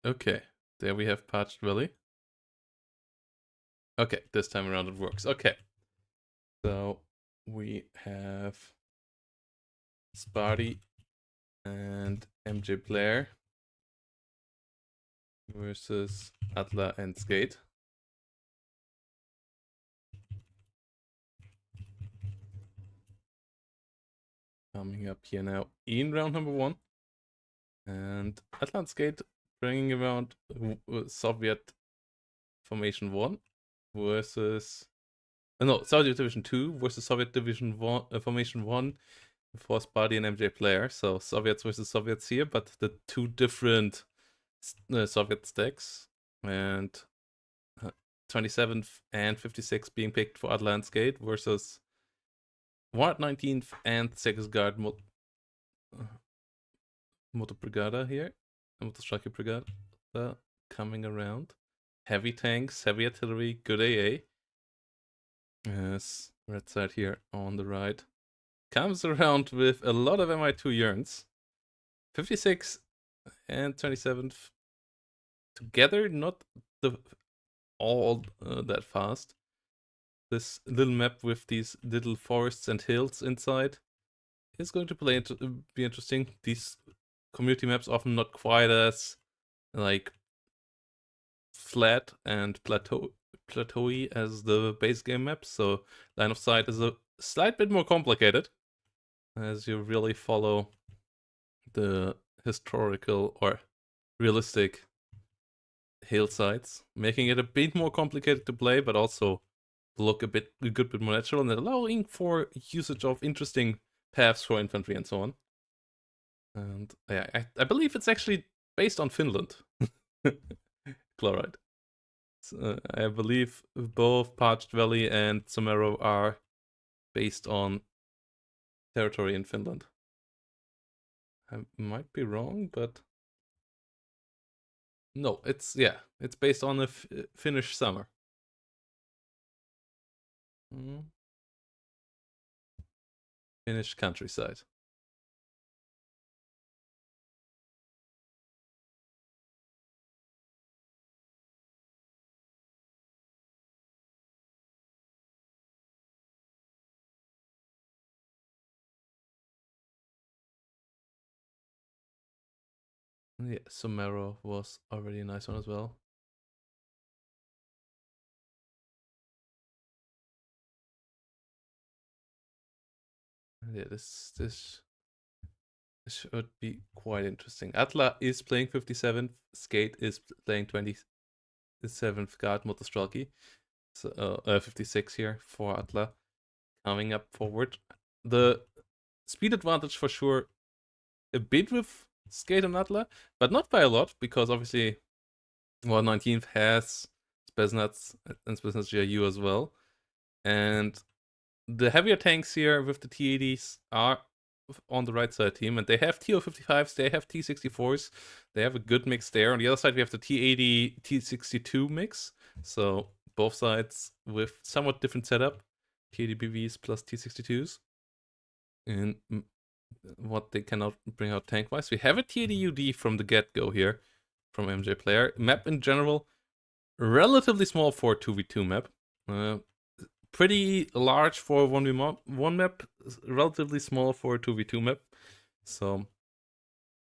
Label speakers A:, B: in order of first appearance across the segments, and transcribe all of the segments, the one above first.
A: Okay, there we have Parched Valley. Okay, this time around it works. Okay. So we have Sparty and MJ Blair versus Atla and Skate. Coming up here now in round number 1. And Atla and Skate bringing around Soviet Formation 1 versus... no, Soviet Division 2 versus Soviet Division 1, Formation 1 for Sparty and MJ Player. So Soviets versus Soviets here, but the two different Soviet stacks. And 27th and 56 being picked for Atla and Skate versus 119th and 6th Guard Motor Brigada here. Motorstrike Brigada coming around. Heavy tanks, heavy artillery, good AA. Yes, red side here on the right. Comes around with a lot of MI2 Yearns. 56 and 27th together, not all that fast. This little map with these little forests and hills inside is going to be interesting. These community maps often not quite as like flat and plateauy as the base game maps, so line of sight is a slight bit more complicated as you really follow the historical or realistic hillsides, making it a bit more complicated to play, but also look a good bit more natural and allowing for usage of interesting paths for infantry and so on. And yeah, I believe it's actually based on Finland. Chloride. So, I believe both Parched Valley and Somero are based on territory in Finland. I might be wrong, but no, it's based on a Finnish summer. Finnish countryside. Yeah, Somero was already a nice one as well. Yeah, this should be quite interesting. Atla is playing 57th, Skate is playing 27th Guard Motostralki. So 56 here for Atla. Coming up forward. The speed advantage for sure a bit with Skate and Atla, but not by a lot, because obviously 19th has Spetsnaz and Spetsnaz GRU as well. And the heavier tanks here with the T80s are on the right side team, and they have TO55s, they have T64s, they have a good mix there. On the other side, we have the T80 T62 mix, so both sides with somewhat different setup, T80 BVs plus T62s. And what they cannot bring out tank wise, we have a T80 UD from the get go here from MJ Player. Map in general, relatively small for 2v2 map. Pretty large for 1v1 map, relatively small for a 2v2 map. So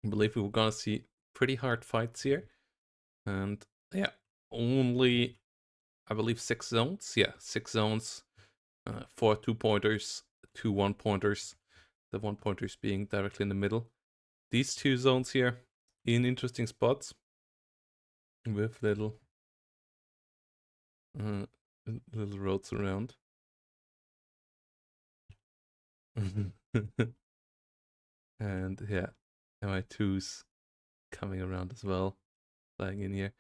A: I believe we're gonna see pretty hard fights here. And yeah, only I believe 6 zones. Yeah, 6 zones. 4 2-pointers, 2 1-pointers. The 1-pointers being directly in the middle. These 2 zones here in interesting spots with little roads around. And yeah, MI2s coming around as well, flying in here.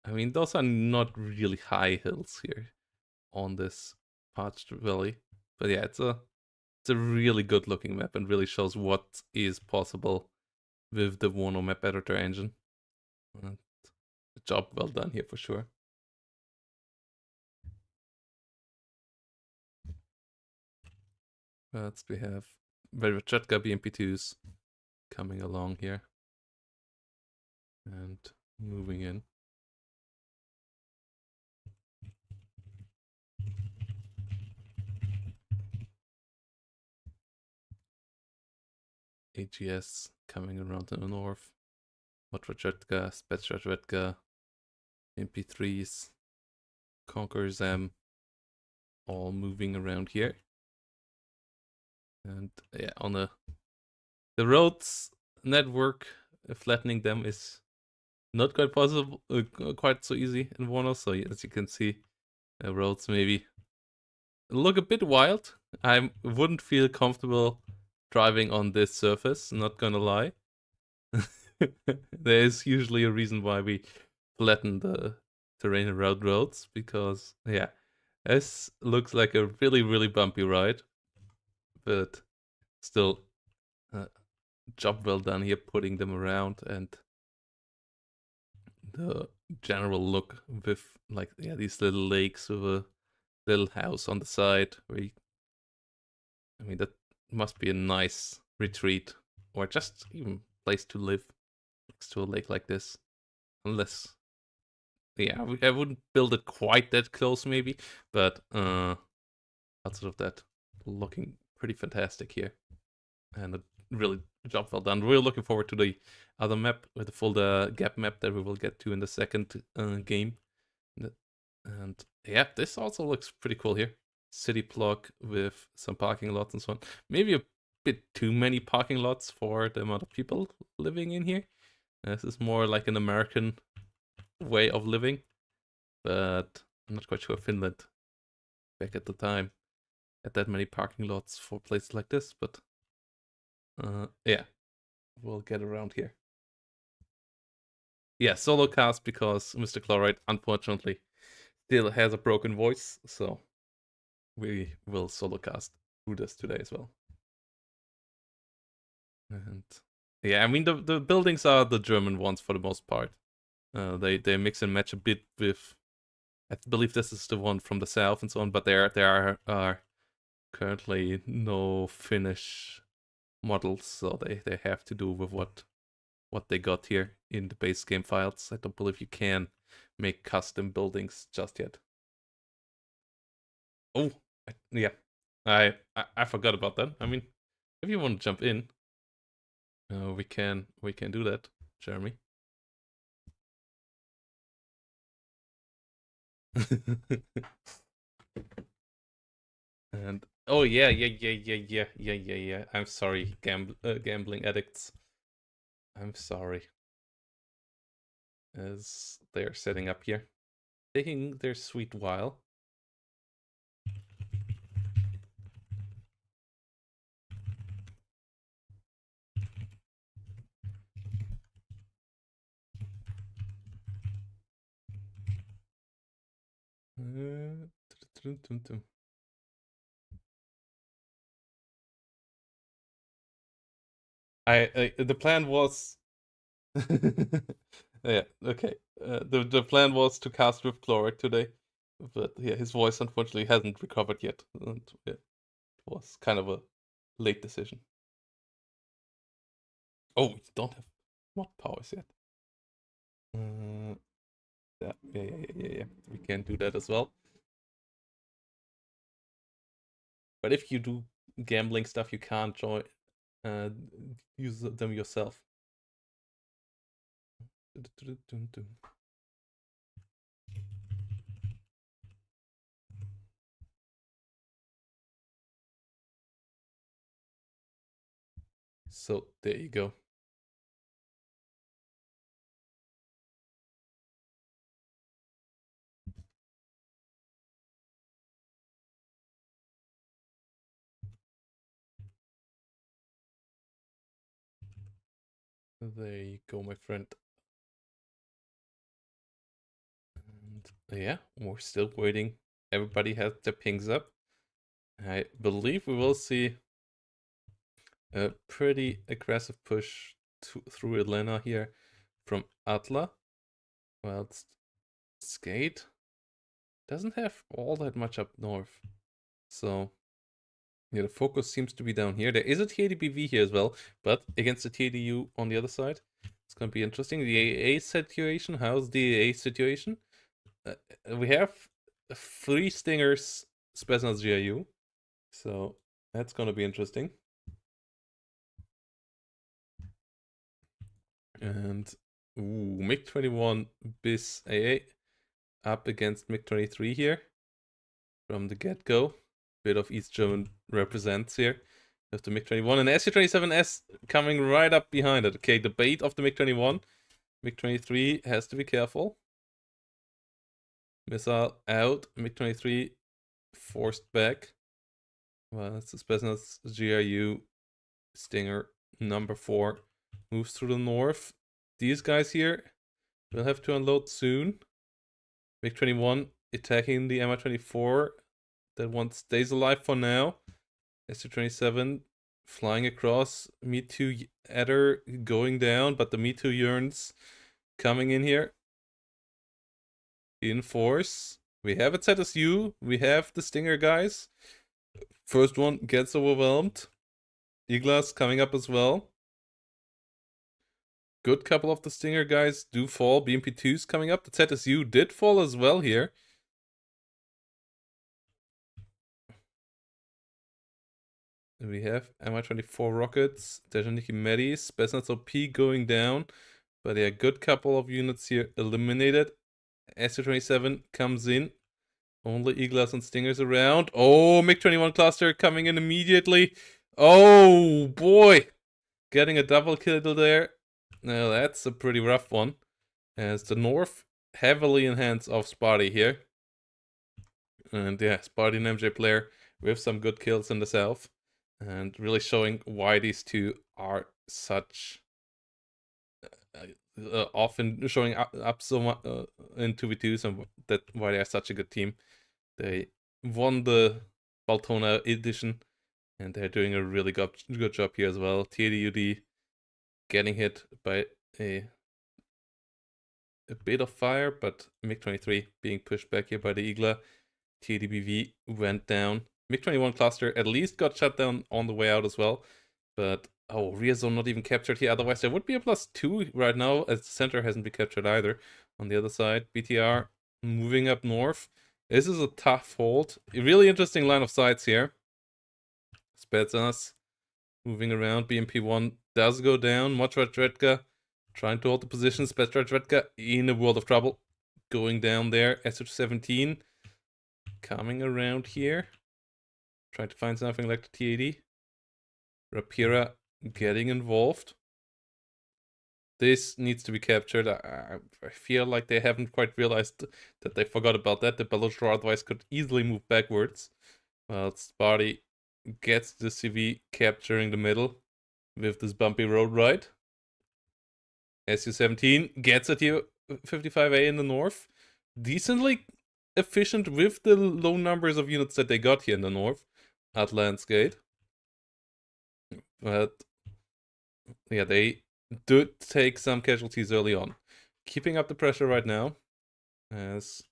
A: I mean, those are not really high hills here on this Parched Valley, but yeah, it's a really good looking map and really shows what is possible with the WARNO map editor engine. And a job well done here for sure. But we have Verochetka BMP2s coming along here. And moving in. AGS coming around in the north. Modradredka, Spetsradredka, MP3s, Conquerors M, all moving around here. And yeah, on the roads network, flattening them is not quite possible, quite so easy in WARNO. So as you can see, roads maybe look a bit wild. I wouldn't feel comfortable driving on this surface, not gonna lie. There is usually a reason why we flatten the terrain around roads, because yeah, this looks like a really, really bumpy ride. But still, job well done here putting them around, and the general look with like, yeah, these little lakes with a little house on the side where you, I mean, that must be a nice retreat, or just even place to live next to a lake like this. Unless, yeah, I wouldn't build it quite that close maybe, but outside of that, looking pretty fantastic here. And a really job well done. We're looking forward to the other map, with the full gap map that we will get to in the second game. And yeah, this also looks pretty cool here. City block with some parking lots and so on. Maybe a bit too many parking lots for the amount of people living in here. This is more like an American way of living, but I'm not quite sure Finland back at the time had that many parking lots for places like this, but yeah, we'll get around here. Yeah, solo cast because Mr. Chloride unfortunately still has a broken voice, so we will solo cast through this today as well. And yeah, I mean the buildings are the German ones for the most part. They mix and match a bit with, I believe this is the one from the south and so on, but there are currently no Finnish models, so they have to do with what they got here in the base game files. I don't believe you can make custom buildings just yet. Oh, yeah, I forgot about that. I mean, if you want to jump in, we can do that, Jeremy. And oh yeah. I'm sorry, gambling addicts. I'm sorry. As they're setting up here, taking their sweet while. The plan was yeah, okay. The plan was to cast with Chloride today, but yeah, his voice unfortunately hasn't recovered yet, and yeah, it was kind of a late decision. Oh, we don't have mod powers yet. Yeah. We can do that as well. But if you do gambling stuff, you can't use them yourself. So there you go. There you go, my friend. And yeah, we're still waiting. Everybody has their pings up. I believe we will see a pretty aggressive push through Atlanta here from Atla. Well, Skate doesn't have all that much up north. So yeah, the focus seems to be down here. There is a TADBV here as well, but against the TADU on the other side. It's gonna be interesting. The AA situation. How's the AA situation? We have 3 Stingers, Spetsnaz GIU, so that's gonna be interesting. And MiG-21 bis AA up against MiG-23 here from the get-go. Bit of East German represents here. With the MiG-21 and Su-27S coming right up behind it. Okay, the bait of the MiG-21. MiG-23 has to be careful. Missile out. MiG-23 forced back. Well, it's the Spetsnaz GRU Stinger number 4. Moves through the north. These guys here will have to unload soon. MiG-21 attacking the Mi-24. That one stays alive for now. Su-27 flying across. Me-2 Adder going down, but the Me-2 Yearns coming in here. In force. We have a ZSU. We have the Stinger guys. First one gets overwhelmed. Iglas coming up as well. Good couple of the Stinger guys do fall. BMP-2's coming up. The ZSU did fall as well here. And we have Mi-24 rockets. Dejaniki Medis. Spetsnaz OP going down. But yeah, good couple of units here eliminated. Su-27 comes in. Only Iglas and Stingers around. Oh, MiG-21 cluster coming in immediately. Oh, boy. Getting a double kill there. Now, that's a pretty rough one. As the North heavily in hands of Sparty here. And yeah, Sparty and MJ player with some good kills in the south. And really showing why these two are such... often showing up so much in 2v2s and that why they are such a good team. They won the Baltona edition and they're doing a really good job here as well. TADUD getting hit by a bit of fire, but MiG-23 being pushed back here by the Igla. TADBV went down. MiG-21 cluster at least got shut down on the way out as well, but oh, rear zone not even captured here. Otherwise, there would be a +2 right now, as the center hasn't been captured either. On the other side, BTR moving up north. This is a tough hold. A really interesting line of sights here. Spetsnaz moving around. BMP-1 does go down. Mochva trying to hold the position. Spetsnaz in a world of trouble. Going down there. Su-17 coming around here. Trying to find something like the TAD. Rapira getting involved. This needs to be captured. I feel like they haven't quite realized that they forgot about that. The Balotro otherwise could easily move backwards. Well, Sparty gets the CV capturing the middle with this bumpy road ride. Su-17 gets at you 55A in the north. Decently efficient with the low numbers of units that they got here in the north at Landsgate. But yeah, they did take some casualties early on. Keeping up the pressure right now as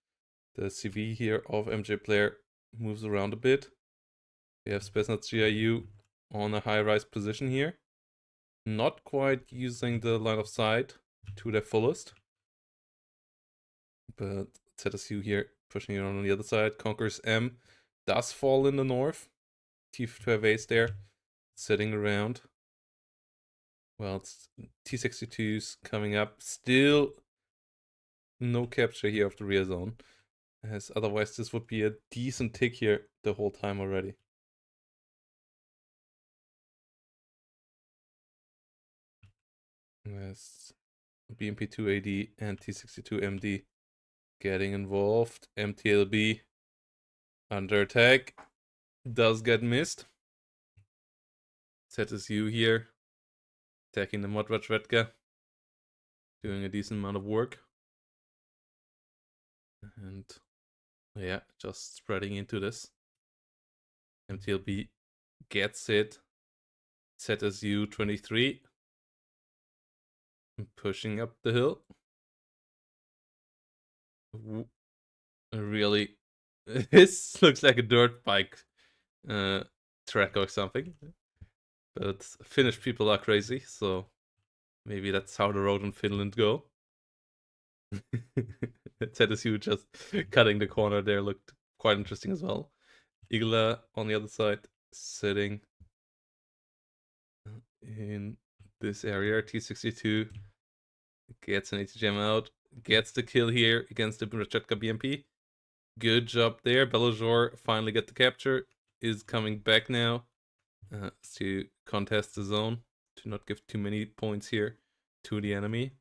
A: the CV here of MJ player moves around a bit. We have Spetsnaz GIU on a high-rise position here. Not quite using the line of sight to their fullest. But ZSU here pushing it on the other side. Conquerors M does fall in the north. T-12A's there, sitting around. Well, it's T-62's coming up. Still no capture here of the rear zone. As otherwise this would be a decent tick here the whole time already. Yes, BMP-2AD and T-62MD getting involved. MTLB under attack. Does get missed. ZSU here. Attacking the Mochva. Doing a decent amount of work. And yeah, just spreading into this. MTLB gets it. ZSU 23. Pushing up the hill. Really, this looks like a dirt bike track or something. But Finnish people are crazy, so Maybe that's how the road in Finland go. ZSU just cutting the corner there looked quite interesting as well. Igla on the other side, sitting in this area. T62 gets an ATGM out, gets the kill here against the Rachetka BMP. Good job there. Belajor finally get the capture, is coming back now to contest the zone, to not give too many points here to the enemy.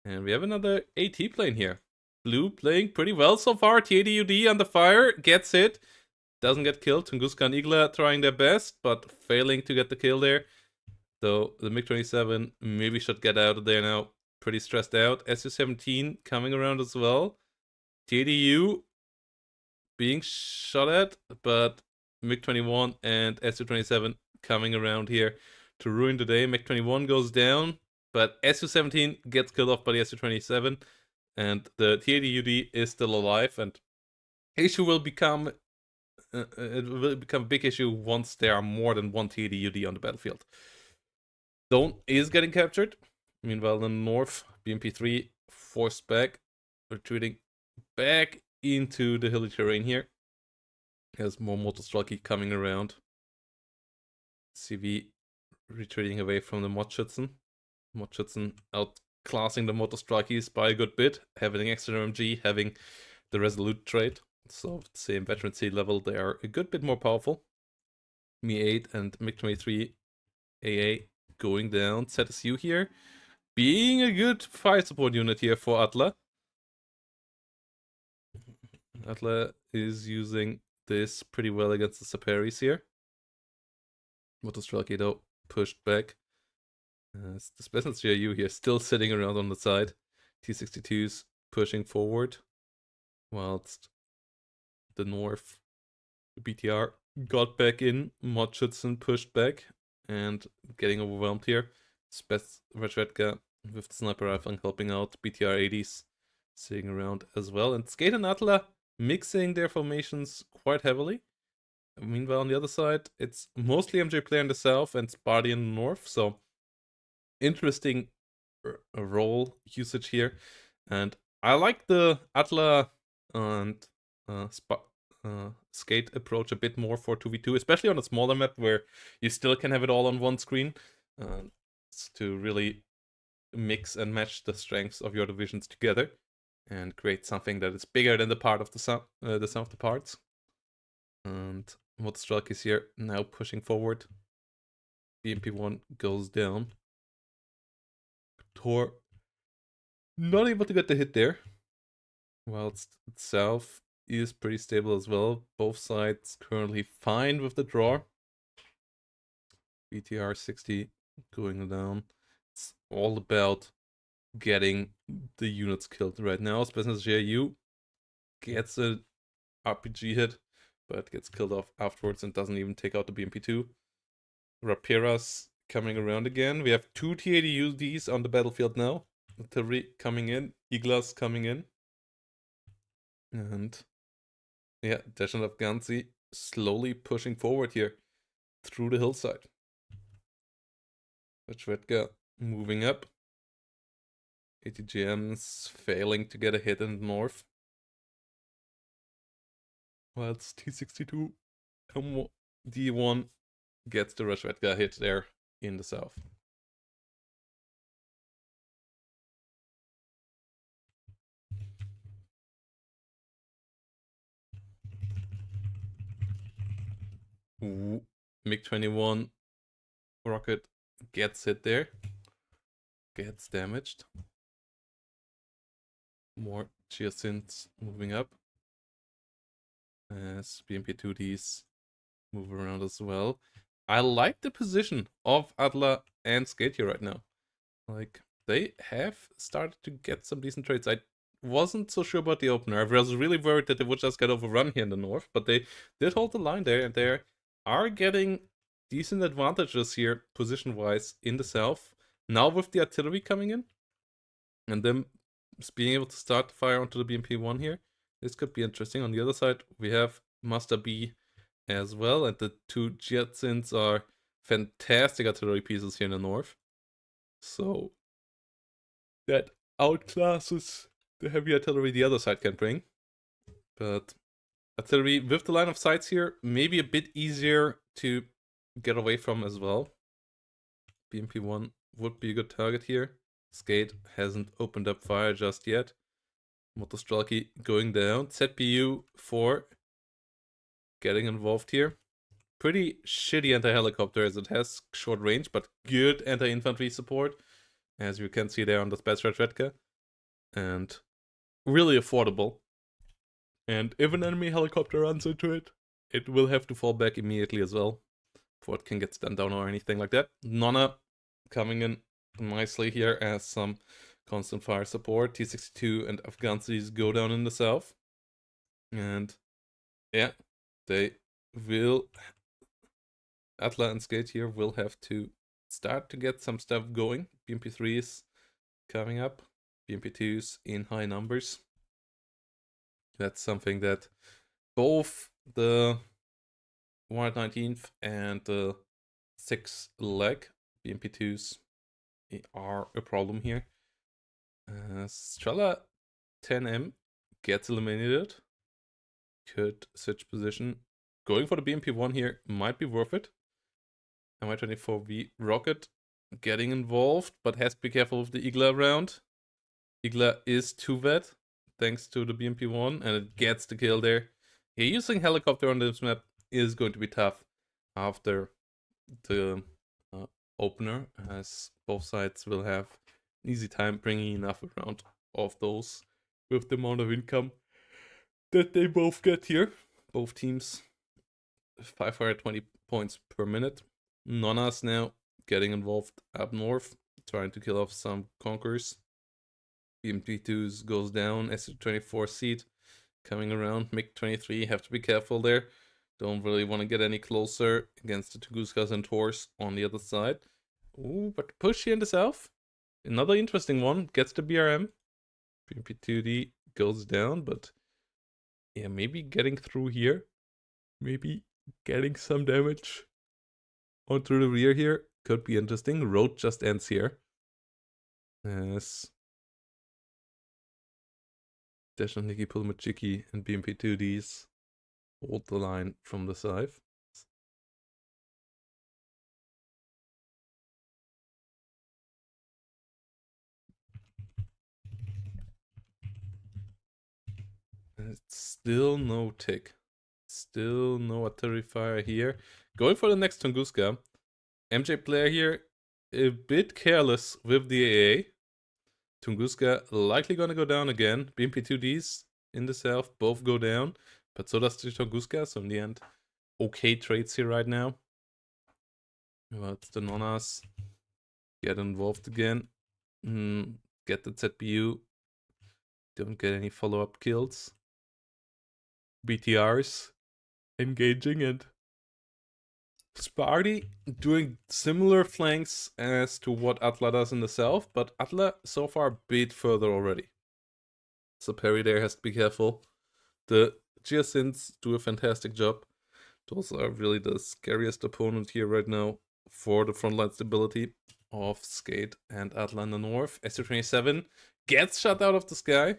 A: And we have another AT plane here. Blue playing pretty well so far. TADUD on the fire, gets hit, doesn't get killed. Tunguska and Igla trying their best, but failing to get the kill there. So the MiG-27 maybe should get out of there now. Pretty stressed out. Su-17 coming around as well. TDU being shot at, but MiG-21 and Su-27 coming around here to ruin the day. MiG-21 goes down, but Su-17 gets killed off by the Su-27, and the TADUD is still alive, and issue will become it will become a big issue once there are more than one TADUD on the battlefield. Zone is getting captured. Meanwhile, in the north, BMP-3 forced back, retreating back into the hilly terrain here. There's more Motorstrike coming around. CV retreating away from the Mordschützen. Mordschützen outclassing the Motorstrikes by a good bit, having extra MG, having the Resolute trait. So, same veterancy level, they are a good bit more powerful. Mi-8 and MiG-23 AA going down. ZSU here, being a good fire support unit here for Atla. Atla is using this pretty well against the Saparis here. Motostrike though pushed back. The Special GRU here still sitting around on the side. T62's pushing forward, whilst the north BTR got back in. Mordschützen pushed back and getting overwhelmed here. Rachetka with the sniper rifle helping out. BTR 80s sitting around as well. And Skate and Atla mixing their formations quite heavily. Meanwhile, on the other side, it's mostly MJ player in the south and Sparty in the north. So interesting role usage here. And I like the Atla and Skate approach a bit more for 2v2, especially on a smaller map where you still can have it all on one screen, to really mix and match the strengths of your divisions together and create something that is bigger than the part of the sum of the parts. And Motorstrike is here now pushing forward. BMP-1 goes down. Tor not able to get the hit there, whilst south is pretty stable as well. Both sides currently fine with the draw. BTR 60 going down. It's all about getting the units killed right now. Special GRU gets a RPG hit, but gets killed off afterwards and doesn't even take out the BMP-2. Rapiras coming around again. We have two TADUDs on the battlefield now. Artillery coming in, Iglas coming in. And yeah, Deshanov Ganzi slowly pushing forward here through the hillside. Rachetka moving up. ATGMs failing to get a hit in the north. Whilst T62 D1 gets the Rachetka hit there in the south. Ooh, MiG-21 rocket gets hit there. Gets damaged. More Geosynths moving up. As BMP-2Ds move around as well. I like the position of Atla and Skate here right now. Like, they have started to get some decent trades. I wasn't so sure about the opener. I was really worried that they would just get overrun here in the north, but they did hold the line there, and they are getting decent advantages here position-wise in the south. Now with the artillery coming in, and them being able to start the fire onto the BMP-1 here, this could be interesting. On the other side, we have Master B as well, and the two Jetsins are fantastic artillery pieces here in the north. So that outclasses the heavy artillery the other side can bring. But artillery with the line of sights here, maybe a bit easier to get away from as well. BMP-1 would be a good target here. Skate hasn't opened up fire just yet. Motostrelki going down. ZPU-4 getting involved here. Pretty shitty anti-helicopter as it has short range, but good anti-infantry support, as you can see there on the Spetsnaz. And really affordable. And if an enemy helicopter runs into it, it will have to fall back immediately as well, before it can get stunned down or anything like that. Nonna coming in nicely here as some constant fire support. T-62 and Afghansis go down in the south. And yeah, they will... Atla and Skate here will have to start to get some stuff going. BMP-3s coming up. BMP-2s in high numbers. That's something that both the 119th and the 6th leg BMP-2s are a problem here. Strela 10M gets eliminated. Could switch position. Going for the BMP-1 here might be worth it. Mi-24V rocket getting involved, but has to be careful with the Igla round. Igla is too wet, thanks to the BMP-1, and it gets the kill there. Yeah, using helicopter on this map is going to be tough after the opener, as both sides will have an easy time bringing enough around of those with the amount of income that they both get here. Both teams 520 points per minute. Nonnas now getting involved up north, trying to kill off some conquerors. BMP-2s goes down, SU-24 seat coming around, MiG-23, have to be careful there. Don't really want to get any closer against the Tunguskas and Tors on the other side. Ooh, but push here in the south. Another interesting one, gets the BRM. BMP-2D goes down, but yeah, maybe getting through here. Maybe getting some damage onto the rear here could be interesting. Road just ends here. Yes. Definitely Pulmachiki and BMP-2Ds hold the line from the side. It's still no tick. Still no artillery fire here. Going for the next Tunguska. MJ player here, a bit careless with the AA. Tunguska likely gonna go down again. BMP-2Ds in the south both go down, but so does the Tunguska. So in the end, okay trades here right now. But the Nonnas get involved again. Get the ZPU. Don't get any follow-up kills. BTRs engaging, and Sparty doing similar flanks as to what Atla does in the south, but Atla so far a bit further already. So Perry there has to be careful. The Giacins do a fantastic job. Those are really the scariest opponent here right now for the frontline stability of Skate and Atla in the north. SU-27 gets shot out of the sky.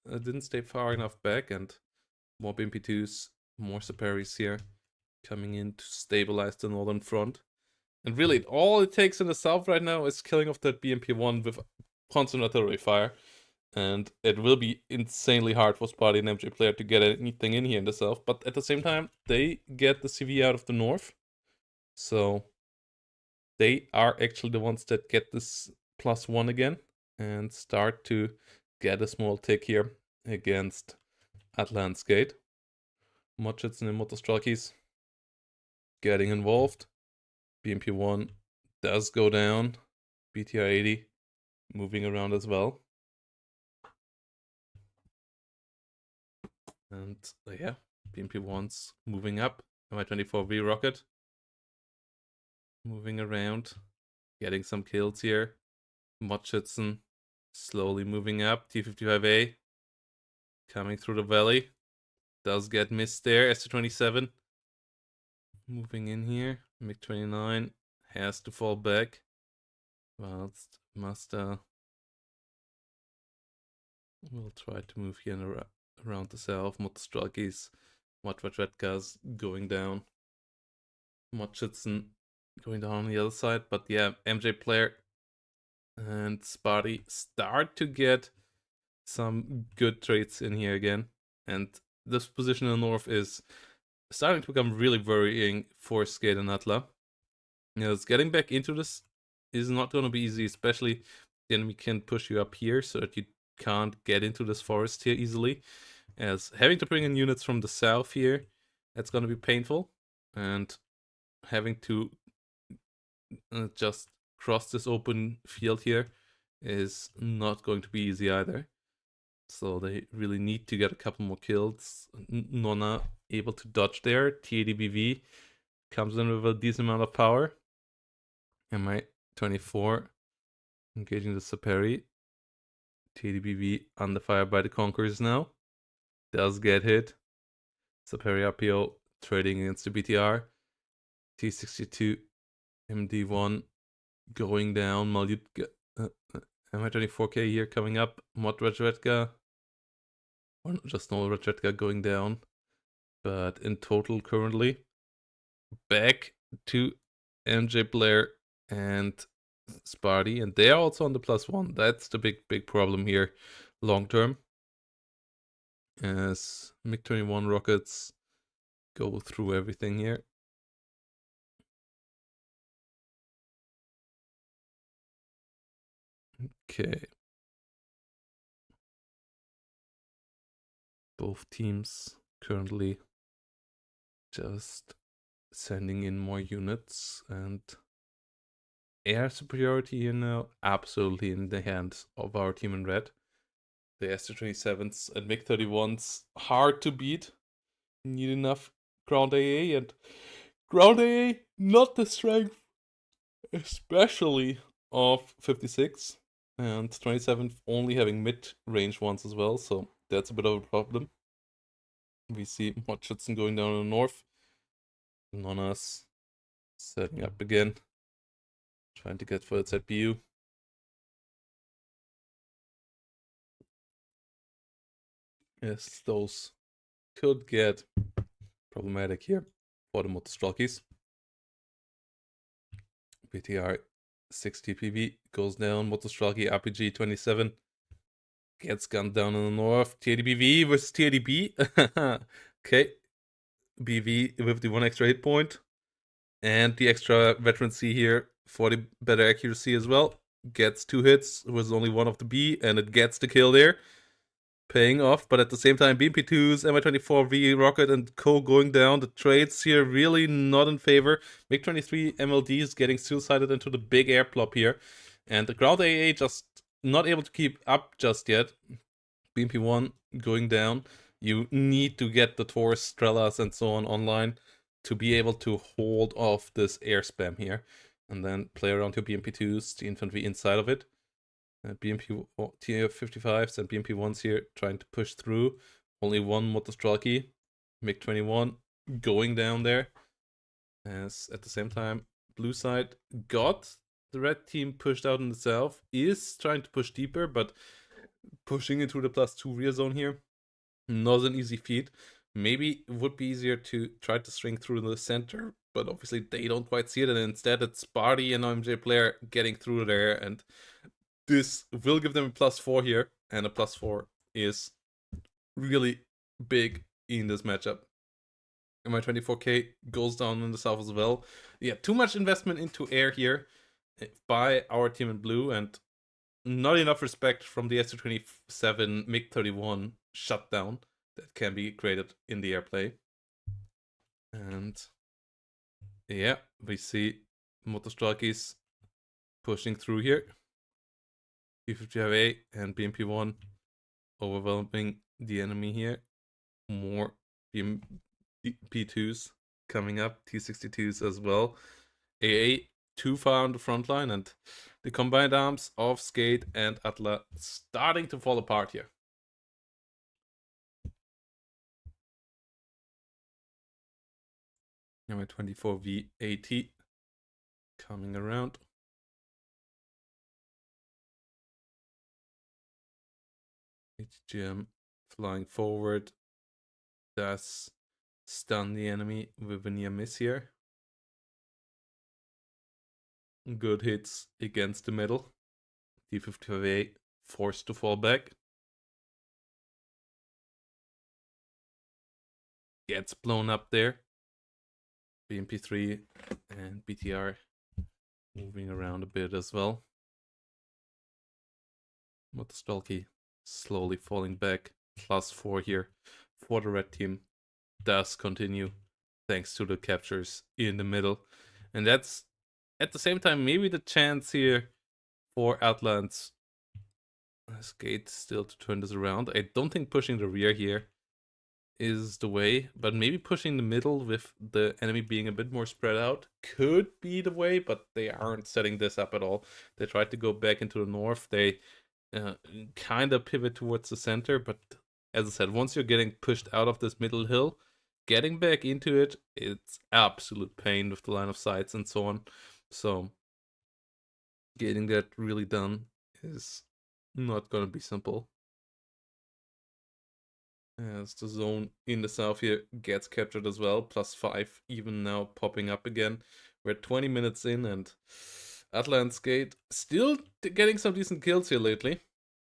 A: Didn't stay far enough back, and more BMP-2s, more Saparis here coming in to stabilize the northern front. And really, all it takes in the south right now is killing off that BMP-1 with constant artillery fire. And it will be insanely hard for Sparty and MJ player to get anything in here in the south. But at the same time, they get the CV out of the north. So they are actually the ones that get this +1 again and start to get a small tick here against Atla and Skate. Mochitsen and Motostrelkis getting involved. BMP-1 does go down. BTR-80 moving around as well. And yeah, BMP-1's moving up. Mi-24V rocket moving around, getting some kills here. Mochitsen slowly moving up. T-55A coming through the valley. Does get missed there. SU-27 moving in here. MiG-29 has to fall back. Whilst Master will try to move here and around the south. Motostralkis, Matvachvetkas going down. Motschützen going down on the other side. But yeah, MJ player and Sparty start to get some good traits in here again. And this position in the north is starting to become really worrying for Skate and Atla. It's getting back into this is not going to be easy, especially the enemy can push you up here so that you can't get into this forest here easily. As having to bring in units from the south here, that's going to be painful. And having to just cross this open field here is not going to be easy either. So they really need to get a couple more kills. Nona able to dodge there. TADBV comes in with a decent amount of power. MI24 engaging the Saperi. TADBV under fire by the Conquerors now. Does get hit. Saperi RPO trading against the BTR. T62 MD1 going down. Malyutka. MI24K here coming up. Mod Radretka. Or just normal Radretka going down. But in total currently, back to MJ Blair and Sparty. And they are also on the +1. That's the big problem here long term. As MiG-21 rockets go through everything here. Okay. Both teams currently just sending in more units, and air superiority here now absolutely in the hands of our team in red. The Su-27s and MiG-31s hard to beat. Need enough ground AA, and ground AA not the strength especially of 56, and 27 only having mid-range ones as well, so that's a bit of a problem. We see Motschützen going down in the north. Nonas setting up again. Trying to get for its ZPU. Yes, those could get problematic here for the Motostralkis. BTR 60 PV goes down. Motostralki RPG 27 gets gunned down in the north. TADBV versus TADB. Okay. BV with the 1 extra hit point. And the extra veterancy here for the better accuracy as well. Gets 2 hits with only one of the B, and it gets the kill there. Paying off, but at the same time, BMP2s, Mi-24V, Rocket, and Co. going down. The trades here really not in favor. MiG-23 MLDs getting suicided into the big air plop here. And the ground AA just not able to keep up just yet. BMP1 going down. You need to get the Taurus, Strellas, and so on online to be able to hold off this air spam here. And then play around your BMP2s, the infantry inside of it. BMP TF55s and BMP1s here trying to push through. Only one Motostralki. MiG-21 going down there. As at the same time, blue side got the red team pushed out in the south. Is trying to push deeper, but pushing into the +2 rear zone here. Not an easy feat. Maybe it would be easier to try to string through the center, but obviously they don't quite see it, and instead it's Sparty and MJ player getting through there, and this will give them a +4 here, and a +4 is really big in this matchup. Mi-24K goes down in the south as well. Yeah, too much investment into air here by our team in blue, and not enough respect from the Su-27 MiG-31 shutdown that can be created in the airplay. And yeah, we see Motostralkis pushing through here. P-50A and BMP1 overwhelming the enemy here. More BMP2s coming up, T-62s as well. AA too far on the front line, and the combined arms of Skate and Atla starting to fall apart here. Number 24 V80 coming around. HGM flying forward does stun the enemy with a near miss here. Good hits against the middle. D55A forced to fall back. Gets blown up there. BMP3 and BTR moving around a bit as well. Motostalky slowly falling back. +4 here for the red team. Does continue thanks to the captures in the middle. And that's at the same time maybe the chance here for Outlands Skate still to turn this around. I don't think pushing the rear here is the way, but maybe pushing the middle with the enemy being a bit more spread out could be the way, but they aren't setting this up at all. They tried to go back into the north. They kind of pivot towards the center, but as I said, once you're getting pushed out of this middle hill, getting back into it, it's absolute pain with the line of sights and so on. So getting that really done is not going to be simple. As the zone in the south here gets captured as well, +5 even now popping up again. We're 20 minutes in and Atlanskate still getting some decent kills here lately.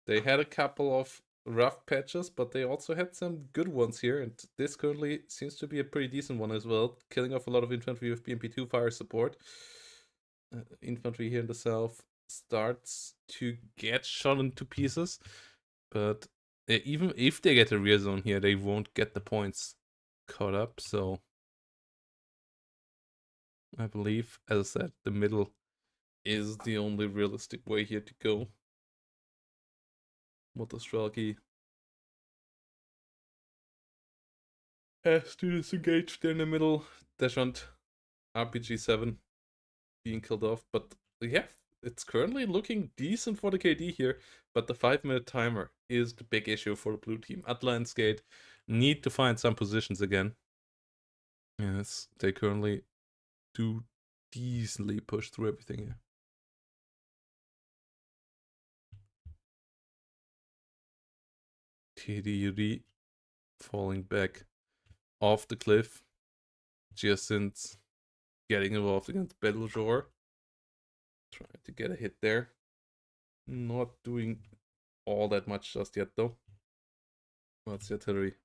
A: They had a couple of rough patches, but they also had some good ones here, and this currently seems to be a pretty decent one as well, killing off a lot of infantry with BMP2 fire support. Infantry here in the south starts to get shot into pieces, but even if they get a rear zone here, they won't get the points caught up, so I believe, as I said, the middle is the only realistic way here to go. Motostrelki has to disengage there in the middle. Deshant RPG7 being killed off, but yeah, it's currently looking decent for the KD here, but the 5-minute timer is the big issue for the blue team. Atlanskate need to find some positions again. Yes, they currently do decently push through everything here. TDUD falling back off the cliff. Giacint's getting involved against Betelgeuse. Trying to get a hit there. Not doing all that much just yet though. What's the artillery?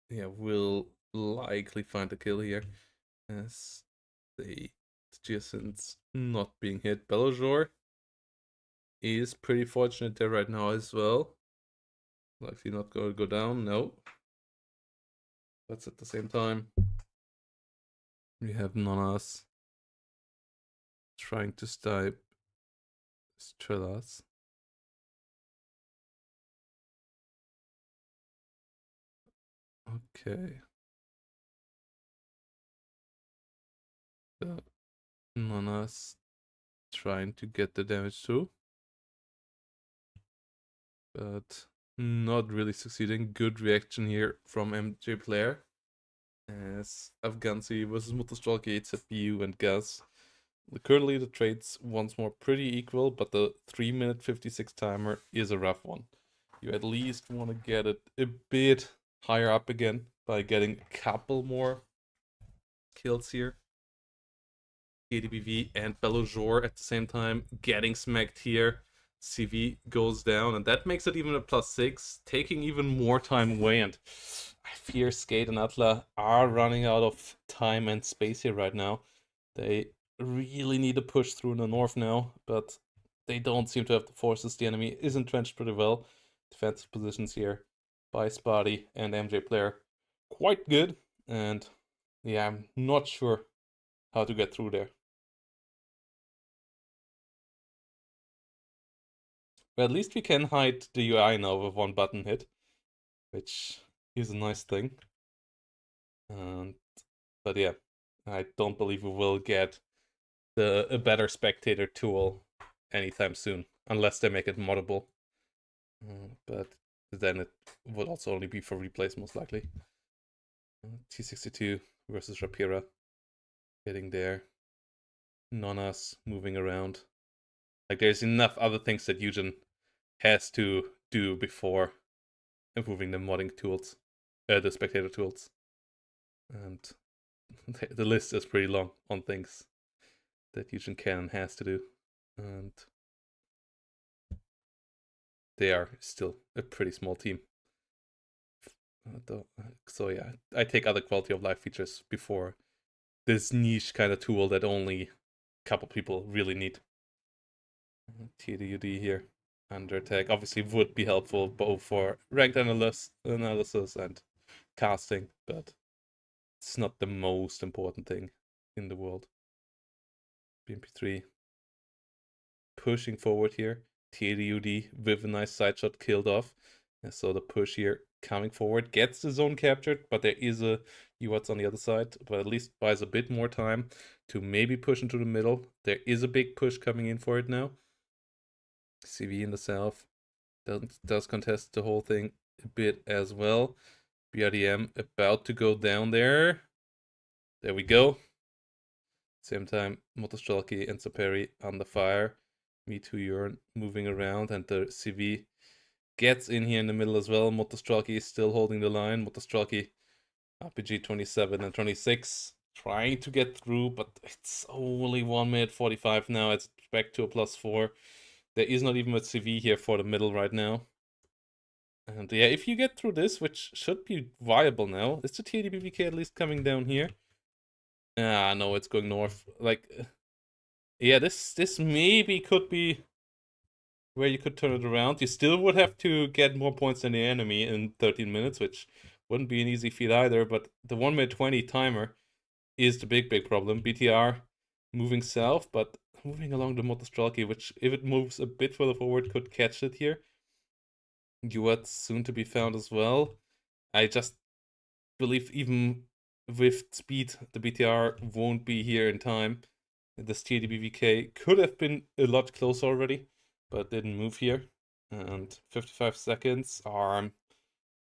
A: Yeah, will likely find a kill here. As the Giacint's not being hit. Betelgeuse is pretty fortunate there right now as well. Likely not going to go down, no. But at the same time, we have Nonas trying to stipe Strelas. Okay. So Nonas trying to get the damage through, but not really succeeding. Good reaction here from MJ player. As Afghansi versus Mutterstralke, it's at BU and Gas. Currently the trades once more pretty equal, but the 3-minute 56 timer is a rough one. You at least want to get it a bit higher up again by getting a couple more kills here. ADBV and Betelgeuse at the same time getting smacked here. CV goes down, and that makes it even a +6, taking even more time away. And I fear Skate and Atla are running out of time and space here right now. They really need to push through in the north now, but they don't seem to have the forces. The enemy is entrenched pretty well. Defensive positions here by Spotty and MJ player quite good, and yeah, I'm not sure how to get through there. But at least we can hide the UI now with one button hit, which is a nice thing. But yeah, I don't believe we will get a better spectator tool anytime soon, unless they make it moddable. But then it would also only be for replays, most likely. T62 versus Rapira. Getting there. Nonas moving around. Like, there's enough other things that Eugen has to do before improving the modding tools, the spectator tools. And the list is pretty long on things that Eugen Cannon has to do. And they are still a pretty small team. So yeah, I take other quality of life features before this niche kind of tool that only a couple people really need. TDUD here. Under attack obviously would be helpful both for ranked analysis and casting, but it's not the most important thing in the world. BMP3 pushing forward here. TDUD with a nice side shot killed off. And so the push here coming forward gets the zone captured, but there is a UATS on the other side, but at least buys a bit more time to maybe push into the middle. There is a big push coming in for it now. CV in the south does contest the whole thing a bit as well. BRDM about to go down there. There we go. Same time, Motostrelki and Saperi under fire. Me too, Urn moving around, and the CV gets in here in the middle as well. Motostrelki is still holding the line. Motostrelki, RPG 27 and 26, trying to get through, but it's only 1 minute 45 now. It's back to a +4. There is not even a CV here for the middle right now. And yeah, if you get through this, which should be viable now, is the TADBBK at least coming down here? Ah, no, it's going north. Like, yeah, this maybe could be where you could turn it around. You still would have to get more points than the enemy in 13 minutes, which wouldn't be an easy feat either. But the 1 minute 20 timer is the big problem. BTR moving south, but moving along the Motostrelki, which if it moves a bit further forward, could catch it here. UAT soon to be found as well. I just believe even with speed, the BTR won't be here in time. This TDBVK could have been a lot closer already, but didn't move here. And 55 seconds are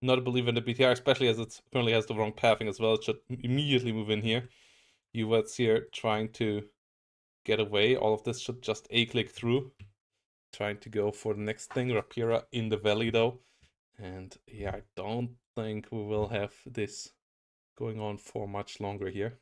A: not a believer in the BTR, especially as it currently has the wrong pathing as well. It should immediately move in here. UVAT's here trying to get away. All of this should just A-click through. Trying to go for the next thing. Rapira in the valley though. And yeah, I don't think we will have this going on for much longer here.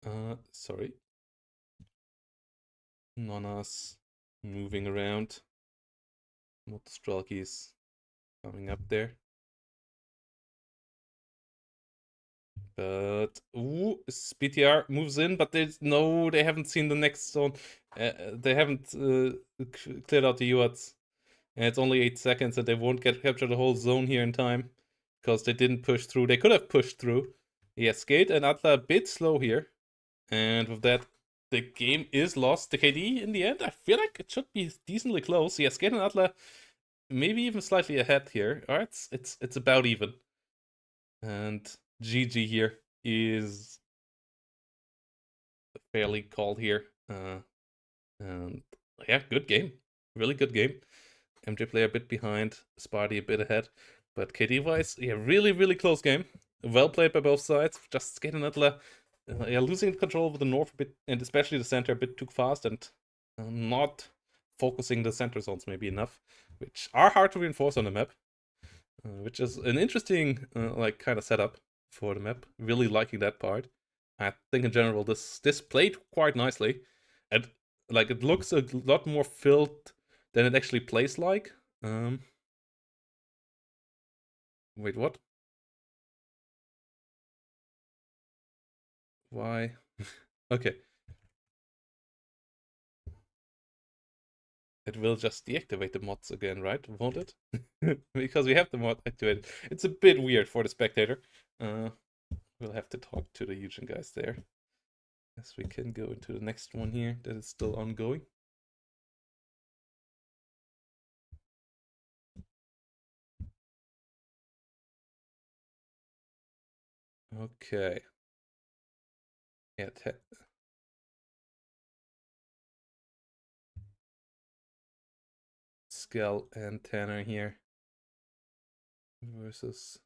A: Oh, sorry. Nona's moving around. Motostrelki's coming up there. But ooh, BTR moves in, but they haven't seen the next zone. They haven't cleared out the UATs. And it's only 8 seconds, and they won't capture the whole zone here in time because they didn't push through. They could have pushed through. Yeah, Skate and Atla a bit slow here. And with that, the game is lost. The KD in the end, I feel like it should be decently close. Yeah, Skate and Atla maybe even slightly ahead here. All right, it's about even. And GG here is fairly called here. And yeah, good game. Really good game. MJ player a bit behind, Sparty a bit ahead. But KD wise, yeah, really, really close game. Well played by both sides. Just Skate and Atla yeah, losing control over the north a bit, and especially the center a bit too fast, and not focusing the center zones maybe enough, which are hard to reinforce on the map. Which is an interesting like kind of setup for the map. Really liking that part. I think in general this played quite nicely, and like it looks a lot more filled than it actually plays like. Wait, what? Why? Okay. It will just deactivate the mods again, right? Won't it? Because we have the mod activated. It's a bit weird for the spectator. We'll have to talk to the Eugen guys there. Yes, we can go into the next one here that is still ongoing. Okay. Yeah, Skell and Tanner here. versus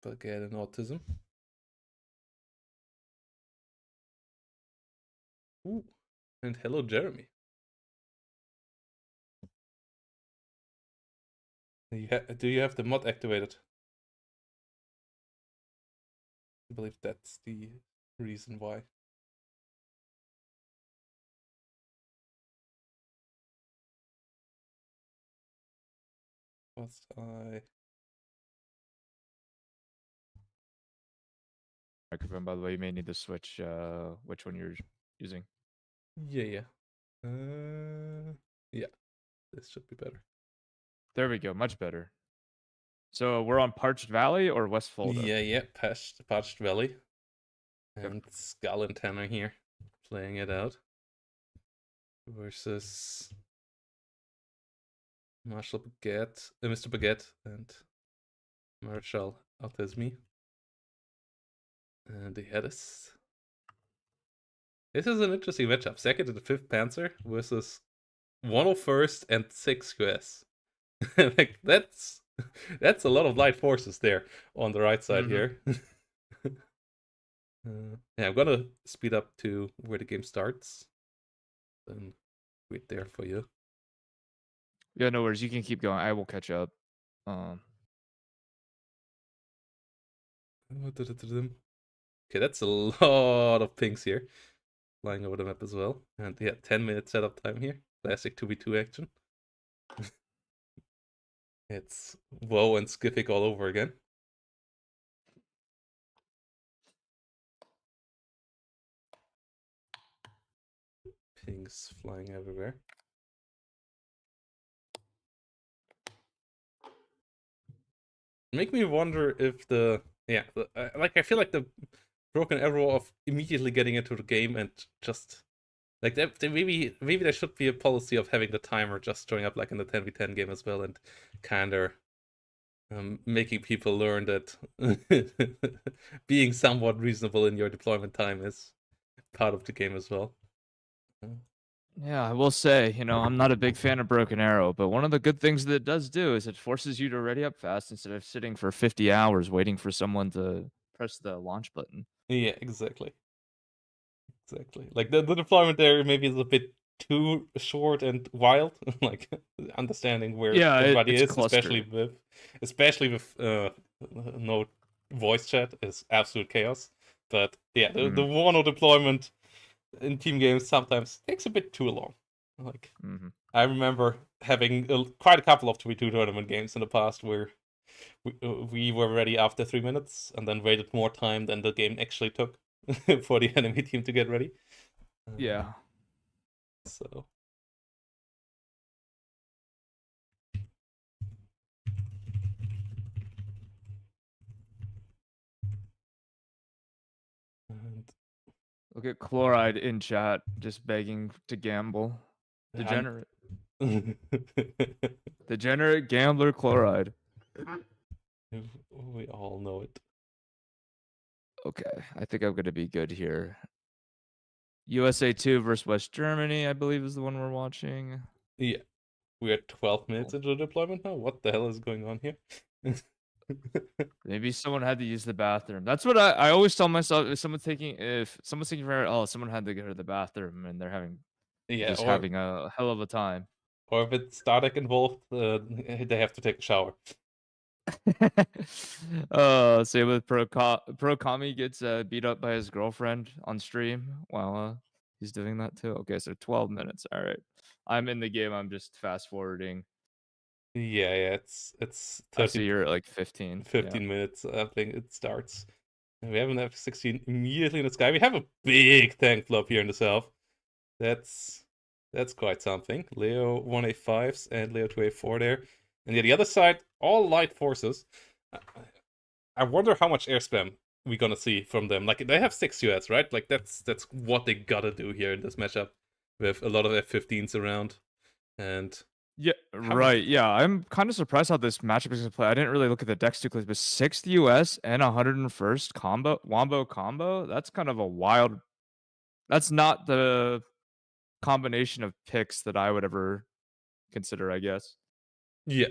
A: Baguette and Autism. Ooh, and hello, Jeremy. Do you have the mod activated? I believe that's the reason why. Was I?
B: Microphone, by the way, you may need to switch which one you're using.
A: Yeah. Yeah. This should be better.
B: There we go, much better. So we're on Parched Valley or West Fulda?
A: Yeah. Parched Valley. And Skull and Tanner here playing it out versus Marshall Baguette, Mr. Baguette, and Marshall Autismi. And yeah, this is an interesting matchup. 2nd and 5th Panzer versus 101st and 6 US. Like that's a lot of light forces there on the right side here. Yeah, I'm gonna speed up to where the game starts. Then wait there for you.
B: Yeah, no worries. You can keep going. I will catch up.
A: Okay, that's a lot of pings here. Flying over the map as well. And yeah, 10-minute setup time here. Classic 2v2 action. It's WoW and Skiffic all over again. Pings flying everywhere. Make me wonder if I feel like the broken arrow of immediately getting into the game and just like that, maybe there should be a policy of having the timer just showing up like in the 10v10 game as well, and kind of making people learn that being somewhat reasonable in your deployment time is part of the game as well.
B: Yeah, I will say, I'm not a big fan of Broken Arrow, but one of the good things that it does do is it forces you to ready up fast instead of sitting for 50 hours waiting for someone to press the launch button.
A: Yeah, exactly. Like the deployment there maybe is a bit too short and wild. Like understanding where everybody
B: it's
A: is,
B: clustered.
A: especially with no voice chat is absolute chaos. But yeah, the WARNO deployment in team games sometimes takes a bit too long. Like I remember having quite a couple of 2v2 tournament games in the past where we were ready after 3 minutes and then waited more time than the game actually took for the enemy team to get ready.
B: Yeah.
A: So
B: Look at Chloride in chat, just begging to gamble. Degenerate. Degenerate gambler Chloride.
A: We all know it.
B: Okay, I think I'm going to be good here. USA 2 versus West Germany, I believe, is the one we're watching.
A: Yeah. We are 12 minutes into the deployment now. What the hell is going on here?
B: Maybe someone had to use the bathroom. That's what I always tell myself. If someone's taking forever, someone had to go to the bathroom and they're having a hell of a time.
A: Or if it's static involved, they have to take a shower.
B: Same with Pro Kami gets beat up by his girlfriend on stream while he's doing that too. Okay, so 12 minutes. All right, I'm in the game. I'm just fast forwarding.
A: Yeah, it's
B: 30. I see you're at like 15.
A: 15 minutes. I think it starts. And we have an F-16 immediately in the sky. We have a big tank flop here in the south. That's quite something. Leo 1A5s and Leo 2A4 there. And yeah, the other side, all light forces. I wonder how much air spam we're gonna see from them. Like they have 6 US, right? Like that's what they gotta do here in this matchup with a lot of F-15s around. And
B: yeah, right. Yeah, I'm kind of surprised how this matchup is gonna play. I didn't really look at the decks too close, but 6th US and 101st combo wombo combo. That's kind of a wild. That's not the combination of picks that I would ever consider, I guess.
A: Yeah.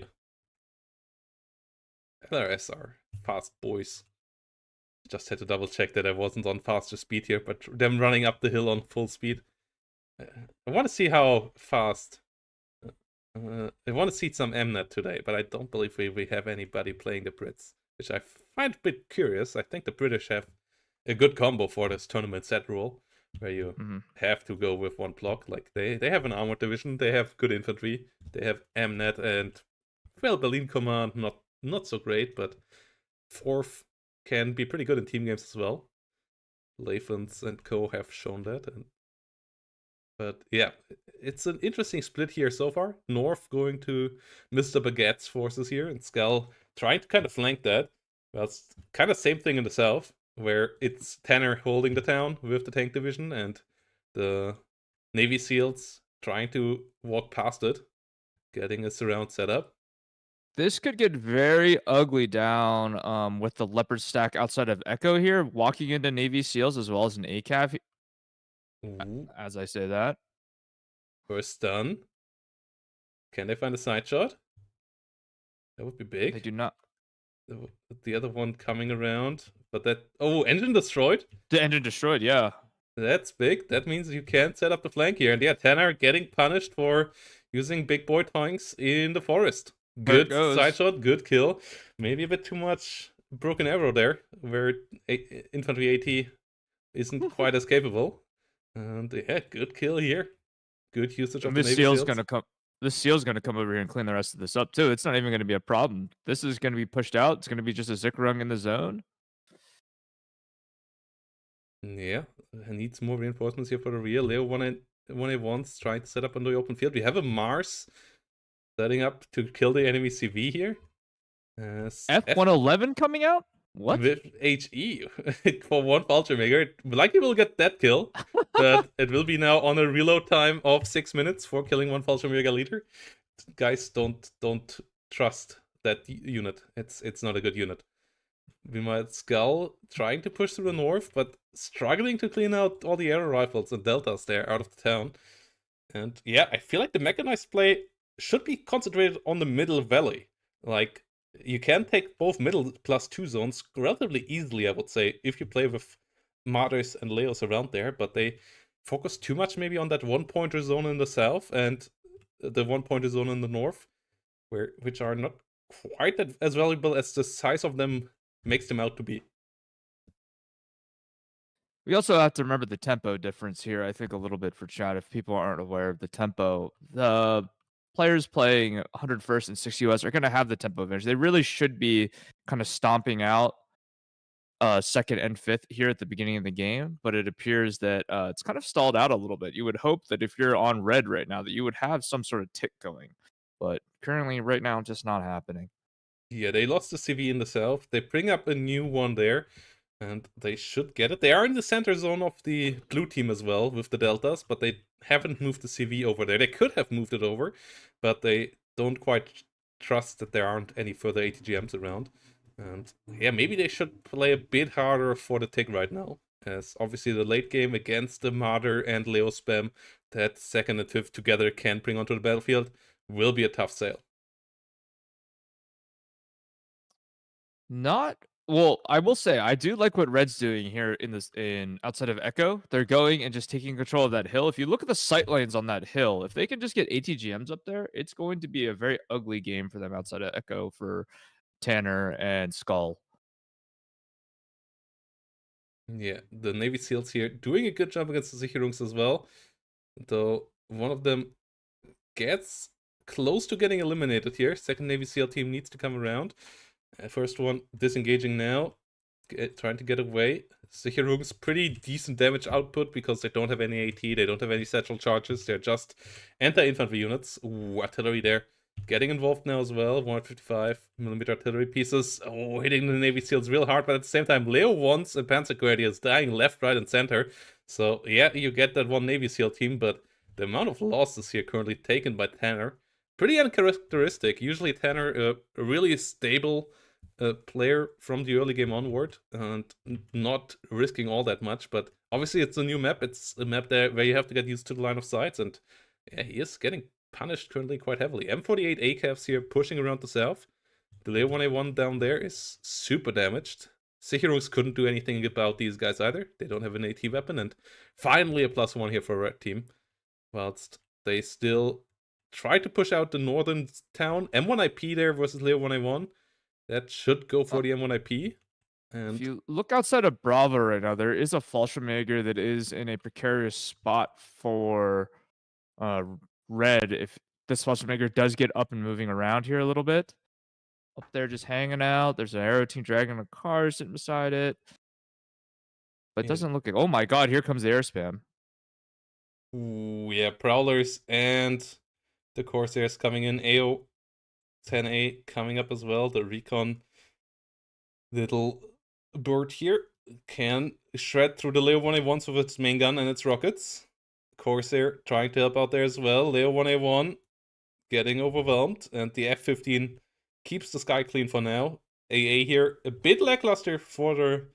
A: LRS are fast boys. Just had to double check that I wasn't on faster speed here, but them running up the hill on full speed. I want to see how fast. I want to see some Mnet today, but I don't believe we have anybody playing the Brits, which I find a bit curious. I think the British have a good combo for this tournament set rule, where you have to go with one block. Like they have an armored division, they have good infantry, they have Mnet and well, Berlin Command not so great, but fourth can be pretty good in team games as well. Lavens and co have shown that. But yeah, it's an interesting split here so far. North going to Mr. Baguette's forces here, and Skull trying to kind of flank that. Well, it's kind of same thing in the south, where it's Tanner holding the town with the tank division, and the Navy SEALs trying to walk past it, getting a surround set up.
B: This could get very ugly down with the leopard stack outside of Echo here, walking into Navy SEALs as well as an ACAV.
A: Ooh,
B: As I say that.
A: first done. Can they find a side shot? That would be big.
B: They do not.
A: The other one coming around, but that... Oh, engine destroyed?
B: The engine destroyed, yeah.
A: That's big. That means you can't set up the flank here. And yeah, Tanner getting punished for using big boy tanks in the forest. Good side shot, good kill. Maybe a bit too much broken arrow there, where infantry AT isn't quite as capable. And yeah, good kill here. Good usage of the Navy SEALs.
B: The SEAL's gonna come over here and clean the rest of this up too. It's not even gonna be a problem. This is gonna be pushed out. It's gonna be just a Zickrung in the zone.
A: Yeah, needs more reinforcements here for the rear. Leo 1A1's trying to set up on the open field. We have a Mars setting up to kill the enemy CV here.
B: F-111 coming out? What?
A: With HE for one Vulture Maker. Likely will get that kill, but it will be now on a reload time of 6 minutes for killing one Vulture Mega leader. Guys, don't trust that unit. It's not a good unit. We might Skull trying to push through the north, but struggling to clean out all the arrow rifles and deltas there out of the town. And yeah, I feel like the mechanized play should be concentrated on the middle valley. Like, you can take both middle +2 zones relatively easily, I would say, if you play with Martyrs and Leos around there, but they focus too much maybe on that one-pointer zone in the south and the one-pointer zone in the north, which are not quite as valuable as the size of them makes them out to be.
B: We also have to remember the tempo difference here, I think, a little bit for chat. If people aren't aware of the tempo, the players playing 101st and 6 US are going to have the tempo advantage. They really should be kind of stomping out second and fifth here at the beginning of the game, but it appears that it's kind of stalled out a little bit. You would hope that if you're on red right now, that you would have some sort of tick going, but currently right now, just not happening.
A: Yeah, they lost the CV in the south. They bring up a new one there, and they should get it. They are in the center zone of the blue team as well with the deltas, but they haven't moved the CV over there. They could have moved it over, but they don't quite trust that there aren't any further ATGMs around. And yeah, maybe they should play a bit harder for the tick right now, as obviously the late game against the Martyr and Leo spam that second and fifth together can bring onto the battlefield will be a tough sale.
B: Well, I will say I do like what Red's doing here in outside of Echo. They're going and just taking control of that hill. If you look at the sight lines on that hill, if they can just get ATGMs up there, it's going to be a very ugly game for them outside of Echo for Tanner and Skull.
A: Yeah, the Navy SEALs here doing a good job against the Sicherungs as well. Though one of them gets close to getting eliminated here. Second Navy SEAL team needs to come around. First one disengaging now, trying to get away. Sicherung's pretty decent damage output because they don't have any AT, they don't have any satchel charges, they're just anti-infantry units. Ooh, artillery there. Getting involved now as well, 155mm artillery pieces. Oh, hitting the Navy SEALs real hard, but at the same time, Leo wants a Panzer Grenadiers dying left, right, and center. So yeah, you get that one Navy SEAL team, but the amount of losses here currently taken by Tanner, pretty uncharacteristic. Usually Tanner, a really stable player from the early game onward, and not risking all that much, but obviously it's a new map. It's a map there where you have to get used to the line of sights, and yeah, he is getting punished currently quite heavily. M48 ACAVs here pushing around the south. The Leo 1A1 down there is super damaged. Sicherungs couldn't do anything about these guys either. They don't have an AT weapon, and finally a +1 here for a red team. Whilst they still try to push out the northern town. M1IP there versus Leo 1A1. That should go for the M1IP. And
B: if you look outside of Bravo right now, there is a Fallschirmjäger that is in a precarious spot for red. If this Fallschirmjäger does get up and moving around here a little bit. Up there just hanging out. There's an arrow team dragging a car sitting beside it. But it doesn't look like... Oh my god, here comes the air spam.
A: Ooh, yeah, Prowlers and the Corsairs coming in. AO 10A coming up as well. The Recon little bird here can shred through the Leo 1A1s with its main gun and its rockets. Corsair trying to help out there as well. Leo 1A1 getting overwhelmed, and the F-15 keeps the sky clean for now. AA here, a bit lackluster for the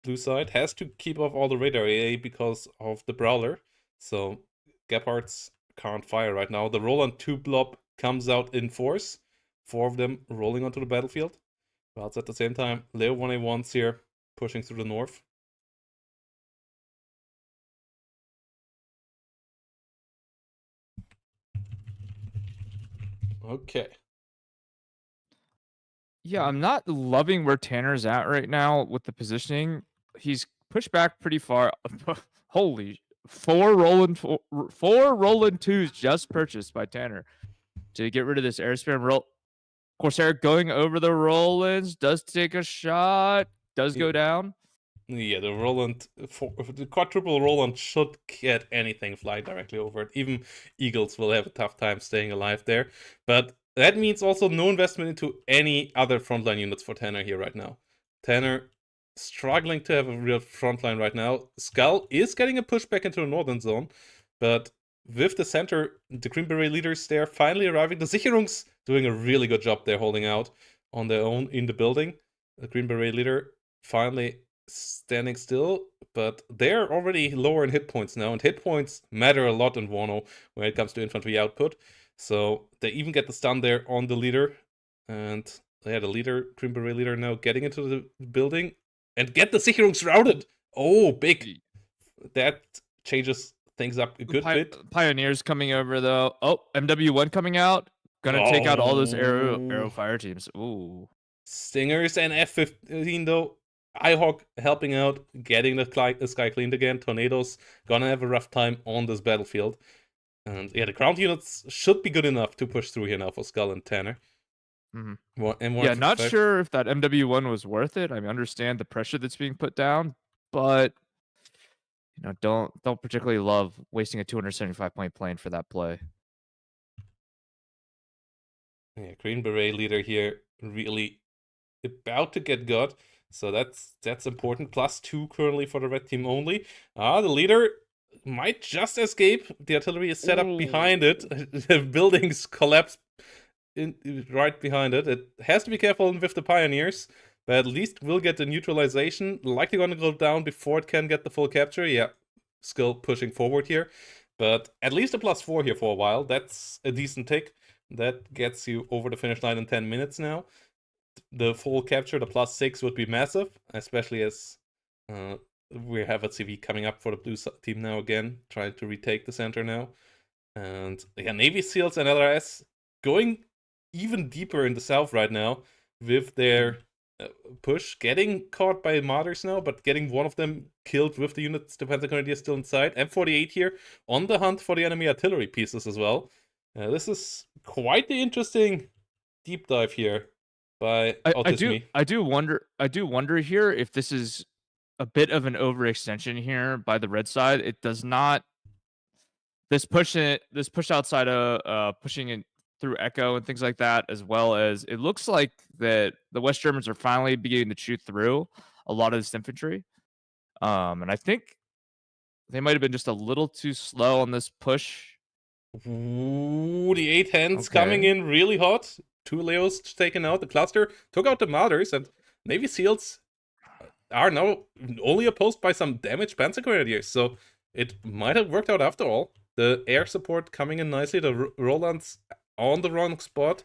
A: blue side. Has to keep off all the radar AA because of the Brawler. So Gepards can't fire right now. The Roland 2 blob comes out in force. 4 of them rolling onto the battlefield. Whilst at the same time, Leo 1A1's here pushing through the north. Okay.
B: Yeah, I'm not loving where Tanner's at right now with the positioning. He's pushed back pretty far. Holy, four Roland 2s just purchased by Tanner to get rid of this air spam roll. Corsair going over the Rolands, does take a shot, does go down.
A: Yeah, the quadruple Roland should get anything flying directly over it. Even Eagles will have a tough time staying alive there. But that means also no investment into any other frontline units for Tanner here right now. Tanner struggling to have a real frontline right now. Skull is getting a pushback into the northern zone, but with the center, the Green Beret leaders there finally arriving. The Sicherungs doing a really good job there, holding out on their own in the building. The Green Beret leader finally standing still, but they're already lower in hit points now, and hit points matter a lot in WARNO when it comes to infantry output. So they even get the stun there on the leader, and yeah, the leader, Green Beret leader, now getting into the building and get the Sicherungs routed. Oh, big! That changes things up a good bit.
B: Pioneers coming over though. Oh, MW1 coming out, gonna take out all those arrow fire teams. Ooh,
A: Stingers and F-15 though. iHawk helping out, getting the sky cleaned again. Tornadoes gonna have a rough time on this battlefield. And yeah, the ground units should be good enough to push through here now for Skull and Tanner.
B: Yeah, not sure if that MW1 was worth it. I understand the pressure that's being put down, but you know, don't particularly love wasting a 275 point plane for that play.
A: Yeah, Green Beret leader here really about to get got. So that's important. +2 currently for the red team only. The leader might just escape. The artillery is set up behind it. The buildings collapse right behind it. It has to be careful with the Pioneers, but at least we'll get the neutralization. Likely gonna go down before it can get the full capture. Yeah, still pushing forward here. But at least a +4 here for a while. That's a decent tick. That gets you over the finish line in 10 minutes now. The full capture, the +6 would be massive, especially as we have a CV coming up for the blue team now again, trying to retake the center now. And yeah, Navy SEALs and LRS going even deeper in the south right now with their push, getting caught by martyrs now, but getting one of them killed with the units, the Panzer Grenadier still inside. M48 here on the hunt for the enemy artillery pieces as well. This is quite the interesting deep dive here by Autisme.
B: I do wonder here if this is a bit of an overextension here by the red side. It does not. This push outside of pushing it through Echo and things like that, as well as it looks like that the West Germans are finally beginning to shoot through a lot of this infantry. And I think they might have been just a little too slow on this push.
A: Ooh, the 8 hands coming in really hot. 2 Leos taken out. The cluster took out the martyrs, and Navy SEALs are now only opposed by some damaged Panzer Grenadiers. So it might have worked out after all. The air support coming in nicely. The Rolands on the wrong spot.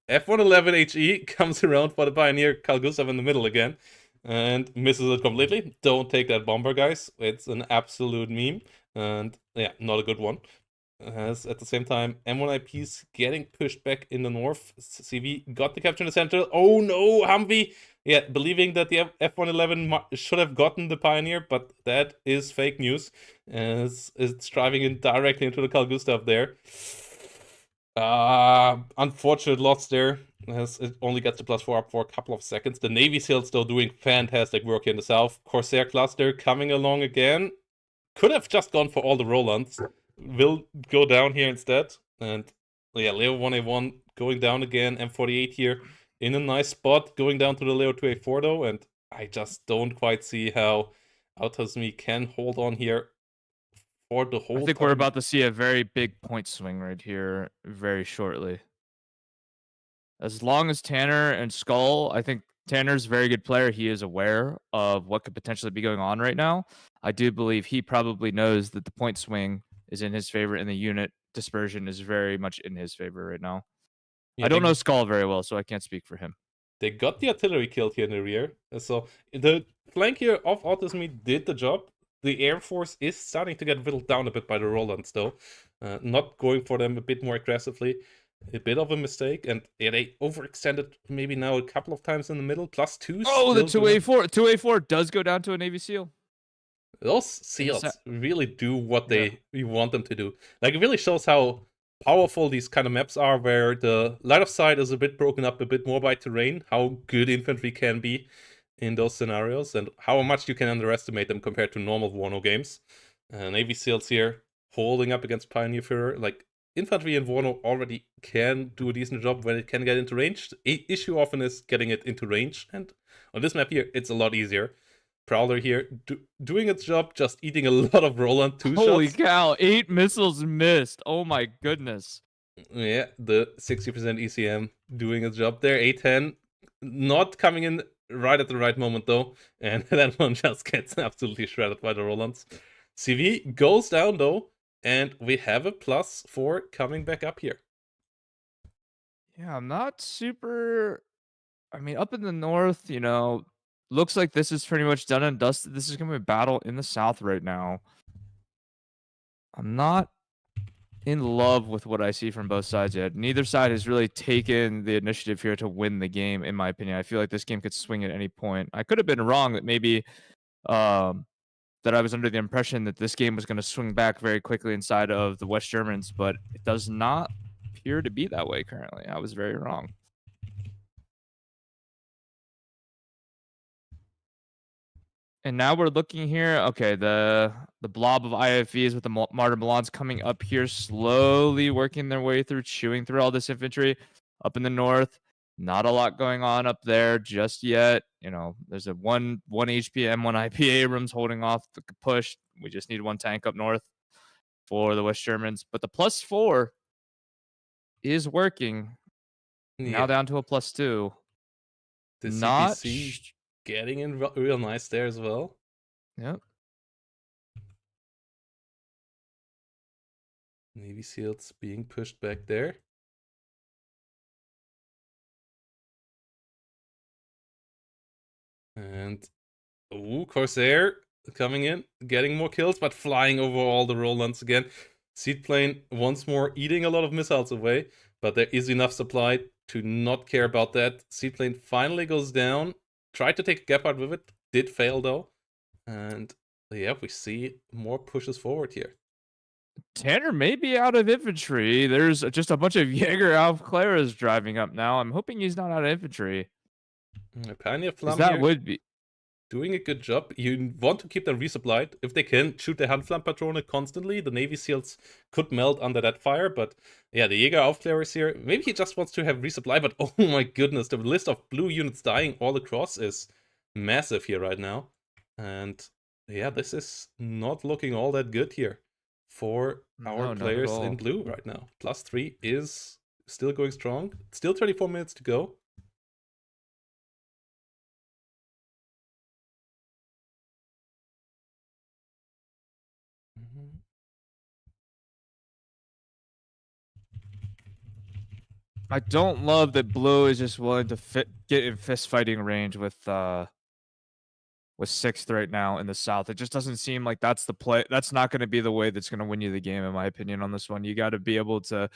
A: F111 HE comes around for the Pioneer Carl Gustav in the middle again and misses it completely. Don't take that bomber, guys. It's an absolute meme. And yeah, not a good one. As at the same time, M1IP's getting pushed back in the north. CV got the capture in the center. Oh no, Humvee! Yeah, believing that the F111 should have gotten the Pioneer, but that is fake news. As it's driving in directly into the Carl Gustav there. Unfortunate loss there, as it only gets the +4 up for a couple of seconds. The Navy SEALs still doing fantastic work here in the south. Corsair cluster coming along again. Could have just gone for all the Rolands. Will go down here instead. And yeah, Leo 1A1 going down again. M48 here in a nice spot. Going down to the Leo 2A4 though. And I just don't quite see how Autosme can hold on here for the whole
B: I think
A: time.
B: we're about to see a very big point swing right here very shortly. As long as Tanner and Skull, I think Tanner's a very good player. He is aware of what could potentially be going on right now. I do believe he probably knows that the point swing is in his favor and the unit dispersion is very much in his favor right now.
A: Yeah,
B: I don't know Skull very well, so I can't speak for him.
A: they got the artillery killed here in the rear. So the flank here of Autosme did the job. The Air Force is starting to get whittled down a bit by the Rolands, though. Not going for them a bit more aggressively. A bit of a mistake. And yeah, they overextended maybe now a couple of times in the middle. +2.
B: Oh, the 2A4. 2A4 does go down to a Navy SEAL.
A: Those SEALs really do what we want them to do. Like, it really shows how powerful these kind of maps are, where the line of sight is a bit broken up a bit more by terrain, how good infantry can be in those scenarios, and how much you can underestimate them compared to normal WARNO games. Navy SEALs here holding up against Pioneer Führer. Like, infantry in WARNO already can do a decent job when it can get into range. The issue often is getting it into range, and on this map here, it's a lot easier. Prowler here doing its job, just eating a lot of Roland 2 shots.
B: Holy cow, 8 missiles missed. Oh my goodness.
A: Yeah, the 60% ECM doing its job there. A10 not coming in right at the right moment though, and that one just gets absolutely shredded by the Rolands. CV goes down though, and we have a +4 coming back up here.
B: Yeah, I'm not super. I mean, up in the north, looks like this is pretty much done and dusted. This is going to be a battle in the south right now. I'm not in love with what I see from both sides yet. Neither side has really taken the initiative here to win the game, in my opinion. I feel like this game could swing at any point. I could have been wrong that maybe that I was under the impression that this game was going to swing back very quickly inside of the West Germans, but it does not appear to be that way currently. I was very wrong. And now we're looking here. Okay, the blob of IFVs with the Martyr Milans coming up here, slowly working their way through, chewing through all this infantry up in the north. Not a lot going on up there just yet. There's a one HPM, one IP Abrams holding off the push. We just need one tank up north for the West Germans. But the +4 is working. Yeah. Now down to a +2.
A: The CPC getting in real nice there as well.
B: Yep.
A: Navy SEALs being pushed back there. And Corsair coming in, getting more kills, but flying over all the Rolands again. Seedplane once more eating a lot of missiles away, but there is enough supply to not care about that. Seedplane finally goes down. Tried to take a gap out with it, did fail though. And yeah, we see more pushes forward here.
B: Tanner may be out of infantry. There's just a bunch of Jaeger Alclaras driving up now. I'm hoping he's not out of infantry.
A: Pioneer Flam
B: that
A: here
B: would be
A: doing a good job. You want to keep them resupplied. If they can shoot the Handflam Patrone constantly, the Navy SEALs could melt under that fire. But yeah, the Jaeger Aufklärer here, maybe he just wants to have resupply. But oh my goodness, the list of blue units dying all across is massive here right now. And yeah, this is not looking all that good here for our players in blue right now. +3 is still going strong. Still 24 minutes to go.
B: I don't love that blue is just willing to get in fist fighting range with 6th right now in the South. It just doesn't seem like that's the play. That's not going to be the way that's going to win you the game, in my opinion, on this one. You got to be able to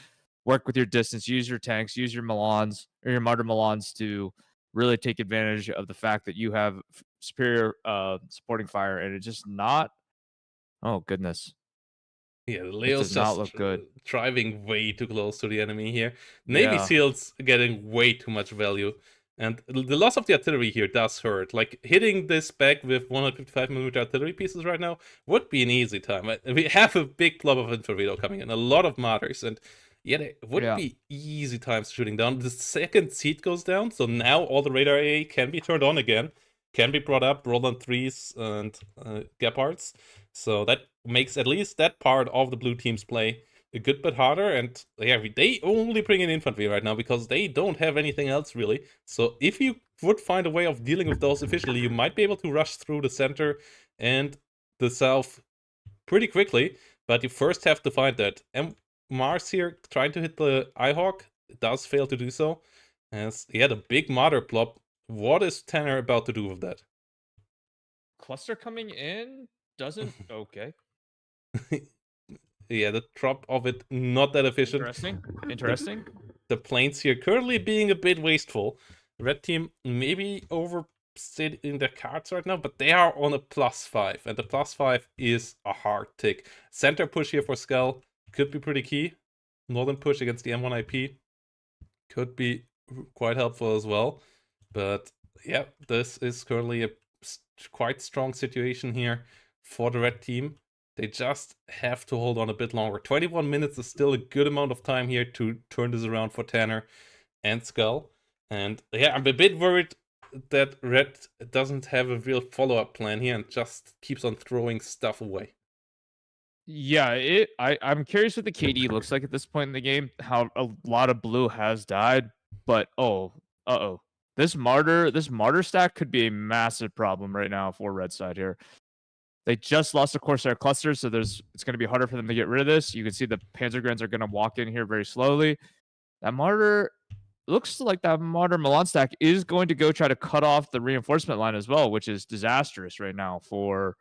B: work with your distance, use your tanks, use your Milans or your Martyr Milans to really take advantage of the fact that you have superior supporting fire, and it's just not. Oh goodness,
A: Yeah,
B: it
A: Leo's
B: does not
A: just
B: look good.
A: driving way too close to the enemy here. Navy
B: Yeah,
A: SEALs getting way too much value. And the loss of the artillery here does hurt. Like, hitting this back with 155mm artillery pieces right now would be an easy time. We have a big blob of infantry though coming in, a lot of martyrs, and yeah, they would
B: yeah.
A: be easy times shooting down. The second seat goes down, so now all the radar AA can be turned on again, can be brought up, Roland 3s and Gepards. So that makes at least that part of the blue team's play a good bit harder. And yeah, they only bring in infantry right now because they don't have anything else really. So if you would find a way of dealing with those efficiently, you might be able to rush through the center and the south pretty quickly. But you first have to find that. And Mars here trying to hit the Eyehawk does fail to do so. As he had a big martyr plop. What is Tanner about to do with that?
B: Cluster coming in doesn't okay.
A: Yeah, the drop of it not that efficient.
B: Interesting.
A: The,
B: Interesting.
A: the planes here currently being a bit wasteful. Red team maybe overstating their cards right now, but they are on a +5, and the +5 is a hard tick. Center push here for Skull could be pretty key. Northern push against the M1 IP could be quite helpful as well. But yeah, this is currently a quite strong situation here for the red team. They just have to hold on a bit longer. 21 minutes is still a good amount of time here to turn this around for Tanner and Skull. And yeah, I'm a bit worried that Red doesn't have a real follow-up plan here and just keeps on throwing stuff away.
B: Yeah, I'm curious what the KD looks like at this point in the game. How a lot of blue has died, but oh, this martyr stack could be a massive problem right now for red side here. They just lost a Corsair cluster, so it's going to be harder for them to get rid of this. You can see the Panzergrens are going to walk in here very slowly. That martyr looks like that martyr Milan stack is going to go try to cut off the reinforcement line as well, which is disastrous right now for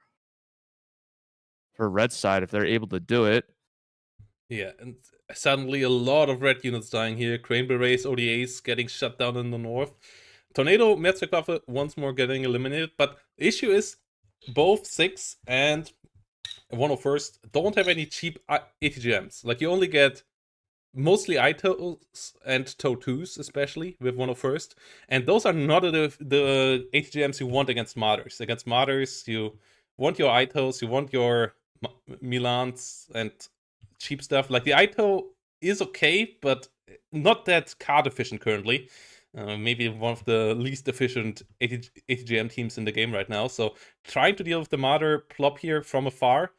B: red side if they're able to do it.
A: Yeah, and suddenly a lot of red units dying here. Crane Berets, ODAs getting shut down in the north. Tornado, Mehrzweckwaffe once more getting eliminated. But the issue is both 6 and 101st don't have any cheap ATGMs. Like, you only get mostly ITOs and TOW2s, especially with 101st. And those are not the ATGMs you want against Martyrs. Against Martyrs, you want your ITOs, you want your Milans and cheap stuff. Like, the ITO is okay, but not that card efficient currently. Maybe one of the least efficient ATGM teams in the game right now. So trying to deal with the Martyr plop here from afar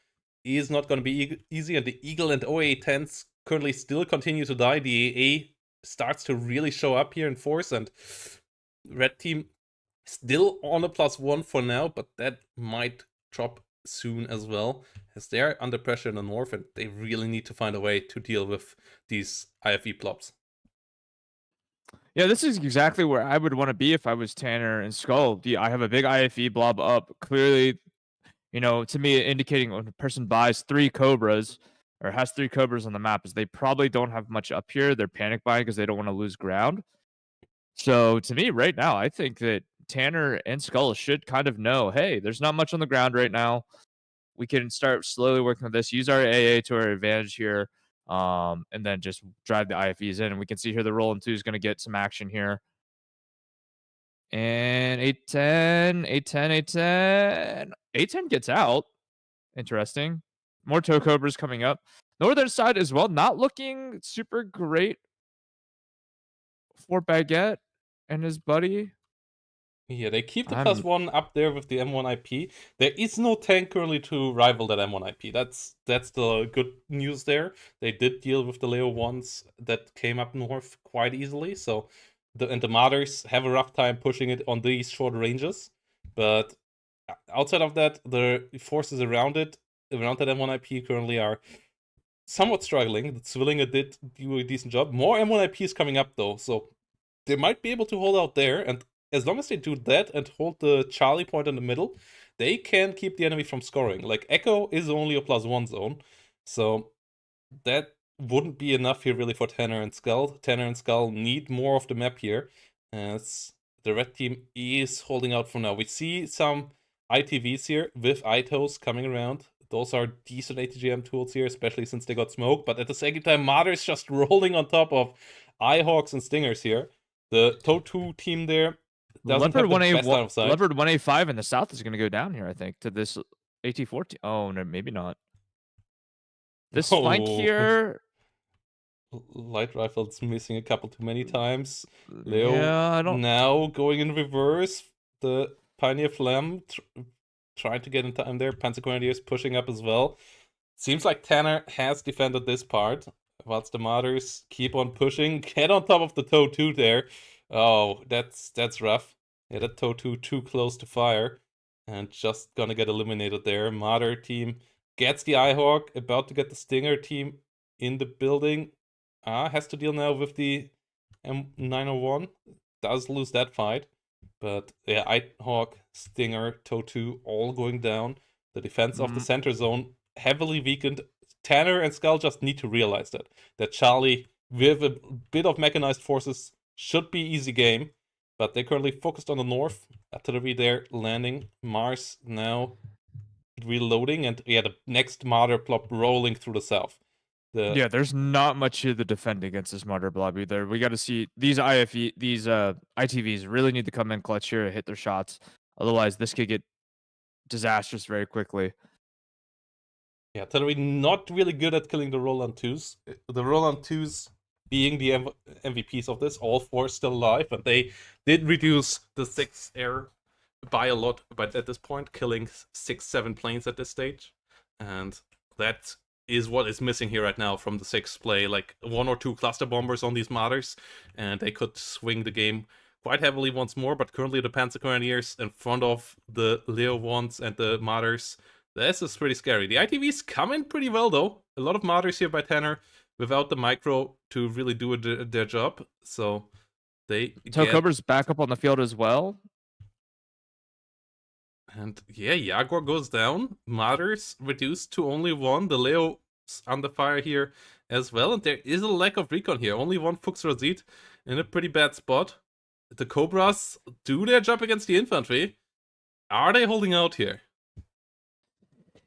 A: is not going to be easy. And the Eagle and OA-10s currently still continue to die. The AA starts to really show up here in force. And red team still on a +1 for now, but that might drop soon as well, as they're under pressure in the north and they really need to find a way to deal with these IFE plops.
B: Yeah, this is exactly where I would want to be if I was Tanner and Skull. I have a big IFE blob up. Clearly, to me, indicating when a person buys 3 Cobras or has 3 Cobras on the map is they probably don't have much up here. They're panic buying because they don't want to lose ground. So to me, right now, I think that Tanner and Skull should kind of know, hey, there's not much on the ground right now. We can start slowly working with this, use our AA to our advantage here, and then just drive the IFEs in. And we can see here the Roland 2 is going to get some action here. And 810, 810, 810. 810 gets out. Interesting. More Toe Cobras coming up. Northern side as well, not looking super great for Baguette and his buddy.
A: Yeah, they keep the +1 up there with the M1 IP. There is no tank currently to rival that M1 IP. That's the good news there. They did deal with the Leo 1s that came up north quite easily. So the Martyrs have a rough time pushing it on these short ranges. But outside of that, the forces around that M1 IP currently are somewhat struggling. The Zwillinger did do a decent job. More M1 IPs coming up though, so they might be able to hold out there. And as long as they do that and hold the Charlie point in the middle, they can keep the enemy from scoring. Like Echo is only a +1 zone, so that wouldn't be enough here really for Tanner and Skull. Tanner and Skull need more of the map here, as the red team is holding out for now. We see some ITVs here with ITOs coming around. Those are decent ATGM tools here, especially since they got smoked. But at the same time, Marder is just rolling on top of iHawks and Stingers here. The TOE2 team there doesn't
B: Leopard
A: have the
B: 1A,
A: best line of sight.
B: Leopard 1A5 in the south is going to go down here, I think, to this AT-14. Oh, no, maybe not. This flank here.
A: Light rifle's missing a couple too many times. Leo
B: Yeah,
A: now going in reverse. The Pioneer Flam trying to get in time there. Panzer Grenadiers pushing up as well. Seems like Tanner has defended this part, whilst the Martyrs keep on pushing. Get on top of the TOE2 there. Oh, that's rough. Yeah, that TOE2 too close to fire. And just gonna get eliminated there. Martyr team gets the iHawk, about to get the Stinger team in the building. Has to deal now with the M901. Does lose that fight. But yeah, iHawk, Stinger, TOE2 all going down. The defense of the center zone heavily weakened. Tanner and Skull just need to realize that Charlie, with a bit of mechanized forces, should be easy game. But they're currently focused on the north. Artillery there landing. Mars now reloading. And yeah, the next Marder plop rolling through the south.
B: Yeah, there's not much to the defend against this Marder blob either. We got to see these ITVs really need to come in clutch here, hit their shots. Otherwise, this could get disastrous very quickly.
A: Yeah, artillery not really good at killing the Roland 2s. The Roland 2s being the MVPs of this, all 4 still alive, and they did reduce the 6 air by a lot, but at this point, killing 6-7 planes at this stage. And that is what is missing here right now from the 6th play. Like 1 or 2 cluster bombers on these Martyrs, and they could swing the game quite heavily once more, but currently the Panzer Grenadiers in front of the Leo 1s and the Martyrs. This is pretty scary. The ITVs come in pretty well, though. A lot of Martyrs here by Tanner without the micro to really do their job. So they
B: Cobra's back up on the field as well.
A: And yeah, Jaguar goes down. Martyrs reduced to only 1. The Leo's under fire here as well. And there is a lack of recon here. Only 1 Fuchs Razit in a pretty bad spot. The Cobras do their job against the infantry. Are they holding out here?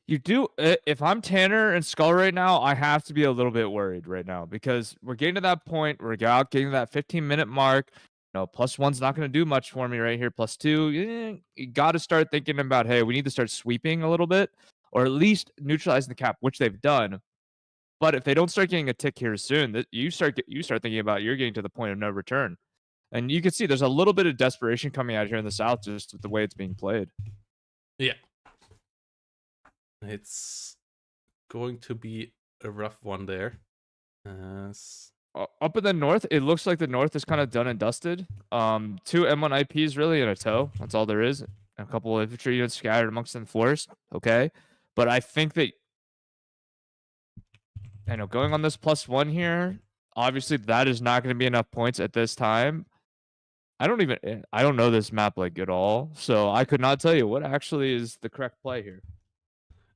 B: You do. If I'm Tanner and Skull right now, I have to be a little bit worried right now because we're getting to that point. We're getting to that 15-minute mark. You know, +1's not going to do much for me right here. +2, you got to start thinking about, hey, we need to start sweeping a little bit, or at least neutralizing the cap, which they've done. But if they don't start getting a tick here soon, you start thinking about you're getting to the point of no return. And you can see there's a little bit of desperation coming out here in the south just with the way it's being played.
A: Yeah. It's going to be a rough one there.
B: Up in the north, it looks like the north is kind of done and dusted. 2 M1 IPs really and a TOE. That's all there is. A couple of infantry units scattered amongst the forest. Okay. But I think that, I know, going on this +1 here, obviously that is not going to be enough points at this time. I don't know this map like at all, so I could not tell you what actually is the correct play here.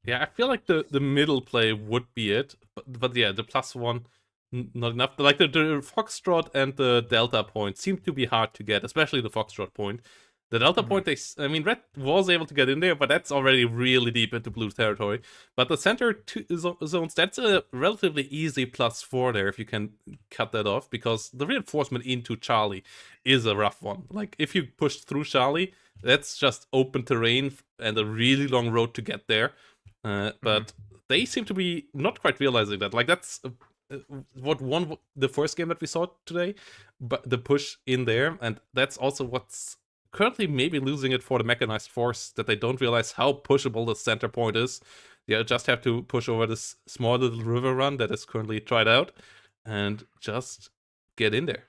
A: Yeah, I feel like the middle play would be it, but yeah, the +1 not enough. Like the Foxtrot and the Delta point seem to be hard to get, especially the Foxtrot point. The Delta point, Red was able to get in there, but that's already really deep into blue territory. But the center zones, that's a relatively easy +4 there if you can cut that off, because the reinforcement into Charlie is a rough one. Like, if you push through Charlie, that's just open terrain and a really long road to get there. But they seem to be not quite realizing that. Like, that's what won the first game that we saw today, but the push in there, and that's also what's currently maybe losing it for the mechanized force, that they don't realize how pushable the center point is. They just have to push over this small little river run that is currently tried out and just get in there.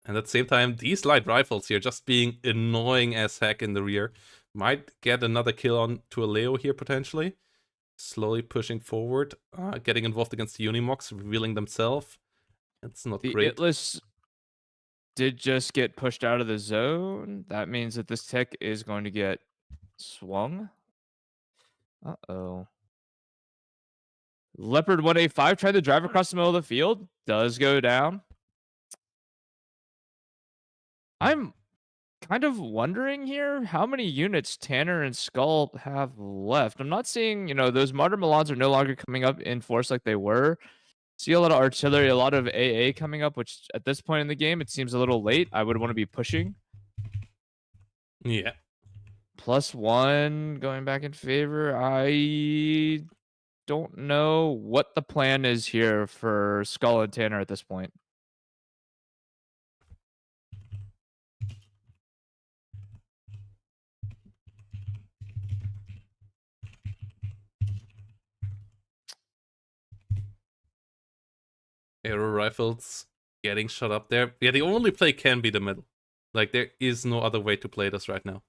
A: And at the same time, these light rifles here just being annoying as heck in the rear might get another kill on to a Leo here potentially. slowly pushing forward, getting involved against the Unimox, revealing themselves. It's not
B: The
A: great.
B: Itless did just get pushed out of the zone. That means that this tech is going to get swung. Uh-oh. Leopard 185 tried to drive across the middle of the field. Does go down. I'm kind of wondering here how many units Tanner and Skull have left. I'm not seeing, those Martyr Milans are no longer coming up in force like they were. See a lot of artillery, a lot of AA coming up, which at this point in the game, it seems a little late. I would want to be pushing.
A: Yeah.
B: +1 going back in favor. I don't know what the plan is here for Skull and Tanner at this point.
A: Aero rifles getting shot up there. Yeah, the only play can be the middle. Like, there is no other way to play this right now.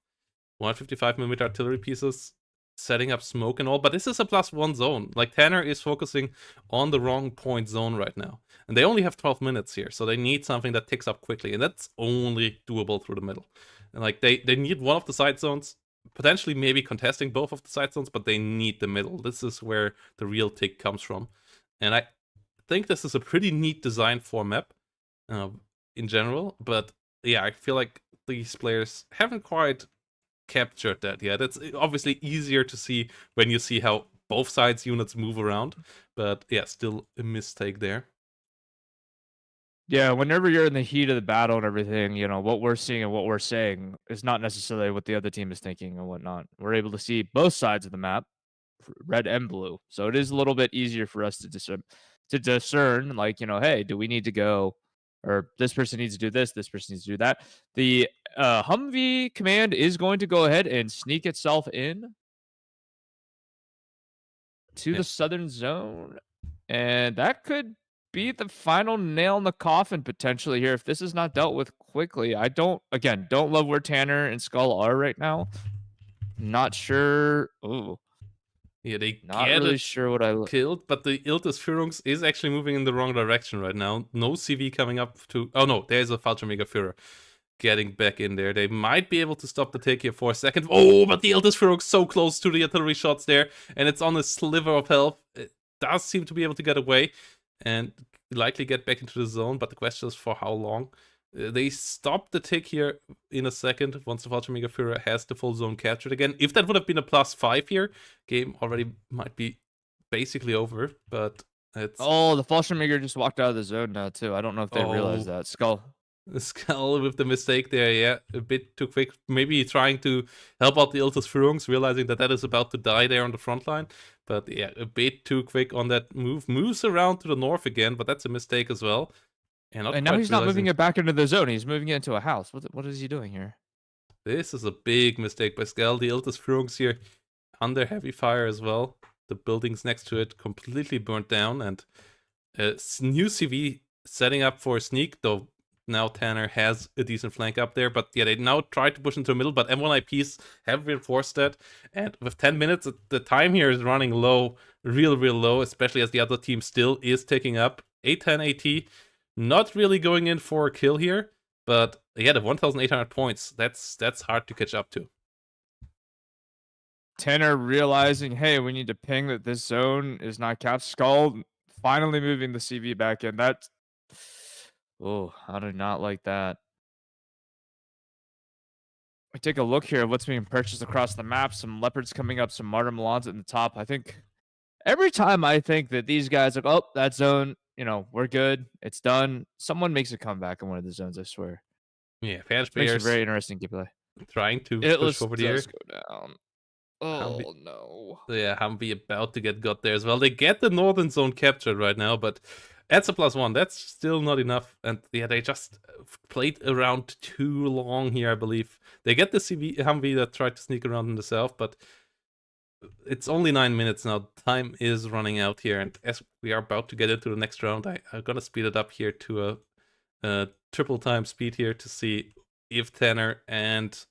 A: 155mm artillery pieces, setting up smoke and all, but this is a +1 zone. Like, Tanner is focusing on the wrong point zone right now. And they only have 12 minutes here, so they need something that ticks up quickly, and that's only doable through the middle. And like, they need one of the side zones, potentially maybe contesting both of the side zones, but they need the middle. This is where the real tick comes from. And I think this is a pretty neat design for a map in general, but yeah, I feel like these players haven't quite captured that yet. It's obviously easier to see when you see how both sides units move around, but yeah, still a mistake there.
B: Yeah, whenever you're in the heat of the battle and everything, what we're seeing and what we're saying is not necessarily what the other team is thinking and whatnot. We're able to see both sides of the map, red and blue. So it is a little bit easier for us to discern, like, hey, do we need to go, or this person needs to do this person needs to do that. The Humvee command is going to go ahead and sneak itself in to the southern zone, and that could be the final nail in the coffin potentially here if this is not dealt with quickly. I don't love where Tanner and Skull are right now. Not sure. Ooh.
A: Yeah, they
B: Not
A: get
B: really
A: it
B: sure what I
A: killed, but the Iltis Führungs is actually moving in the wrong direction right now. No CV coming up to... Oh no, there's a Fallschirmjäger Führer getting back in there. They might be able to stop the take here for a second. Oh, but the Iltis Führung so close to the artillery shots there, and it's on a sliver of health. It does seem to be able to get away and likely get back into the zone, but the question is for how long. They stop the tick here in a second once the Fallschirmjäger Führer has the full zone captured again. If that would have been a +5 here, game already might be basically over, but it's...
B: Oh, the Fallschirmjäger just walked out of the zone now, too. I don't know if they realized that. Skull.
A: Skull with the mistake there, yeah. A bit too quick. Maybe trying to help out the Iltis Führungs, realizing that is about to die there on the front line. But yeah, a bit too quick on that move. Moves around to the north again, but that's a mistake as well.
B: And now he's not moving it back into the zone. He's moving it into a house. What is he doing here?
A: This is a big mistake by Skull. The Iltis Führungs here under heavy fire as well. The buildings next to it completely burnt down. And new CV setting up for a sneak, though now Tanner has a decent flank up there. But yeah, they now try to push into the middle, but M1 IPs have reinforced that. And with 10 minutes, the time here is running low, real low, especially as the other team still is taking up. 810 AT. Not really going in for a kill here, but yeah, the 1,800 points, that's hard to catch up to.
B: Tanner realizing, hey, we need to ping that this zone is not capped. Skull finally moving the CV back in. That's... Oh, I do not like that. We take a look here at what's being purchased across the map. Some Leopards coming up, some Martyr Milans at the top. I think every time I think that these guys are, oh, that zone, we're good, it's done, someone makes a comeback in one of the zones, I swear.
A: Yeah, Panic
B: Makes a
A: players
B: very interesting gameplay.
A: trying to push over here.
B: Go down. Oh, no.
A: Yeah, Humvee about to get got there as well. They get the northern zone captured right now, but that's a +1. That's still not enough. And yeah, they just played around too long here, I believe. They get the Humvee that tried to sneak around in the south, but it's only 9 minutes now. Time is running out here, and as we are about to get into the next round, I'm gonna speed it up here to a triple time speed here to see if Tanner and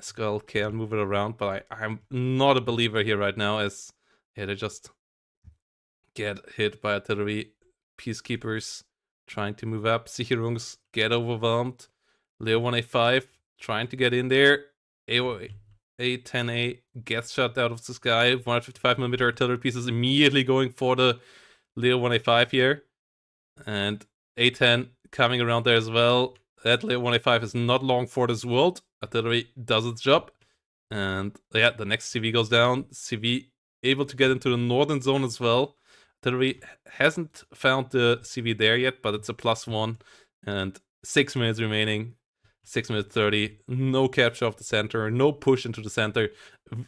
A: Skull can move it around. But I'm not a believer here right now, as Yeah, they just get hit by artillery. Peacekeepers trying to move up. Sicherungs get overwhelmed. Leo 1A5 trying to get in there. A10A gets shot out of the sky. 155mm artillery pieces immediately going for the Leo 1A5 here. And A10 coming around there as well. That Leo 1A5 is not long for this world. Artillery does its job. And yeah, the next CV goes down. CV able to get into the northern zone as well. Artillery hasn't found the CV there yet, but it's a +1. And 6 minutes remaining. 6 minutes 30. No capture of the center. No push into the center.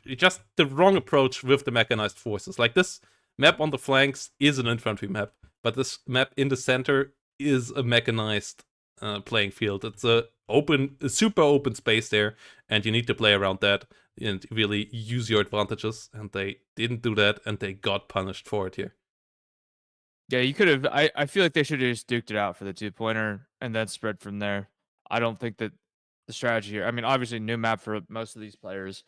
A: Just the wrong approach with the mechanized forces. Like, this map on the flanks is an infantry map, but this map in the center is a mechanized playing field. It's a super open space there, and you need to play around that and really use your advantages. And they didn't do that, and they got punished for it here.
B: Yeah, you could have. I feel like they should have just duked it out for the 2-pointer and then spread from there. I don't think that the strategy here. I mean, obviously, new map for most of these players,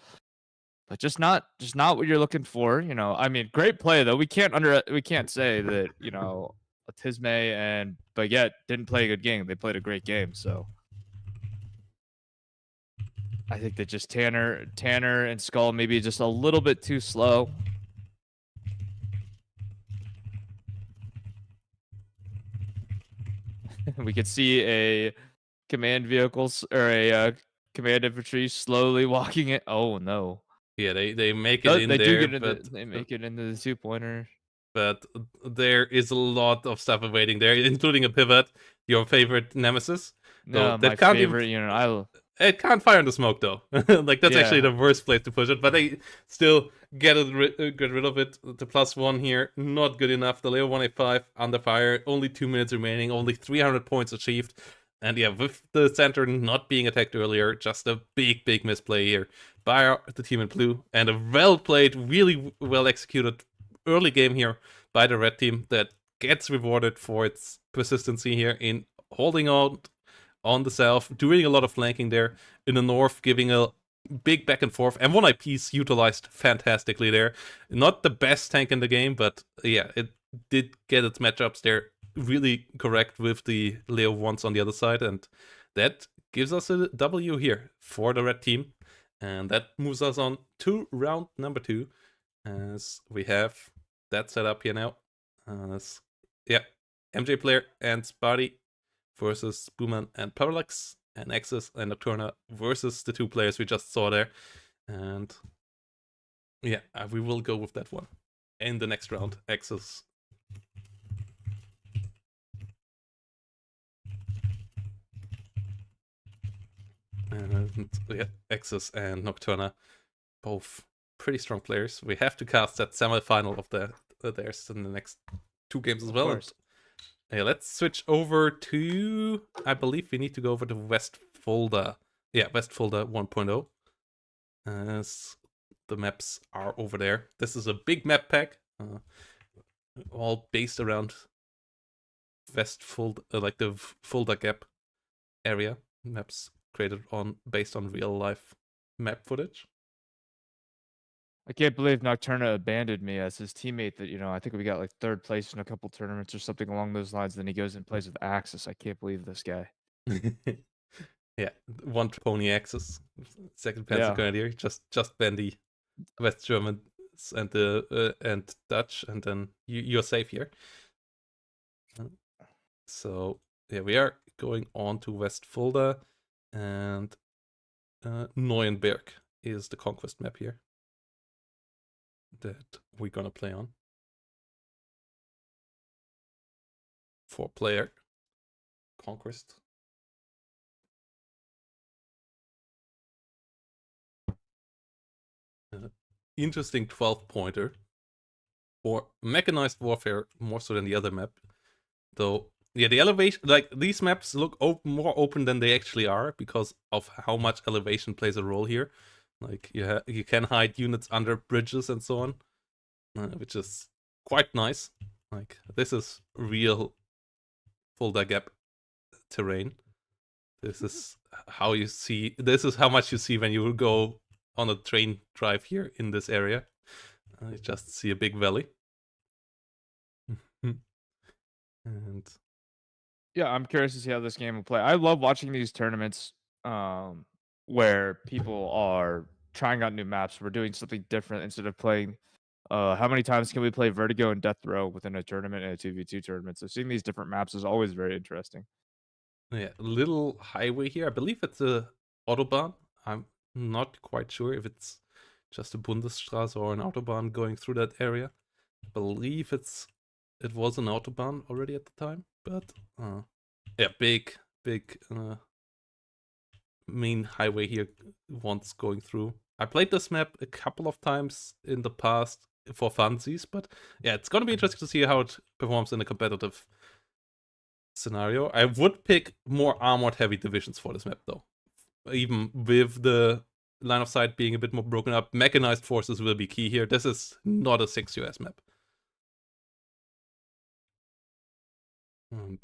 B: but just not what you're looking for. You know, I mean, great play though. We can't say that Tisme and Baguette didn't play a good game. They played a great game. So I think that just Tanner and Skull maybe just a little bit too slow. We could see a command vehicles or a command infantry slowly walking it. Oh no!
A: Yeah, they make it in
B: they
A: there,
B: do get into
A: but
B: they make it into the 2-pointer.
A: But there is a lot of stuff awaiting there, including a pivot, your favorite nemesis.
B: No,
A: that
B: my
A: can't
B: favorite
A: even,
B: unit.
A: it can't fire in the smoke though. Like, that's actually
B: Yeah.
A: the worst place to push it. But they still get rid of it. The +1 here, not good enough. The Leo 1A5 under fire. Only 2 minutes remaining. Only 300 points achieved. And yeah, with the center not being attacked earlier, just a big misplay here by the team in blue, and a well played, really well executed early game here by the red team that gets rewarded for its persistency here in holding on the south, doing a lot of flanking there in the north, giving a big back and forth. M1 IPs utilized fantastically there. Not the best tank in the game, but yeah, it did get its matchups there really correct with the Leo 1s on the other side, and that gives us a W here for the red team. And that moves us on to round number 2, as we have that set up here now. Yeah, MJ Player and Sparty versus Booman and Parallax, and Nexus and Nocturna versus the 2 players we just saw there. And yeah, we will go with that one in the next round. Axis. And yeah, Axis and Nocturna, both pretty strong players. We have to cast that semi-final of theirs in the next 2 games as well. Yeah, let's switch over to, I believe we need to go over to West Folder. Yeah, West Folder 1.0. As the maps are over there. This is a big map pack, all based around West Folder, like the Folder Gap area. Maps created based on real life map footage.
B: I can't believe Nocturna abandoned me as his teammate that, I think we got like 3rd place in a couple tournaments or something along those lines. Then he goes and plays with Axis. I can't believe this guy.
A: Yeah, 1 pony Axis, 2nd Panzer Grenadier, just ban the West Germans and the and Dutch, and then you're safe here. So yeah, we are going on to West Fulda, and Neuenberg is the conquest map here that we're gonna play on. 4-player conquest. Interesting 12-pointer for mechanized warfare, more so than the other map. Though, yeah, the elevation, like, these maps look more open than they actually are because of how much elevation plays a role here. Like, you can hide units under bridges and so on, which is quite nice. Like, this is real Fulda Gap terrain. This is how much you see when you go on a train drive here in this area. I just see a big valley. And
B: Yeah, I'm curious to see how this game will play. I love watching these tournaments where people are trying out new maps. We're doing something different instead of playing. How many times can we play Vertigo and Death Row within a tournament and a 2v2 tournament? So seeing these different maps is always very interesting.
A: yeah, a little highway here. I believe it's a Autobahn. I'm not quite sure if it's just a Bundesstraße or an Autobahn going through that area. I believe it was an Autobahn already at the time, but yeah, big main highway here once going through. I played this map a couple of times in the past for funsies, but yeah, it's gonna be interesting to see how it performs in a competitive scenario. I would pick more armored heavy divisions for this map though. Even with the line of sight being a bit more broken up, mechanized forces will be key here. This is not a 6 US map. And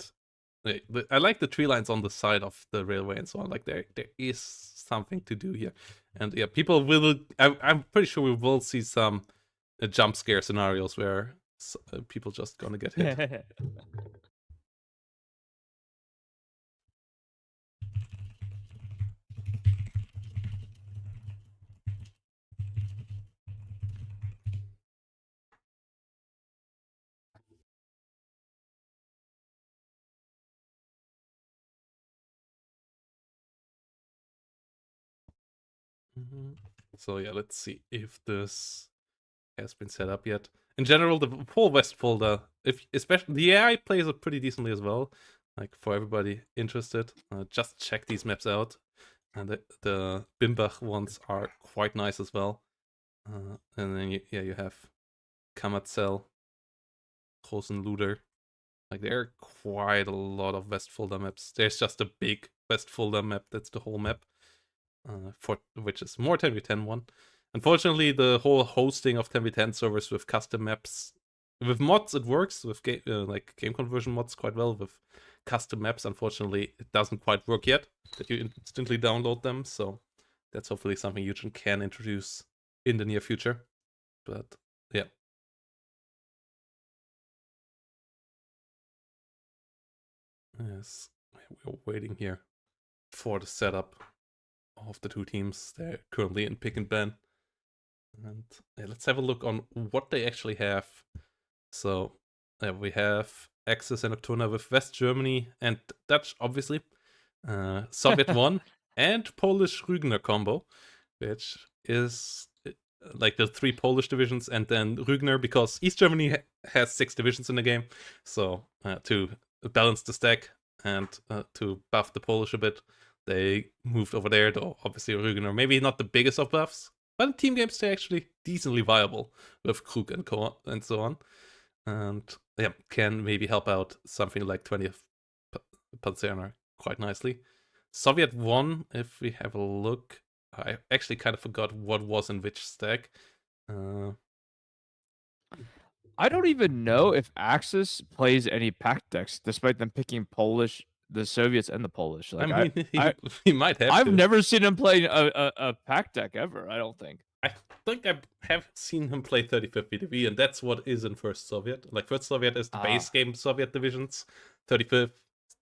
A: I like the tree lines on the side of the railway and so on. Like there is something to do here, and yeah, people will. I'm pretty sure we will see some jump scare scenarios where people just gonna get hit. So yeah, let's see if this has been set up yet. In general, the whole West folder, if especially the AI plays it pretty decently as well. Like for everybody interested, just check these maps out. And the Bimbach ones are quite nice as well. And then you have Kamatzel, Rosenluder. Like there are quite a lot of Westfolder maps. There's just a big Westfolder map. That's the whole map, for which is more 10v10 one. Unfortunately, the whole hosting of 10v10 servers with custom maps, with mods it works. With like game conversion mods quite well. With custom maps, unfortunately, it doesn't quite work yet. That you instantly download them. So that's hopefully something you can introduce in the near future. But yeah. Yes, we're waiting here for the setup of the two teams. They're currently in pick and ban. And yeah, let's have a look on what they actually have. So we have Axis and Tourney with West Germany and Dutch, obviously. Soviet 1 and Polish Rügener combo, which is like the 3 Polish divisions, and then Rügener, because East Germany has 6 divisions in the game. So to balance the stack and to buff the Polish a bit, they moved over there, though obviously Rügener, maybe not the biggest of buffs, but in team games they're actually decently viable with Krug and so on. And yeah, can maybe help out something like 20th Panzerner quite nicely. Soviet 1, if we have a look, I actually kind of forgot what was in which stack.
B: I don't even know if Axis plays any pact decks, despite them picking Polish, the Soviets, and the Polish. Like
A: I mean, he might have
B: I've
A: to.
B: never seen him play a pact deck ever. I don't think.
A: I think I have seen him play 35th VDV, and that's what is in First Soviet. Like First Soviet is the base game Soviet divisions, 35th,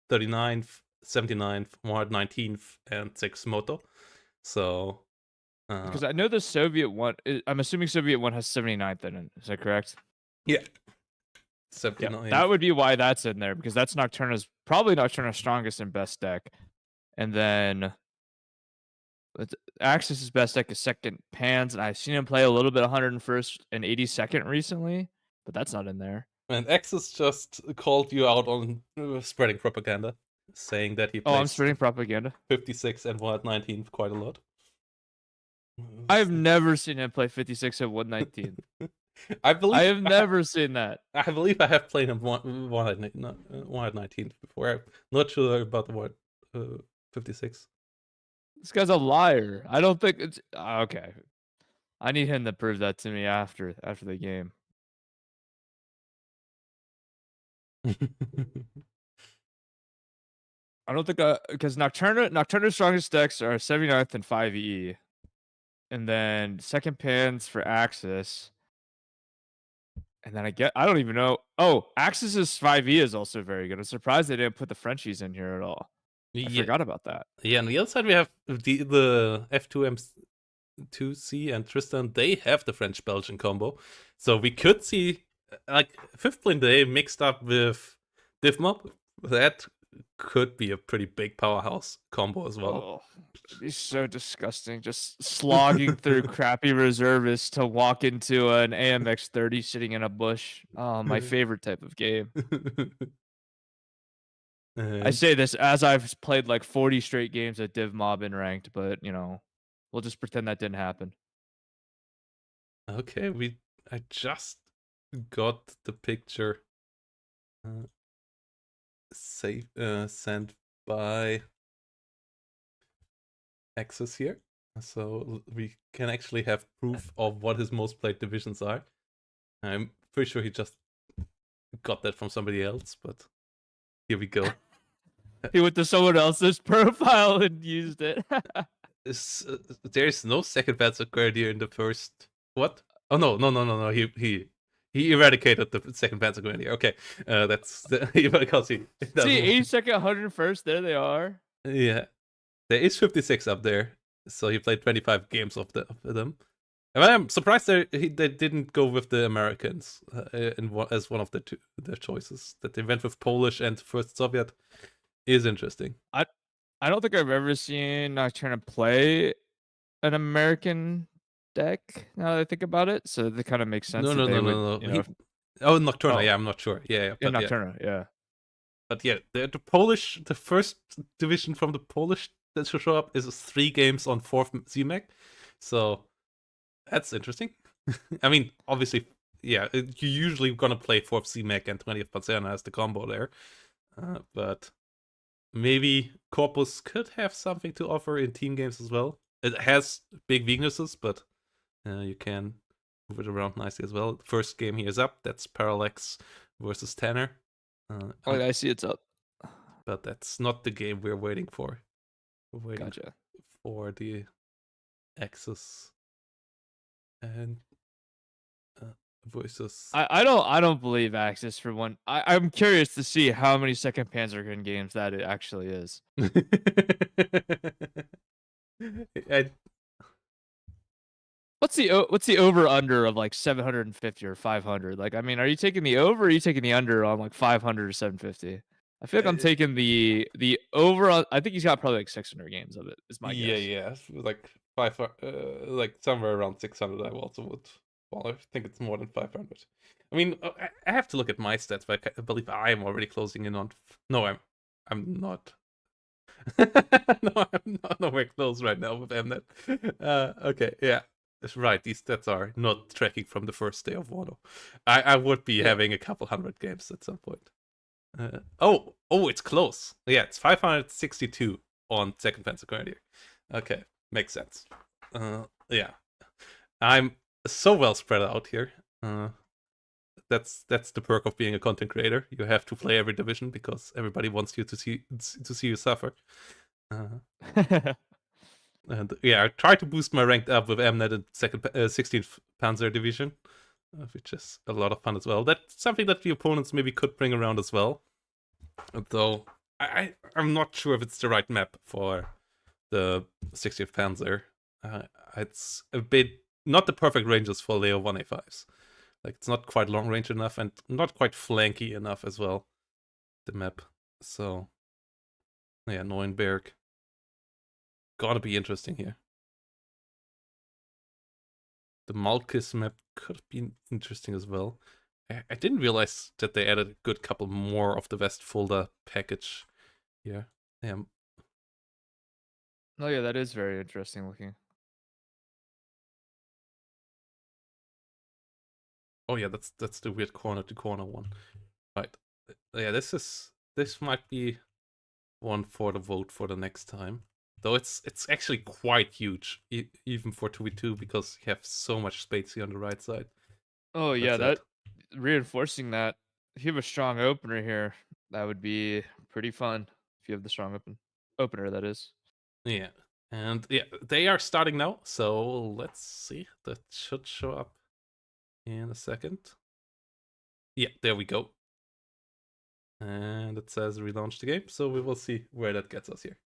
A: 39th, 79th, 119th, and 6th Moto. So
B: because I know the Soviet one, I'm assuming Soviet one has 79th in it. Is that correct?
A: Yeah. 79.
B: That would be why that's in there, because that's Nocturna's probably Nocturna's strongest and best deck. And then Axis's best deck is second Pans, and I've seen him play a little bit 101st and 82nd recently, but that's not in there.
A: And Axis just called you out on spreading propaganda, saying that he plays
B: I'm spreading propaganda.
A: 56 and 119 quite a lot.
B: I've never seen him play 56 and 119.
A: I
B: have never seen that.
A: I believe I have played him 119 before. I'm not sure about the 56.
B: This guy's a liar. I don't think it's okay. I need him to prove that to me after the game. I don't think because Nocturna's strongest decks are 79th and 5e. And then second Pans for Axis. And then I don't even know. Oh, Axis's 5e is also very good. I'm surprised they didn't put the Frenchies in here at all. I
A: Yeah,
B: forgot about that.
A: yeah. On the other side, we have the F2M2C and Tristan. They have the French Belgian combo, so we could see like Fifth Plane Day mixed up with DivMob. That could be a pretty big powerhouse combo as well.
B: Oh, it'd be so disgusting. Just slogging through crappy reservists to walk into an AMX 30 sitting in a bush. Oh, my favorite type of game. I
A: And
B: say this as I've played like 40 straight games at Div Mob in ranked, but we'll just pretend that didn't happen.
A: okay, I just got the picture uh, sent by Access here, so we can actually have proof of what his most played divisions are. I'm pretty sure he just got that from somebody else, but here we go.
B: He went to someone else's profile and used it.
A: There's no second Panzer Grenadier in the first. What? Oh no! He eradicated the second Panzer Grenadier. Okay, that's because he
B: See, 82nd, 101st. There they are.
A: Yeah, there is 56 up there, so he played 25 games of them. And I'm surprised they didn't go with the Americans as one of their choices. That they went with Polish and First Soviet is interesting.
B: I don't think I've ever seen Nocturna play an American deck. Now that I think about it, so that kind of makes sense that they would,
A: No. Nocturna.
B: oh,
A: Yeah, I'm not sure. Yeah,
B: in
A: but yeah.
B: Nocturna, yeah.
A: But yeah, the first division from the Polish that should show up is 3 games on 4th CMAC. So that's interesting. I mean, obviously, yeah, you're usually gonna play 4th CMAC and 20th Panzerna as the combo there. But maybe Corpus could have something to offer in team games as well. It has big weaknesses, but you can move it around nicely as well. First game here is up. That's Parallax versus Tanner.
B: Oh, I see it's up.
A: But that's not the game we're waiting for. We're waiting
B: Gotcha.
A: for the Axis and versus.
B: I don't believe Axis for one. I'm curious to see how many second Panzergren games that it actually is.
A: I,
B: What's the over under of like 750 or 500? Like, I mean, are you taking the over or are you taking the under on like 500 or 750? I feel like I'm taking the over. I think he's got probably like 600 games of it. Is my guess.
A: yeah, like like somewhere around 600. I also would. Well, I think it's more than 500. I mean, I have to look at my stats, but I believe I'm already closing in on. No, I'm not. No, I'm not nowhere close right now with Mnet. Okay, yeah. That's right, these stats are not tracking from the first day of WARNO. I would be having a couple hundred games at some point. Oh, it's close. Yeah, it's 562 on second Panzer Grenadier. Okay, makes sense. Yeah. I'm so well spread out here. That's the perk of being a content creator. You have to play every division because everybody wants you to see you suffer. And yeah, I try to boost my rank up with Mnet in 16th Panzer Division, which is a lot of fun as well. That's something that the opponents maybe could bring around as well. Though I'm not sure if it's the right map for the 60th Panzer. It's a bit not the perfect ranges for Leo 1A5s. Like, it's not quite long range enough and not quite flanky enough as well, the map. So, yeah, Neuenberg. Gotta be interesting here. The Malkis map could be interesting as well. I didn't realize that they added a good couple more of the Westfolder package here. Yeah.
B: Oh yeah, that is very interesting looking.
A: Oh yeah, that's the weird corner to corner one. Right. Yeah, this might be one for the vote for the next time. Though it's actually quite huge, even for 2v2, because you have so much space here on the right side.
B: Oh yeah, that reinforcing that. If you have a strong opener here, that would be pretty fun. If you have the strong opener, that is.
A: Yeah, and yeah, they are starting now. So let's see. That should show up in a second. Yeah, there we go. And it says relaunch the game, so we will see where that gets us here.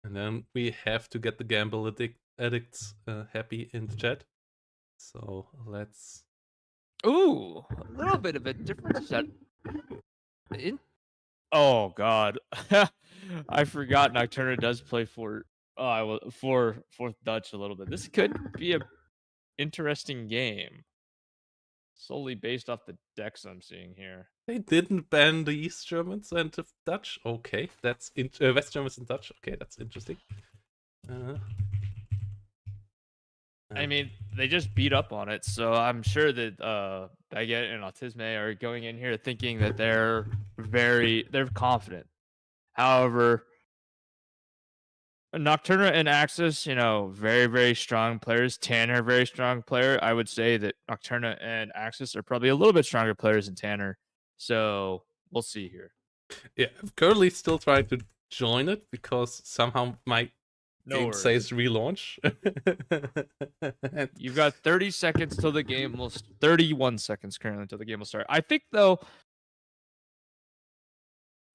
A: And then we have to get the gamble addicts happy in the chat. So let's...
B: Ooh, a little bit of a different set. Oh God, I forgot Nocturna does play for fourth Dutch a little bit. This could be a interesting game, solely based off the decks I'm seeing here.
A: They didn't ban the East Germans and the Dutch. Okay, that's West Germans and Dutch. Okay, that's interesting.
B: I mean, they just beat up on it, so I'm sure that Baguette and Autisme are going in here thinking that they're confident. However, Nocturna and Axis, very, very strong players. Tanner, very strong player. I would say that Nocturna and Axis are probably a little bit stronger players than Tanner. So we'll see here.
A: Yeah, I'm currently still trying to join it because somehow my game says relaunch.
B: You've got 30 seconds till the game will 31 seconds currently until the game will start. I think though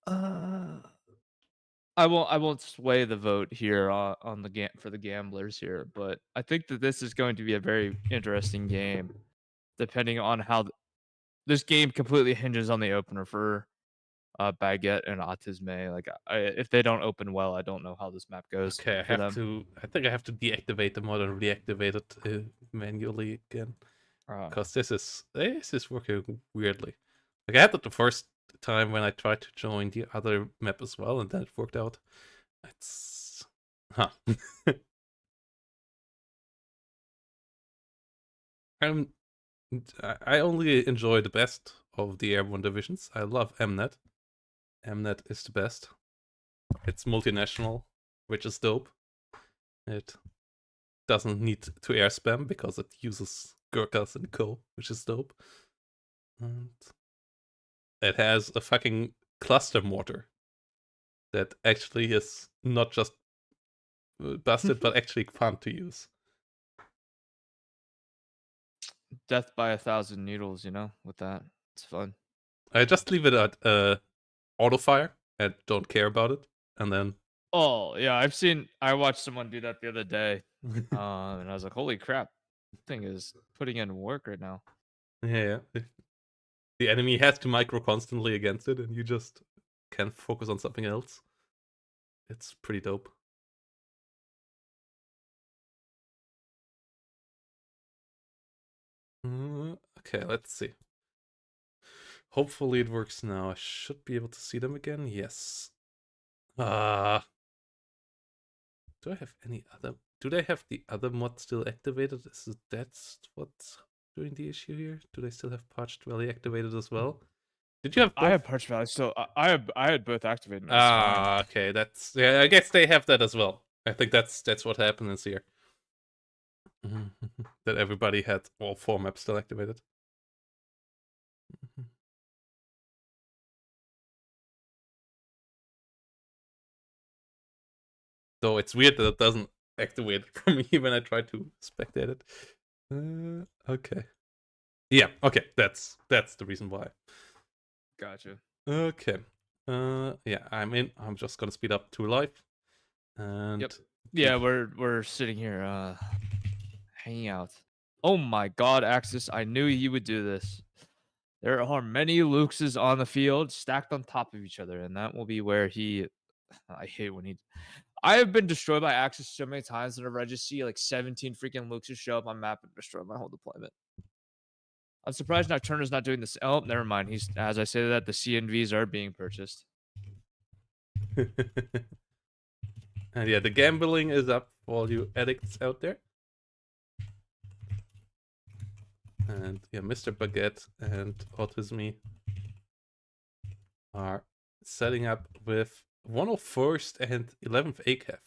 B: I won't sway the vote here on the for the gamblers here, but I think that this is going to be a very interesting game, depending on how this game completely hinges on the opener for Baguette and Autisme. Like, if they don't open well, I don't know how this map goes.
A: Okay, I think I have to deactivate the mod and reactivate it manually again, because this is working weirdly. Like I had it the first time when I tried to join the other map as well, and then it worked out. It's I only enjoy the best of the airborne divisions. I love MNet. MNet is the best. It's multinational, which is dope. It doesn't need to air spam because it uses Gurkhas and co, which is dope. And it has a fucking cluster mortar that actually is not just busted, but actually fun to use.
B: Death by 1,000 needles, with that. It's fun.
A: I just leave it at auto fire and don't care about it, and then...
B: Oh, yeah, I watched someone do that the other day, and I was like, holy crap, this thing is putting in work right now.
A: Yeah. The enemy has to micro constantly against it, and you just can focus on something else. It's pretty dope. Okay, let's see. Hopefully it works now. I should be able to see them again. Yes. Do I have any other... Do they have the other mod still activated? That's what's doing the issue here? Do they still have Parched Valley activated as well? Did you have both?
B: I have Parched Valley, so I had both activated.
A: Okay, that's... Yeah, I guess they have that as well. I think that's what happens here. That everybody had all 4 maps still activated. So it's weird that it doesn't activate for me when I try to spectate it. Okay. Yeah, okay, that's the reason why.
B: Gotcha.
A: Okay. Yeah, I'm in. I'm just gonna speed up to live. And
B: yep. Yeah, we're sitting here hanging out. Oh my god, Axis, I knew you would do this. There are many Luxes on the field stacked on top of each other, and that will be where I hate when I have been destroyed by Axis so many times whenever I just see like 17 freaking Luxes show up on map and destroy my whole deployment. I'm surprised Nocturna's not doing this. Oh, never mind. As I say that, the CNVs are being purchased.
A: And yeah, the gambling is up for all you addicts out there. And yeah, Mr. Baguette and Autisme are setting up with 101st and 11th ACAF.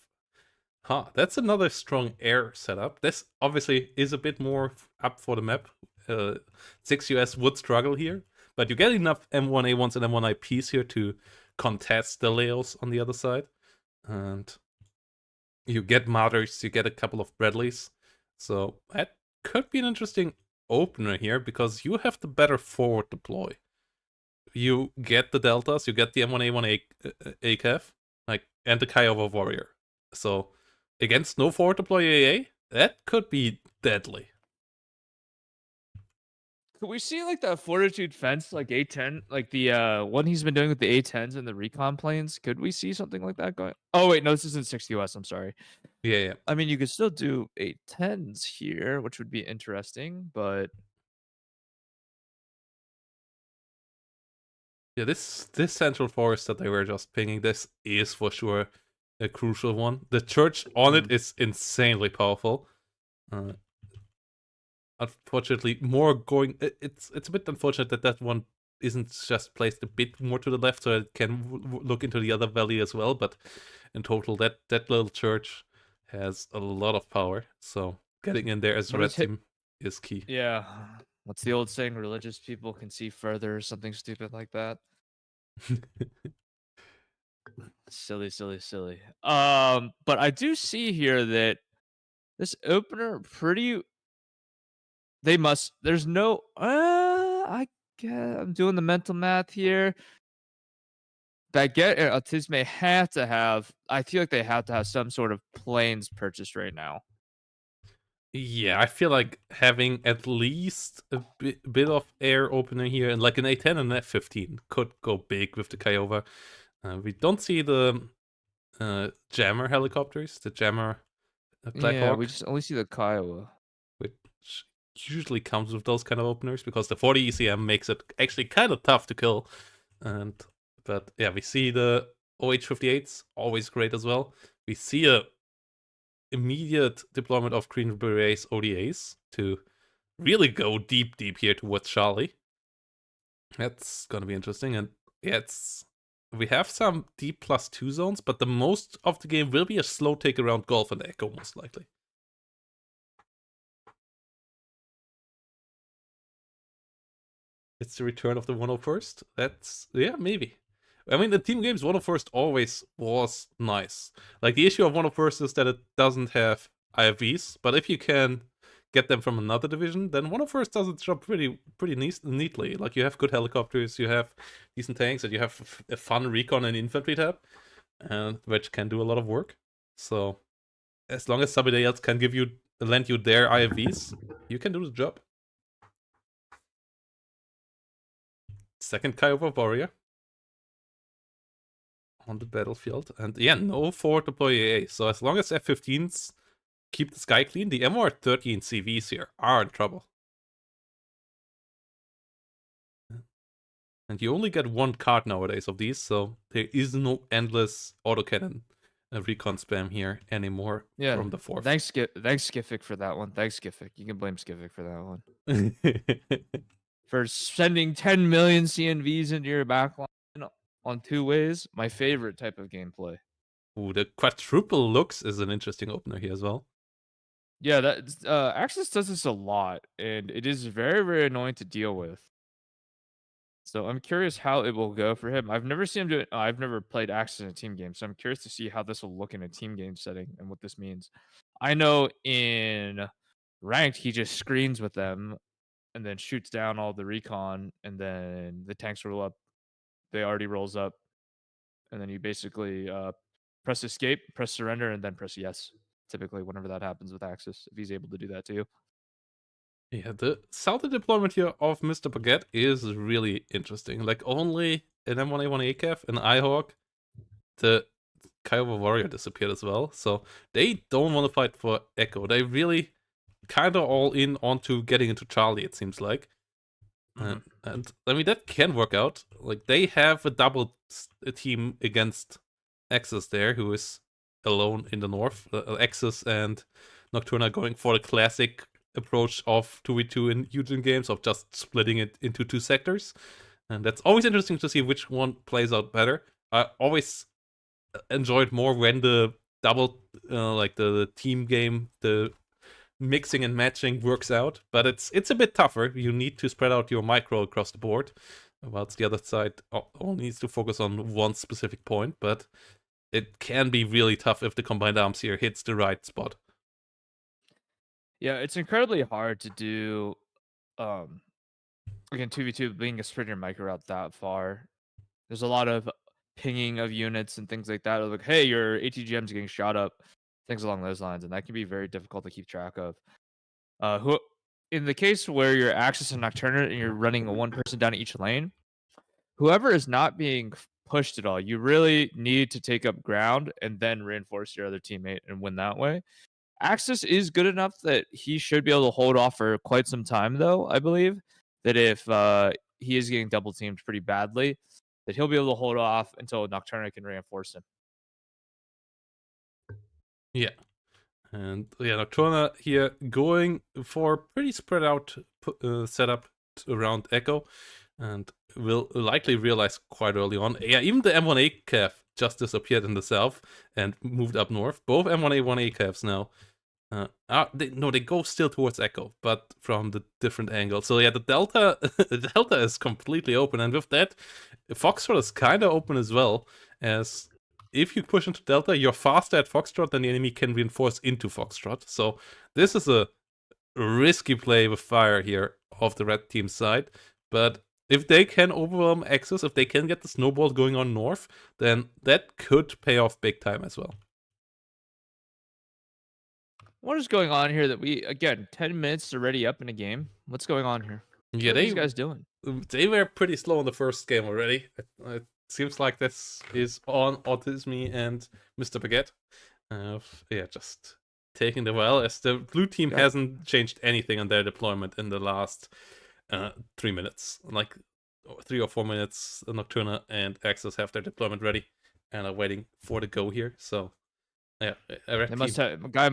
A: That's another strong air setup. This obviously is a bit more up for the map. 6 US would struggle here, but you get enough M1A1s and M1IPs here to contest the Leos on the other side. And You get Martyrs, you get a couple of Bradleys. So that could be an interesting opener here because you have the better forward deploy. You get the Deltas, you get the M1A1 ACAF, like, and the Kiowa Warrior. So against no forward deploy AA, that could be deadly.
B: Could we see like that fortitude fence, like A10, like the one he's been doing with the A10s and the recon planes? Could we see something like that going? Oh wait, no, this isn't 60 US. I'm sorry.
A: Yeah.
B: I mean, you could still do A10s here, which would be interesting, but
A: Yeah, this central forest that they were just pinging, this is for sure a crucial one. The church on it is insanely powerful. Unfortunately, more going. It's a bit unfortunate that one isn't just placed a bit more to the left, so it can look into the other valley as well. But in total, that little church has a lot of power. So getting in there as a red team is key.
B: Yeah. What's the old saying? Religious people can see further, or something stupid like that. Silly, silly, silly. But I do see here that this opener pretty. They must. There's no. I get. I'm doing the mental math here. Baguette and Autisme have to have. I feel like they have to have some sort of planes purchased right now.
A: Yeah, I feel like having at least a bit of air opener here, and like an A10 and an F15 could go big with the Kiowa. We don't see the jammer helicopters, the jammer Black
B: Yeah, we
A: Hawk,
B: just only see the Kiowa.
A: which usually comes with those kind of openers because the 40 ECM makes it actually kind of tough to kill. But yeah, we see the OH-58s, always great as well. We see a immediate deployment of Green Berets ODAs to really go deep here towards Charlie. That's gonna be interesting. And yeah, we have some D+2 zones, but the most of the game will be a slow take around Golf and Echo, most likely. It's the return of the 101st. That's, yeah, maybe. I mean, the team games 101st always was nice. Like, the issue of 101st is that it doesn't have IFVs, but if you can get them from another division, then 101st does its job pretty neatly. Like, you have good helicopters, you have decent tanks, and you have a fun recon and infantry tab, which can do a lot of work. So, as long as somebody else can lend you their IFVs, you can do the job. Second Kiowa Warrior on the battlefield. And yeah, no forward deploy AA. So as long as F-15s keep the sky clean, the MR-13 CVs here are in trouble. And you only get one card nowadays of these, so there is no endless autocannon recon spam here anymore from the fourth.
B: Thanks, Skiffic, for that one. Thanks, Skiffic. You can blame Skiffic for that one. For sending 10 million CNVs into your backline on 2 ways. My favorite type of gameplay.
A: Ooh, the quadruple looks is an interesting opener here as well.
B: Yeah, that Axis does this a lot, and it is very, very annoying to deal with. So I'm curious how it will go for him. I've never seen him do it. I've never played Axis in a team game, so I'm curious to see how this will look in a team game setting and what this means. I know in ranked, he just screens with them and then shoots down all the recon, and then the tanks roll up. They already rolls up, and then you basically press escape, press surrender, and then press yes. Typically, whenever that happens with Axis, if he's able to do that too.
A: Yeah, the southern deployment here of Mr. Baguette is really interesting. Like, only an M1A1 ACAF, an iHawk, the Kiowa Warrior disappeared as well. So they don't want to fight for Echo. They really kind of all in onto getting into Charlie, it seems like. And I mean, that can work out. Like, they have a double team against Axis there, who is alone in the north. Axis and Nocturne are going for the classic approach of 2v2 in Eugene games, of just splitting it into 2 sectors. And that's always interesting to see which one plays out better. I always enjoyed more when the double, like the team game, the mixing and matching works out, but it's a bit tougher. You need to spread out your micro across the board, whilst the other side all needs to focus on one specific point. But it can be really tough if the combined arms here hits the right spot.
B: Yeah, it's incredibly hard to do, um, again, 2v2 being a sprinter micro route that far. There's a lot of pinging of units and things like that. Like, hey, your ATGM's getting shot up, things along those lines, and that can be very difficult to keep track of. Who, in the case where you're Axis and Nocturna and you're running a one person down each lane, whoever is not being pushed at all, you really need to take up ground and then reinforce your other teammate and win that way. Axis is good enough that he should be able to hold off for quite some time, though, I believe. That if he is getting double teamed pretty badly, that he'll be able to hold off until Nocturna can reinforce him.
A: Yeah. And yeah, Nocturna here going for pretty spread out setup around Echo, and will likely realize quite early on. Yeah, even the M1A cav just disappeared in the south and moved up north. Both M1A1A cavs now. They go still towards Echo, but from the different angle. So yeah, the Delta, the Delta is completely open, and with that, Foxtrot is kind of open as well. As if you push into Delta, you're faster at Foxtrot than the enemy can reinforce into Foxtrot. So this is a risky play with fire here of the red team side. But if they can overwhelm Axis, if they can get the snowball going on north, then that could pay off big time as well.
B: What is going on here that we, again, 10 minutes already up in a game? What's going on here?
A: Yeah,
B: What are these guys doing?
A: They were pretty slow in the first game already. It seems like this is on Autisme and Mr. Baguette. Yeah, just taking the well, as the blue team hasn't changed anything on their deployment in the last 3 minutes. Like 3 or 4 minutes, Nocturna and Axis have their deployment ready and are waiting for the go here. So yeah,
B: They must have a guy.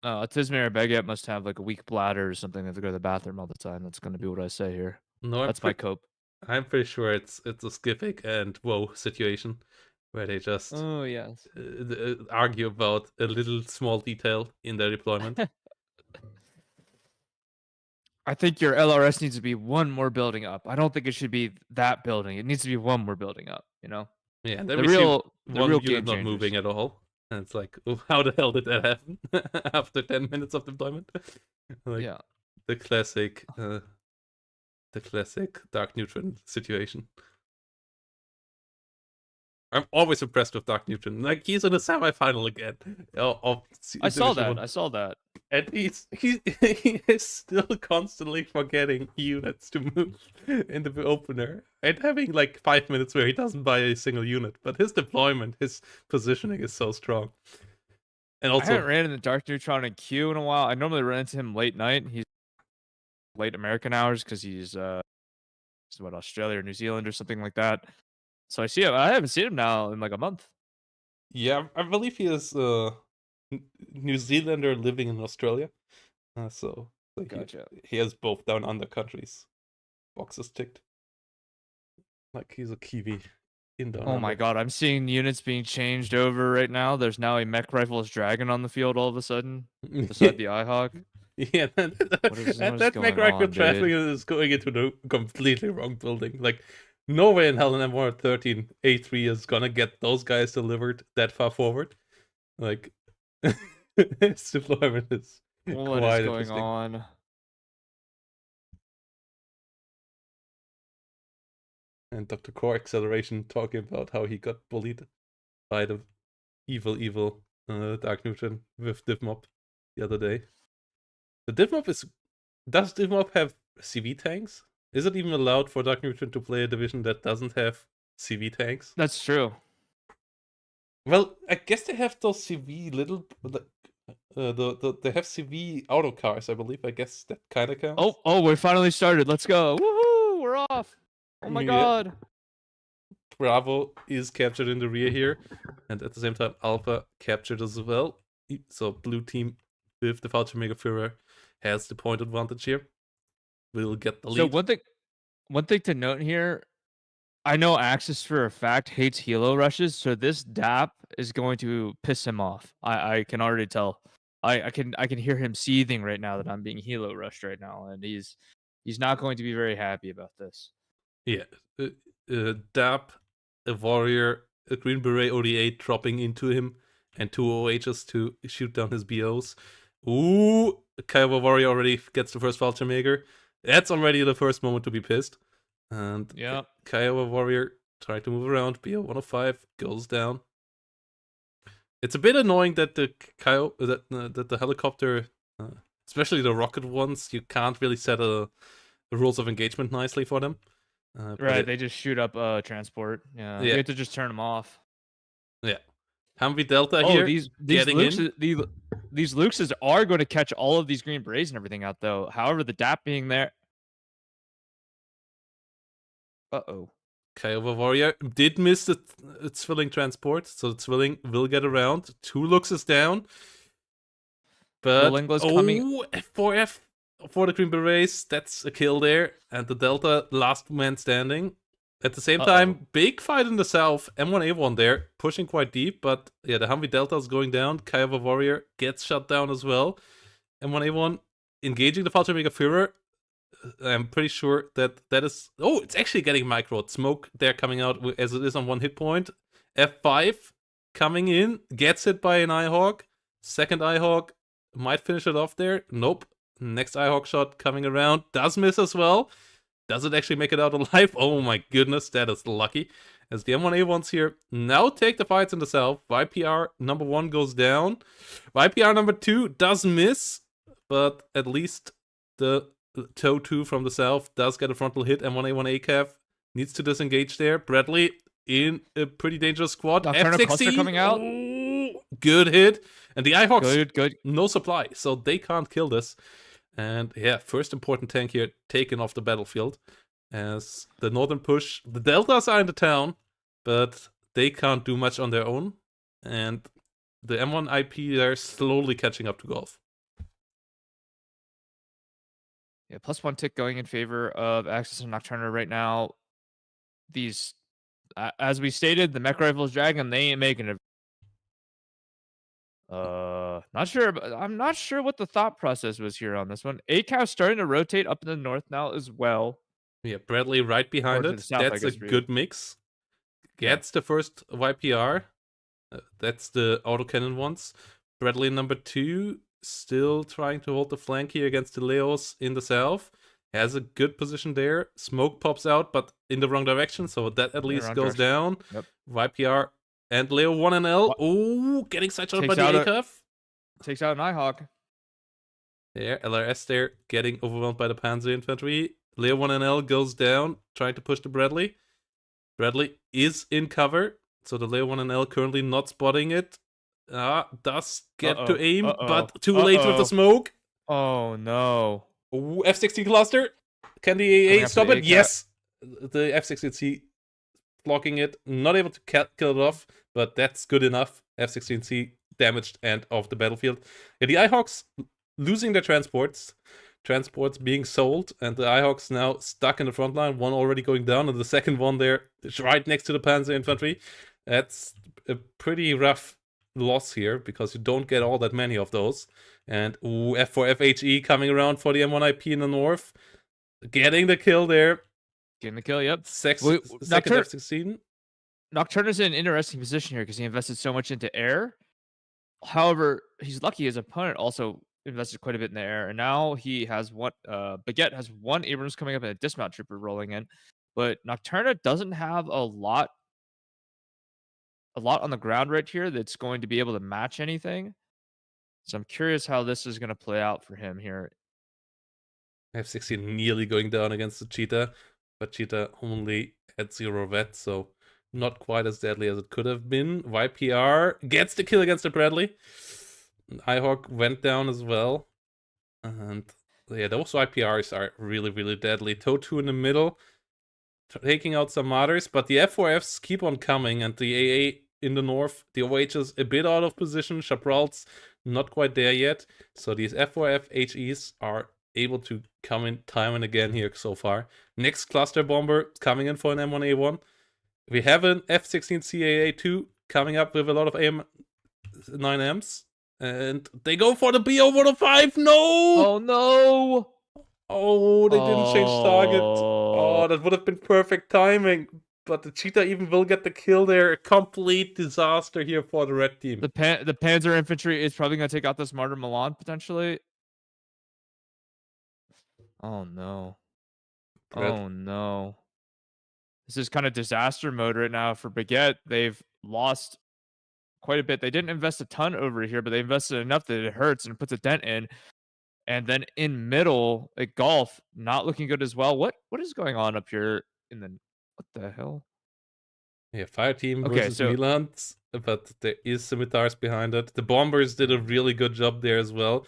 B: Autisme or Baguette must have like a weak bladder or something. They have to go to the bathroom all the time. That's going to be what I say here.
A: No,
B: that's my cope.
A: I'm pretty sure it's a Skipic and Woe situation where they just
B: yes
A: argue about a little small detail in their deployment.
B: I think your LRS needs to be one more building up. I don't think it should be that building. It needs to be one more building up, you know?
A: Yeah,
B: the real
A: unit not moving at all. And it's like, oh, how the hell did that happen after 10 minutes of deployment? Like,
B: yeah.
A: The classic Dark Neutron situation. I'm always impressed with Dark Neutron. Like, he's in the semifinal again.
B: I saw that.
A: And he is still constantly forgetting units to move in the opener. And having like 5 minutes where he doesn't buy a single unit. But his deployment, his positioning is so strong. And also,
B: I haven't ran in the Dark Neutron in queue in a while. I normally run into him late night. He's late American hours because he's what, Australia or New Zealand or something like that. So I see him. I haven't seen him now in like a month.
A: Yeah, I believe he is New Zealander living in Australia. So
B: gotcha.
A: He has both down under countries boxes ticked. Like he's a Kiwi in down under.
B: My god, I'm seeing units being changed over right now. There's now a mech rifles dragon on the field all of a sudden beside the IHawk.
A: Yeah, that mech rifle traffic is going into the completely wrong building. Like, no way in hell in M113 A3 is gonna get those guys delivered that far forward. Like, its deployment is
B: what is going on?
A: And Dr. Core Acceleration talking about how he got bullied by the evil Dark Neutron with Divmob the other day. The Divmob is... Does Divmob have CV tanks? Is it even allowed for Dark Neutron to play a division that doesn't have CV tanks?
B: That's true.
A: Well, I guess they have those CV little... they have CV auto cars, I believe. I guess that kind of counts.
B: Oh, we finally started. Let's go. Woohoo! We're off. Oh my god.
A: Bravo is captured in the rear here. And at the same time, Alpha captured as well. So blue team with the Vulture Mega Führer has the point advantage here. Will get the lead.
B: So one thing to note here, I know Axis for a fact hates helo rushes, so this DAP is going to piss him off. I can already tell. I can hear him seething right now that I'm being helo rushed right now, and he's not going to be very happy about this.
A: Yeah, DAP, a warrior, a Green Beret ODA dropping into him, and 2 OHs to shoot down his BOs. Ooh, Kiowa Warrior already gets the first Vulture Maker. That's already the first moment to be pissed. And Kiowa Warrior trying to move around. BO 105 goes down. It's a bit annoying that that the helicopter, especially the rocket ones, you can't really set the rules of engagement nicely for them.
B: Right, they just shoot up transport. Yeah, you have to just turn them off.
A: Yeah. Humvee Delta here.
B: These Luxes are going to catch all of these Green Berets and everything out, though. However, the DAP being there. Uh-oh.
A: Kiowa Warrior did miss its Zwilling transport, so the Zwilling will get around. 2 Luxes down. But
B: coming.
A: F4F for the Green Berets, that's a kill there. And the Delta, last man standing. At the same time, big fight in the south. M1A1 there, pushing quite deep. But yeah, the Humvee Delta is going down. Kiowa Warrior gets shut down as well. M1A1 engaging the Vulture Mega Führer. I'm pretty sure that is... Oh, it's actually getting microed. Smoke there coming out as it is on 1 hit point. F5 coming in, gets hit by an Eyehawk. Second Eyehawk might finish it off there. Nope. Next Eyehawk shot coming around. Does miss as well. Does it actually make it out alive? Oh my goodness, that is lucky. As the M1A1s here now take the fights in the south. YPR number 1 goes down. YPR number 2 does miss, but at least the TOW 2 from the south does get a frontal hit. M1A1 ACAF needs to disengage there. Bradley in a pretty dangerous squad.
B: F16 coming out.
A: Ooh, good hit. And the Eyehawks, good. No supply, so they can't kill this. And yeah, first important tank here taken off the battlefield. As the northern push, the Deltas are in the town, but they can't do much on their own. And the M1 IP, they're slowly catching up to Golf.
B: Yeah, +1 tick going in favor of Axis and Nocturna right now. These, as we stated, the mech rifles dragging, they ain't making it. Not sure, but I'm not sure what the thought process was here on this one. ACAF starting to rotate up in the north now as well.
A: Yeah, Bradley right behind it. That's a good mix. Gets the first YPR. That's the autocannon ones. Bradley number 2 still trying to hold the flank here against the Leos in the south. Has a good position there. Smoke pops out, but in the wrong direction, so that at least goes down.
B: Yep.
A: YPR and Leo 1NL. Oh, getting sideshot by the ACAF.
B: Takes out an Eyehawk.
A: Yeah, LRS there getting overwhelmed by the Panzer infantry. Leo 1NL goes down, trying to push the Bradley. Bradley is in cover, so the Leo 1NL currently not spotting it. Does get to aim, but too late with the smoke.
B: Oh no.
A: Ooh, F16 cluster. Can the AA stop it? Yes. The F16C blocking it. Not able to kill it off, but that's good enough. F16C damaged and off the battlefield. Yeah, the Eyehawks losing their transports. Transports being sold, and the Eyehawks now stuck in the front line. One already going down, and the second one there is right next to the Panzer infantry. That's a pretty rough loss here, because you don't get all that many of those. And F4 FHE coming around for the M1 IP in the north. Getting the kill there.
B: Getting the kill, yep.
A: Second F16.
B: Nocturna's in an interesting position here because he invested so much into air. However, he's lucky his opponent also invested quite a bit in the air, and now he has one. Baguette has 1 Abrams coming up and a dismount trooper rolling in, but Nocturna doesn't have a lot on the ground right here that's going to be able to match anything. So I'm curious how this is going to play out for him here.
A: F16 nearly going down against the Cheetah, but Cheetah only had 0 vet, so not quite as deadly as it could have been. YPR gets the kill against the Bradley. Eyehawk went down as well. And yeah, those YPRs are really, really deadly. TOW 2 in the middle, taking out some Martyrs, but the F4Fs keep on coming, and the AA in the north, the OH is a bit out of position. Chaparral's not quite there yet. So these F4F HEs are able to come in time and again here so far. Next cluster bomber coming in for an M1A1. We have an F16 CAA2 coming up with a lot of AM9Ms. And they go for the BO105. No!
B: Oh, no!
A: Oh, they didn't change target. Oh, that would have been perfect timing. but the cheetah even will get the kill there. A complete disaster here for the red team.
B: The Panzer infantry is probably going to take out this Martyr Milan potentially. Oh no. Oh no. This is kind of disaster mode right now for Baguette. They've lost quite a bit. They didn't invest a ton over here, but they invested enough that it hurts and puts a dent in. And then in middle, at golf, not looking good as well. What is going on up here in the what the hell?
A: Yeah, fire team
B: Okay,
A: versus
B: so
A: Milan, but there is scimitars behind it. The bombers did a really good job there as well.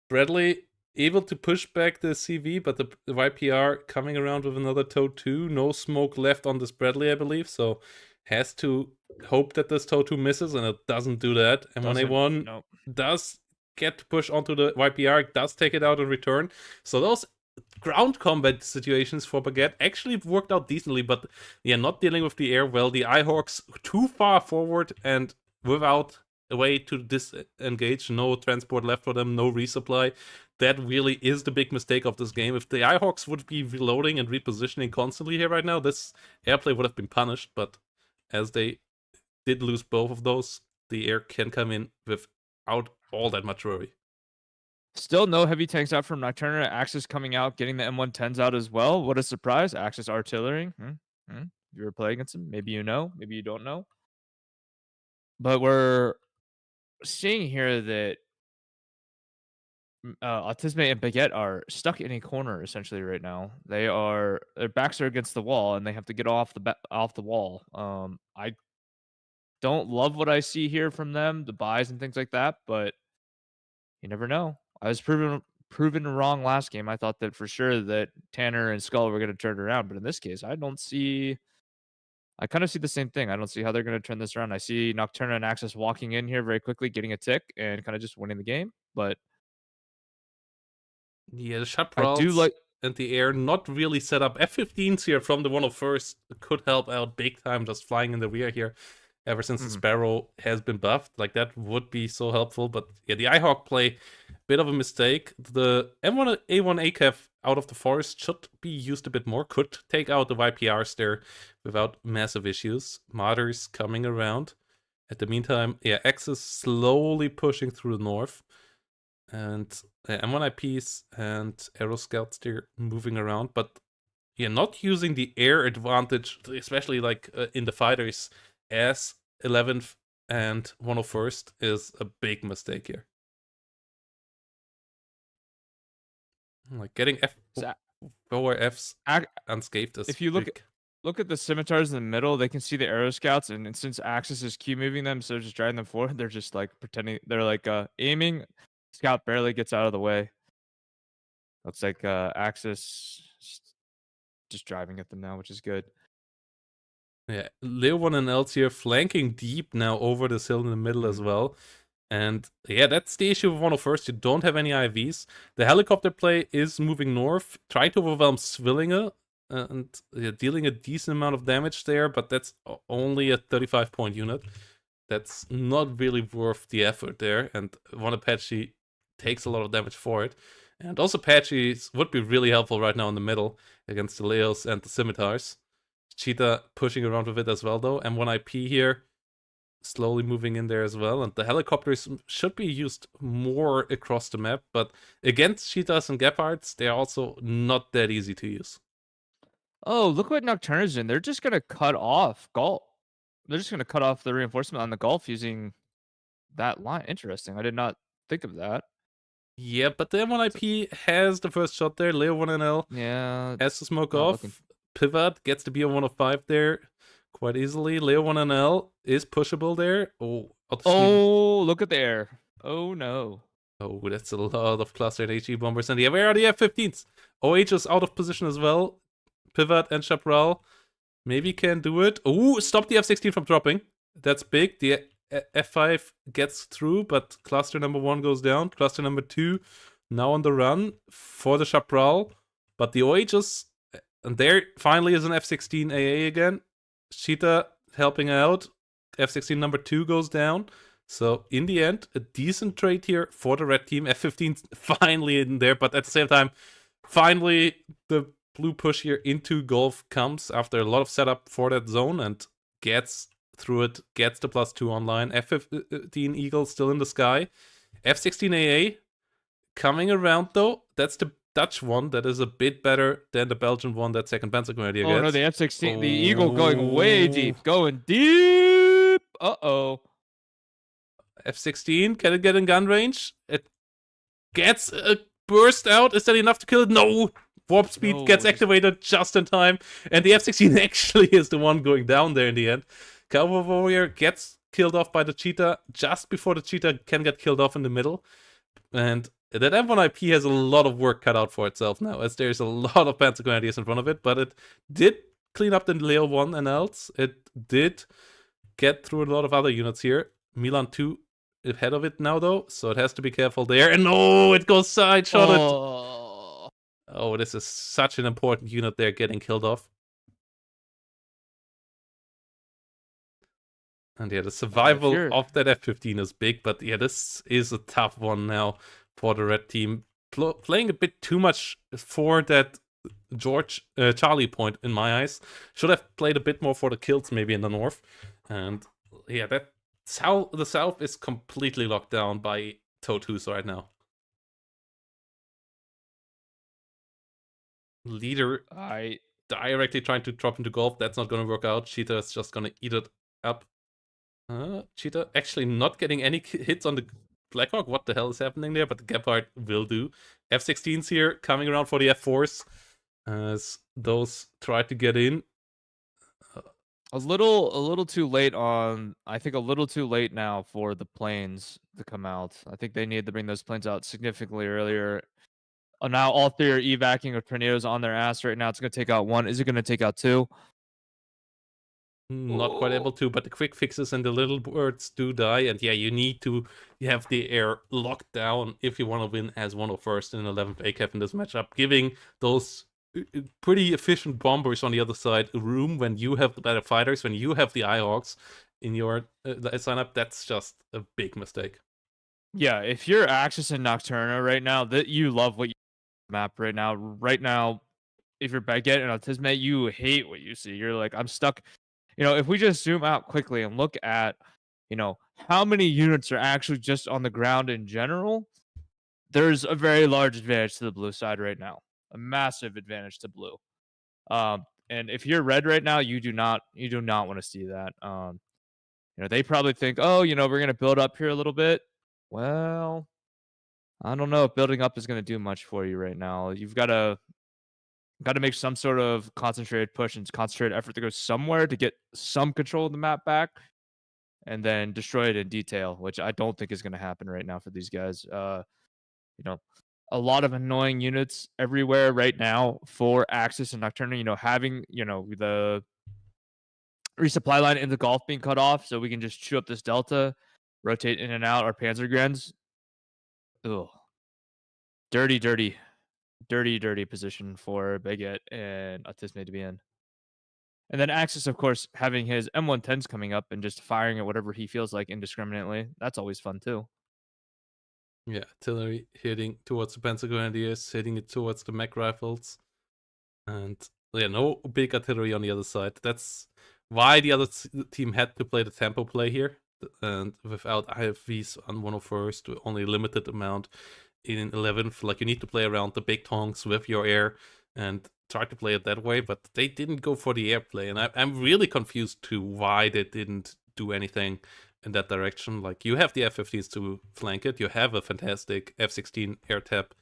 A: Bradley able to push back the CV, but the YPR coming around with another TOW 2. No smoke left on this Bradley, I believe, so has to hope that this TOW 2 misses, and it doesn't do that. And when A1
B: nope.
A: does get to push onto the YPR, does take it out in return. So those ground combat situations for Baguette actually worked out decently, but yeah, not dealing with the air well. The Ihawks too far forward and without a way to disengage, no transport left for them, no resupply. That really is the big mistake of this game. If the Ihawks would be reloading and repositioning constantly here right now, this airplay would have been punished, but as they did lose both of those, the air can come in without all that much worry.
B: Still no heavy tanks out from Nocturna. Axis coming out, getting the M110s out as well. What a surprise. Axis artillery. If you were playing against them, maybe you know, maybe you don't know. But we're seeing here that Autisme and Baguette are stuck in a corner essentially right now. Their backs are against the wall and they have to get off the wall. I don't love what I see here from them, the buys and things like that, but you never know. I was proven wrong last game. I thought that for sure that Tanner and Skull were going to turn it around, but in this case, I kind of see the same thing. I don't see how they're going to turn this around. I see Nocturna and Axis walking in here very quickly, getting a tick, and kind of just winning the game. But
A: yeah, the
B: I do
A: chaparrals
B: like
A: and the air not really set up. F-15s here from the 101st could help out big time, just flying in the rear here. Ever since the Sparrow has been buffed, like that would be so helpful. But yeah, the Ihawk play, bit of a mistake. The M1A1 ACAF out of the forest should be used a bit more. Could take out the YPRs there without massive issues. Martyrs coming around. At the meantime, yeah, Axis slowly pushing through the north. And M1 IPs and Aero Scouts there moving around. But yeah, not using the air advantage, especially like in the fighters, as 11th and 101st is a big mistake here. Like getting four Fs unscathed is
B: if you look at the scimitars in the middle, they can see the Aero Scouts, and since Axis is Q moving them, so they're just driving them forward, they're just like pretending they're like aiming. Scout barely gets out of the way. Looks like Axis just driving at them now, which is good.
A: Yeah, Leo 1 and Else here flanking deep now over this hill in the middle as well. And yeah, that's the issue with 101st. You don't have any IVs. The helicopter play is moving north, trying to overwhelm Zwillinge and dealing a decent amount of damage there, but that's only a 35-point unit. That's not really worth the effort there. And one Apache takes a lot of damage for it. And also Apaches would be really helpful right now in the middle against the Leos and the Scimitars. Cheetah pushing around with it as well, though. M1 IP here, slowly moving in there as well. And the helicopters should be used more across the map, but against Cheetahs and Gepards, they're also not that easy to use.
B: Oh, look what Nocturna's in. They're just going to cut off Golf. They're just going to cut off the reinforcement on the Golf using that line. Interesting. I did not think of that.
A: Yeah, but the M1 IP has the first shot there. Leo 1NL has to smoke off. Pivot gets to be a 105 there quite easily. Leo 1NL is pushable there.
B: Oh, look at there. Oh, no.
A: Oh, that's a lot of clustered HE bombers. And yeah, where are the F-15s? OH is out of position as well. Pivot and Chaparral maybe can do it. Oh, stop the F-16 from dropping. That's big. The F5 gets through, but cluster number 1 goes down. Cluster number 2 now on the run for the Chaparral. But the OHs... And there finally is an F-16 AA again. Cheetah helping out. F-16 number 2 goes down. So in the end, a decent trade here for the red team. F-15 finally in there, but at the same time, finally the blue push here into Golf comes after a lot of setup for that zone and gets through it, gets the +2 online. F15 Eagle still in the sky. F16 AA coming around though. That's the Dutch one that is a bit better than the Belgian one that second Panzer Grenadier
B: Oh
A: gets.
B: no, the F16, the Eagle going way deep, going deep. Uh-oh.
A: F16, can it get in gun range? It gets a burst out. Is that enough to kill it? No! Warp speed
B: No,
A: gets
B: just-
A: activated just in time, and the F16 actually is the one going down there in the end. Cowboy Warrior gets killed off by the Cheetah just before the Cheetah can get killed off in the middle. And that M1IP has a lot of work cut out for itself now, as there's a lot of Panzer Grenadiers in front of it, but it did clean up the Leo 1 and else. It did get through a lot of other units here. Milan 2 ahead of it now, though, so it has to be careful there. And no, it goes side-shotted. Oh, this is such an important unit there getting killed off. And yeah, the survival of that F15 is big, but yeah, this is a tough one now for the red team. Playing a bit too much for that Charlie point in my eyes. Should have played a bit more for the kills maybe in the north. And yeah, the south is completely locked down by TOE2s right now. Leader directly trying to drop into Golf. That's not going to work out. Cheetah is just going to eat it up. Cheetah actually not getting any hits on the Blackhawk. What the hell is happening there? But the Gepard will do. F-16s here coming around for the F4s as those try to get in.
B: A little too late on. I think a little too late now for the planes to come out. I think they need to bring those planes out significantly earlier. Now all three are evacing with tornadoes on their ass right now. It's going to take out one. Is it going to take out two?
A: Not quite able to, but the quick fixes and the little birds do die. And yeah, you need to have the air locked down if you want to win as 101st in 11th ACAF in this matchup, giving those pretty efficient bombers on the other side room when you have the better fighters, when you have the Ihawks in your lineup. That's just a big mistake.
B: Yeah, if you're Axis and Nocturna right now, that you love what you map right now. Right now, if you're Baguette and Autisme, you hate what you see. You're like, I'm stuck. You know, if we just zoom out quickly and look at, you know, how many units are actually just on the ground in general, there's a very large advantage to the blue side right now. A massive advantage to blue. And if you're red right now, you do not want to see that. You know, they probably think, oh, you know, we're gonna build up here a little bit. Well, I don't know if building up is gonna do much for you right now. You've got to make some sort of concentrated push and concentrated effort to go somewhere to get some control of the map back, and then destroy it in detail, which I don't think is going to happen right now for these guys. You know, a lot of annoying units everywhere right now for Axis and Nocturna. You know, having the resupply line in the Gulf being cut off, so we can just chew up this delta, rotate in and out our Panzergrens. Ugh, dirty position for Baguette and Autisme to be in. And then Axis, of course, having his M110s coming up and just firing at whatever he feels like indiscriminately. That's always fun too.
A: Yeah, artillery hitting towards the Panzer Grenadiers, hitting it towards the mech rifles. And yeah, no big artillery on the other side. That's why the other team had to play the tempo play here. And without IFVs on 101st, only a limited amount in 11th. Like, you need to play around the big tongs with your air and try to play it that way. But they didn't go for the airplay. And I'm really confused to why they didn't do anything in that direction. Like, you have the F-50s to flank it. You have a fantastic F-16 air tap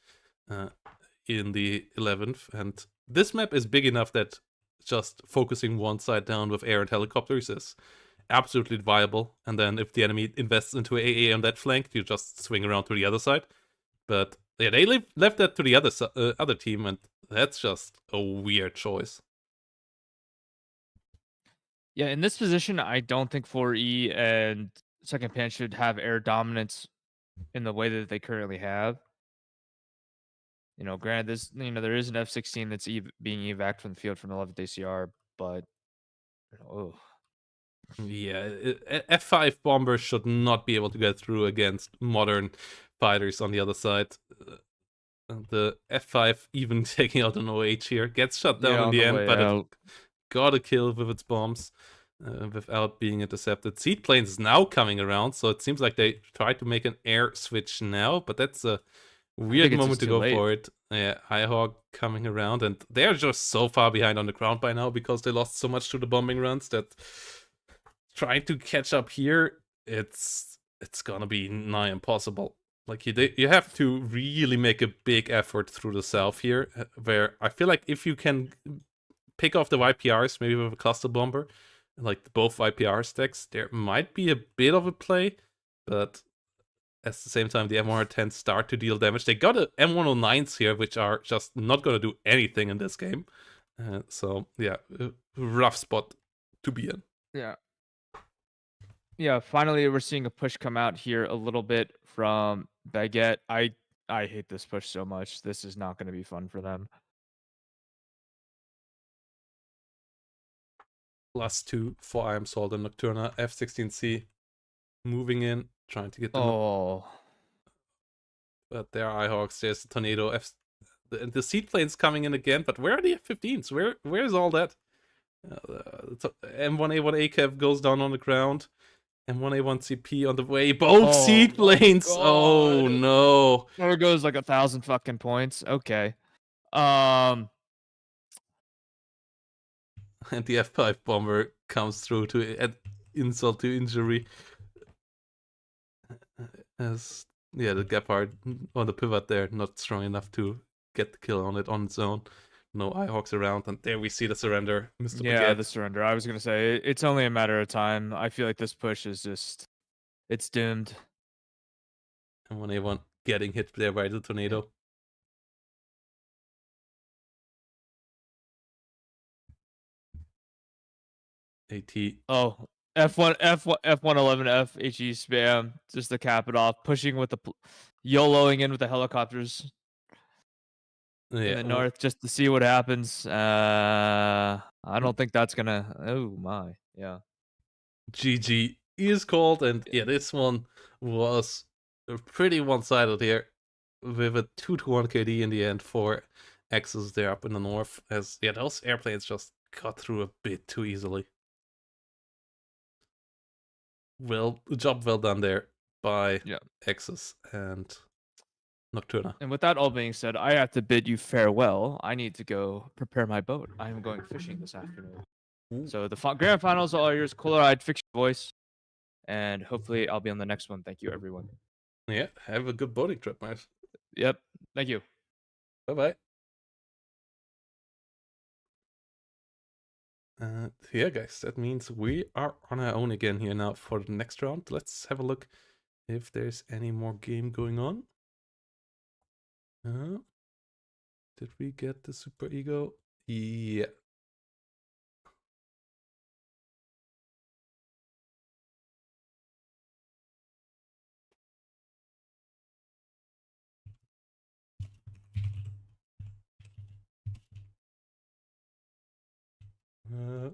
A: in the 11th. And this map is big enough that just focusing one side down with air and helicopters is absolutely viable. And then if the enemy invests into AA on that flank, you just swing around to the other side. But yeah, they left that to the other team, and that's just a weird choice.
B: Yeah, in this position, I don't think 4E and Second Pan should have air dominance in the way that they currently have. You know, granted, there is an F-16 that's being evac from the field from 11th ACR, but oh.
A: Yeah, F5 bombers should not be able to get through against modern fighters on the other side. The F5 even taking out an OH here. Gets shut down
B: Yeah,
A: in
B: on
A: the
B: the
A: end,
B: way
A: but it
B: out.
A: got a kill with its bombs without being intercepted. Seed planes is now coming around, so it seems like they try to make an air switch now, but that's a
B: I
A: weird
B: think it's
A: moment
B: just
A: to
B: too
A: go
B: late.
A: for it. Yeah, Ihawk coming around, and they're just so far behind on the ground by now because they lost so much to the bombing runs that trying to catch up here, it's gonna be nigh impossible. Like you have to really make a big effort through the south here, where I feel like if you can pick off the YPRs, maybe with a cluster bomber, like both YPR stacks, there might be a bit of a play, but at the same time, the M110s start to deal damage. They got a M109s here, which are just not gonna do anything in this game. So yeah, rough spot to be in.
B: Yeah. Yeah, finally we're seeing a push come out here a little bit from Baguette. I hate this push so much. This is not going to be fun for them.
A: +2 for I Am Salt and Nocturna. F-16C moving in, trying to get them up.
B: Oh,
A: But there are Ihawks, there's the Tornado. The seed plane's coming in again, but where are the F-15s? Where's all that? M1A1 ACAV goes down on the ground. M1A1CP on the way. Both
B: oh
A: seed
B: my
A: planes! Oh
B: God.
A: no!
B: There goes like 1,000 fucking points. Okay. Um.
A: And the F5 bomber comes through to add insult to injury. As yeah, the Gepard on the pivot there, not strong enough to get the kill on it on its own. No Ihawks around, and there we see the surrender, Mr.
B: Yeah,
A: Baguette.
B: the surrender. I was gonna say it's only a matter of time. I feel like this push is just it's doomed.
A: And when A1 getting hit there by the tornado. AT.
B: Oh, F1, F1, F111, FHE spam, just to cap it off, pushing with the YOLOing in with the helicopters in the
A: Yeah,
B: north just to see what happens. I don't think that's gonna. Oh my, yeah.
A: GG is called, and yeah, this one was pretty one-sided here, with a 2-1 KD in the end for Axis there up in the north, as yeah, those airplanes just got through a bit too easily. Well, job well done there by
B: Yeah.
A: Axis and Nocturna.
B: And with that all being said, I have to bid you farewell. I need to go prepare my boat. I am going fishing this afternoon.
A: Ooh.
B: So the grand finals are all yours. Color-eyed fiction voice, and hopefully I'll be on the next one. Thank you, everyone.
A: Yeah, have a good boating trip, mate.
B: Yep. Thank you.
A: Bye-bye. Yeah, guys, that means we are on our own again here now for the next round. Let's have a look if there's any more game going on. Did we get the super ego? Yeah. Uh,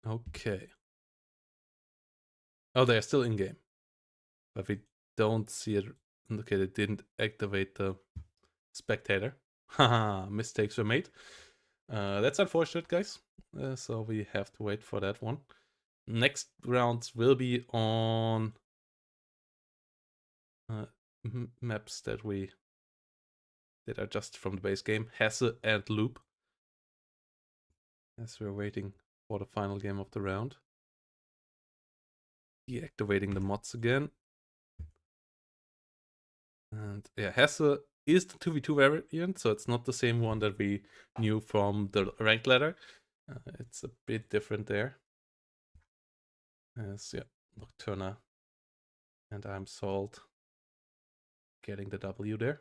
A: okay. Oh, they're still in game, but we don't see it. Okay, they didn't activate the spectator. Haha, mistakes were made. That's unfortunate, guys. So we have to wait for that one. Next rounds will be on maps that are just from the base game, Hesse and Loop. As we're waiting for the final game of the round. Deactivating the mods again. And yeah, Hesse is the 2v2 variant, so it's not the same one that we knew from the ranked ladder. It's a bit different there. As yeah, Nocturna and I'm Salt getting the W there.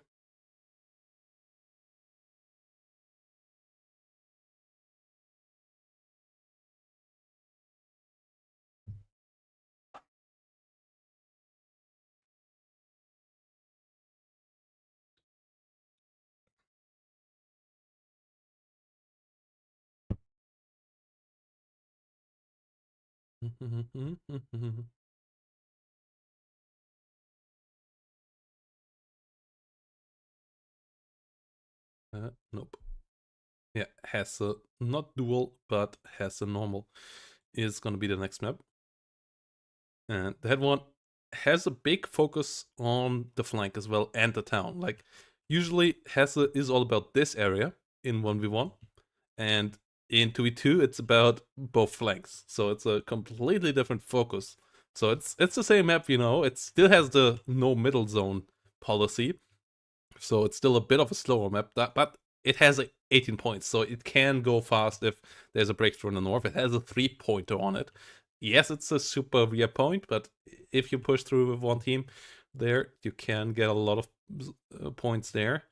A: Nope. Yeah, has a not dual, but has a normal is gonna be the next map. And that one has a big focus on the flank as well and the town. Like usually Hesse is all about this area in 1v1, and in 2v2 it's about both flanks. So it's a completely different focus. So it's the same map, you know. It still has the no middle zone policy, so it's still a bit of a slower map, but it has 18 points, so it can go fast if there's a breakthrough in the north. It has a 3-pointer on it. Yes, it's a super weird point, but if you push through with one team there, you can get a lot of points there.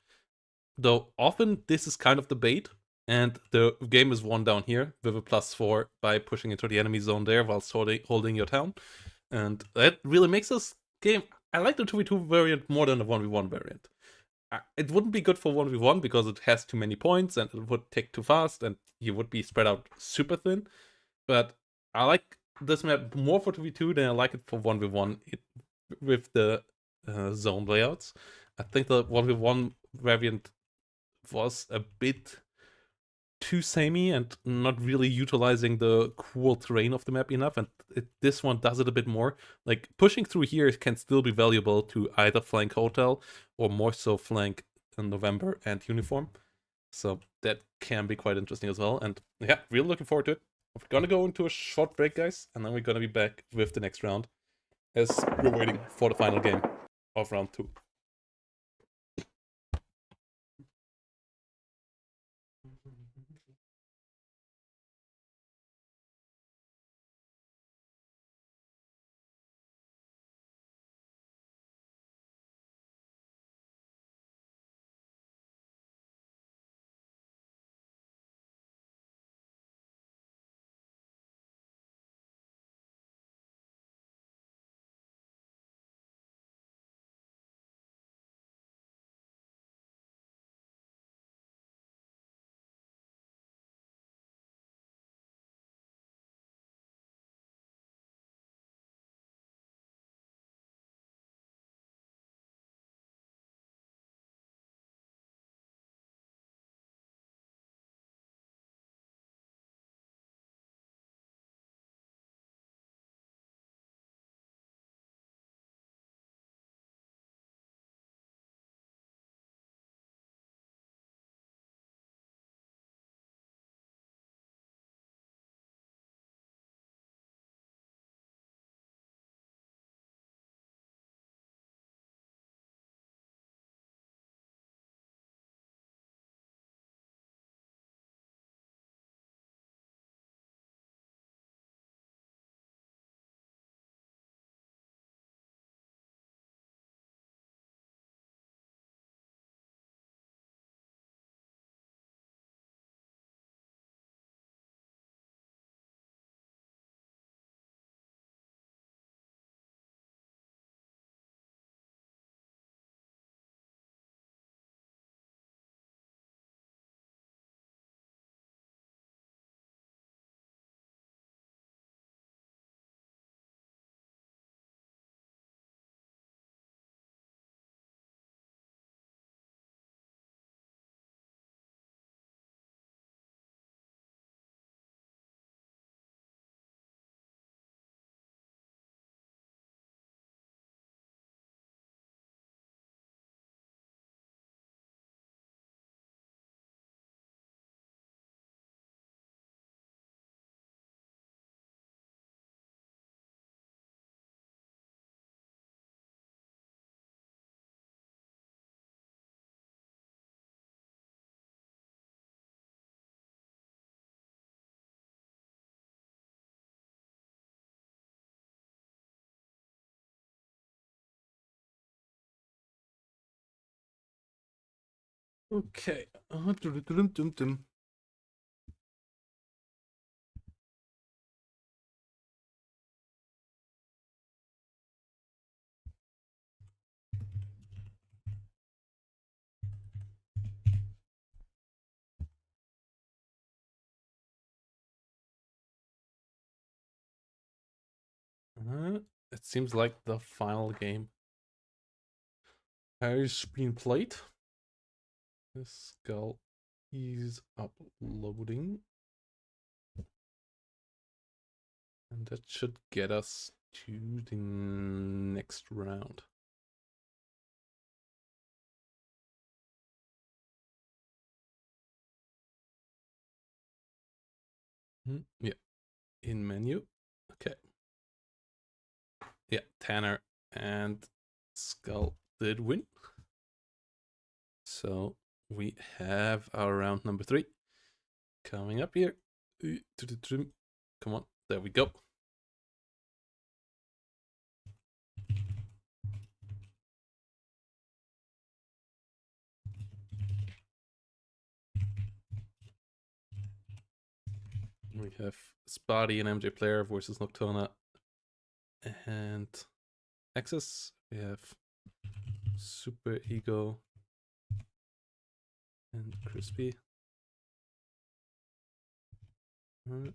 A: Though often this is kind of the bait, and the game is won down here with a +4 by pushing into the enemy zone there whilst holding your town. And that really makes this game. I like the 2v2 variant more than the 1v1 variant. It wouldn't be good for 1v1 because it has too many points and it would tick too fast and you would be spread out super thin. But I like this map more for 2v2 than I like it for 1v1 with the zone layouts. I think the 1v1 variant was a bit too samey and not really utilizing the cool terrain of the map enough, and this one does it a bit more. Like pushing through here can still be valuable to either flank hotel or more so flank November and uniform, so that can be quite interesting as well. And yeah, really looking forward to it. We're gonna go into a short break, guys, and then we're gonna be back with the next round as we're waiting for the final game of round 2. Okay. It seems like the final game has been played. The skull is uploading. And that should get us to the next round. Yeah, in menu. Okay. Yeah, Tanner and Skull did win. So we have our round number 3 coming up here. Come on, there we go. We have Spotty and MJ Player versus Nocturna and Axis. We have Super Ego and Crispy. And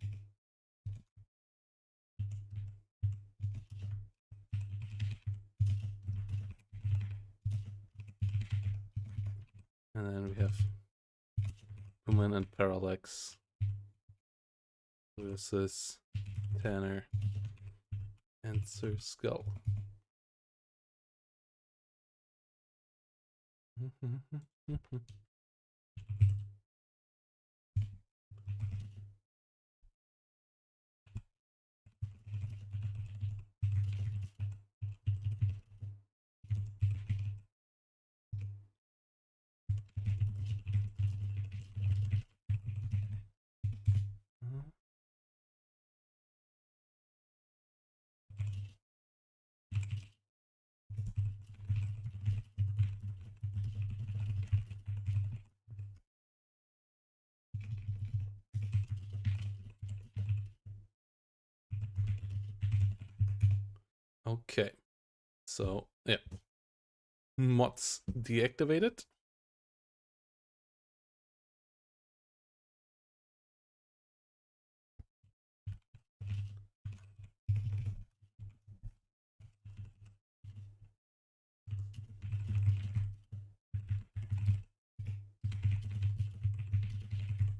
A: then we have Woman and Parallax versus Tanner and Sir Skull. Okay, so yeah, mods deactivated.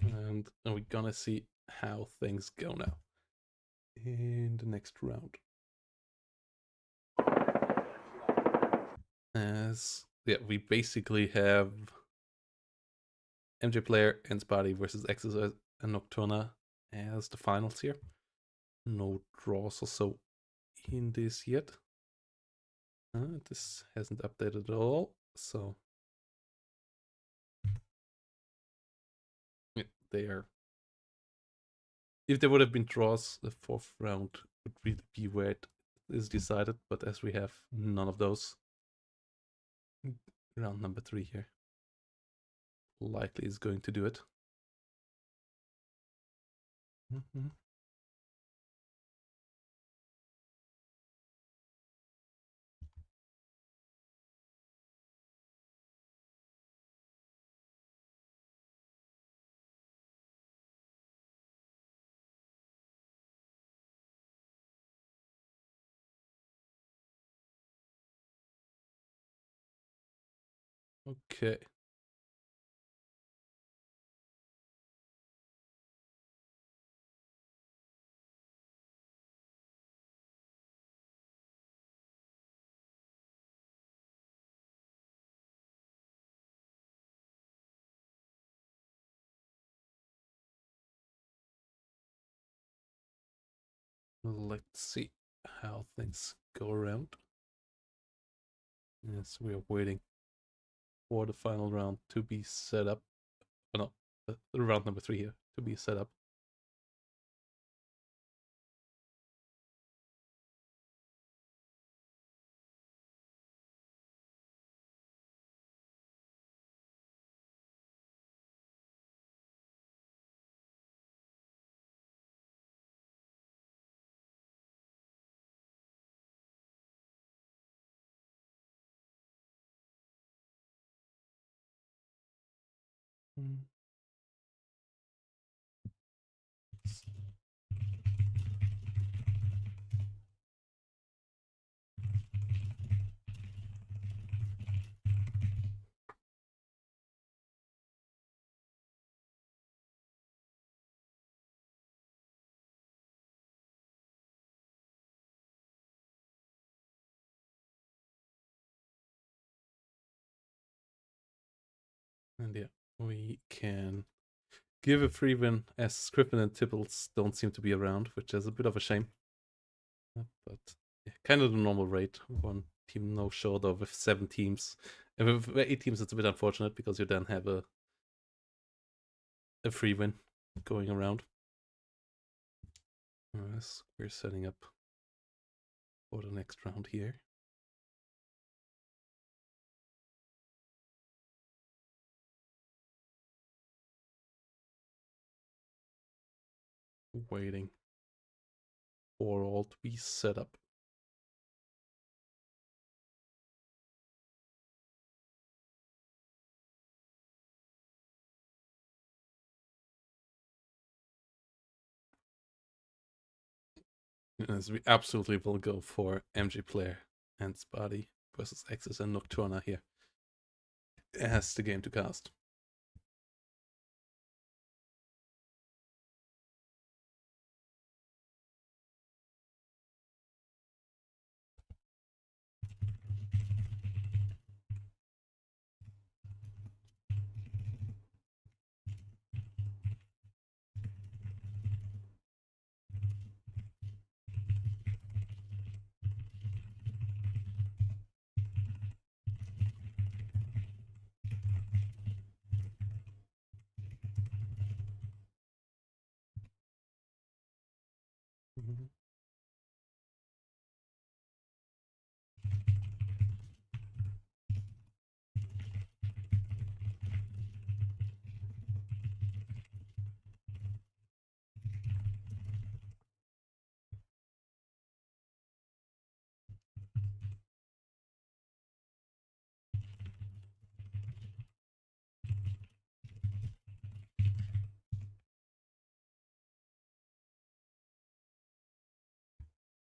A: And we're gonna see how things go now in the next round. As yeah, we basically have MJ Player and Spotty versus Exercise and Nocturna as the finals here. No draws or so in this yet. This hasn't updated at all, so yeah, they are. If there would have been draws, the 4th round would really be where it is decided, but as we have none of those, round number 3 here likely is going to do it. Okay. Let's see how things go around. Yes, we are waiting for the final round to be set up. Oh, no, the round number 3 here to be set up. And yeah, we can give a free win as Scriven and Tibbles don't seem to be around, which is a bit of a shame. But yeah, kind of the normal rate. One team no show though with 7 teams. And with 8 teams, it's a bit unfortunate because you then have a free win going around. As we're setting up for the next round here. Waiting for all to be set up. As we absolutely will go for MG player and Spotty versus Axis and Nocturna here as the game to cast. Mm-hmm.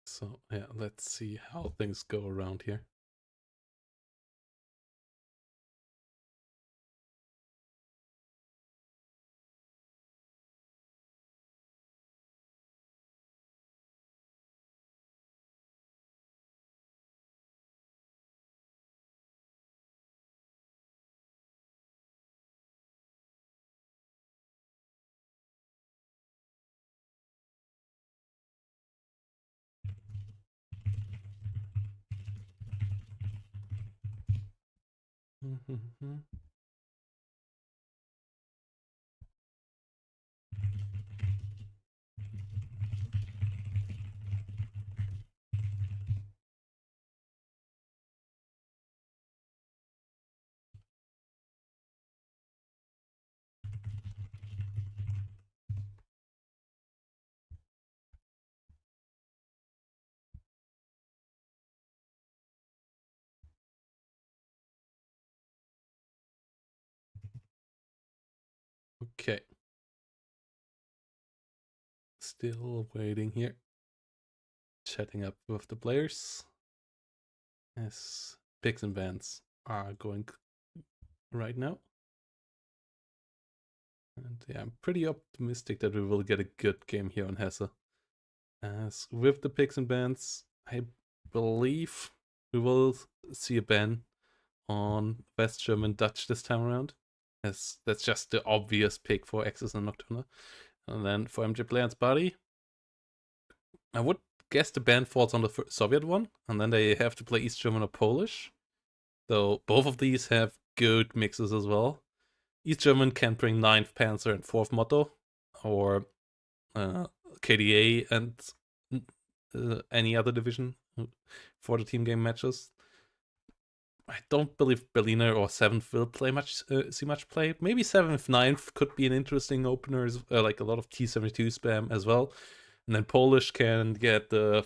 A: So yeah, let's see how things go around here. Mm-hmm. Okay. Still waiting here. Chatting up with the players. As picks and bans are going right now. And yeah, I'm pretty optimistic that we will get a good game here on Hesse. As with the picks and bans, I believe we will see a ban on West German Dutch this time around. As that's just the obvious pick for Axis and Nocturna. And then for MJ Player's Body, I would guess the ban falls on the Soviet one, and then they have to play East German or Polish. Though both of these have good mixes as well. East German can bring 9th Panzer and 4th Motto, or KDA and any other division for the team game matches. I don't believe Berliner or 7th will play see much play. Maybe 7th, 9th could be an interesting opener, like a lot of T72 spam as well. And then Polish can get the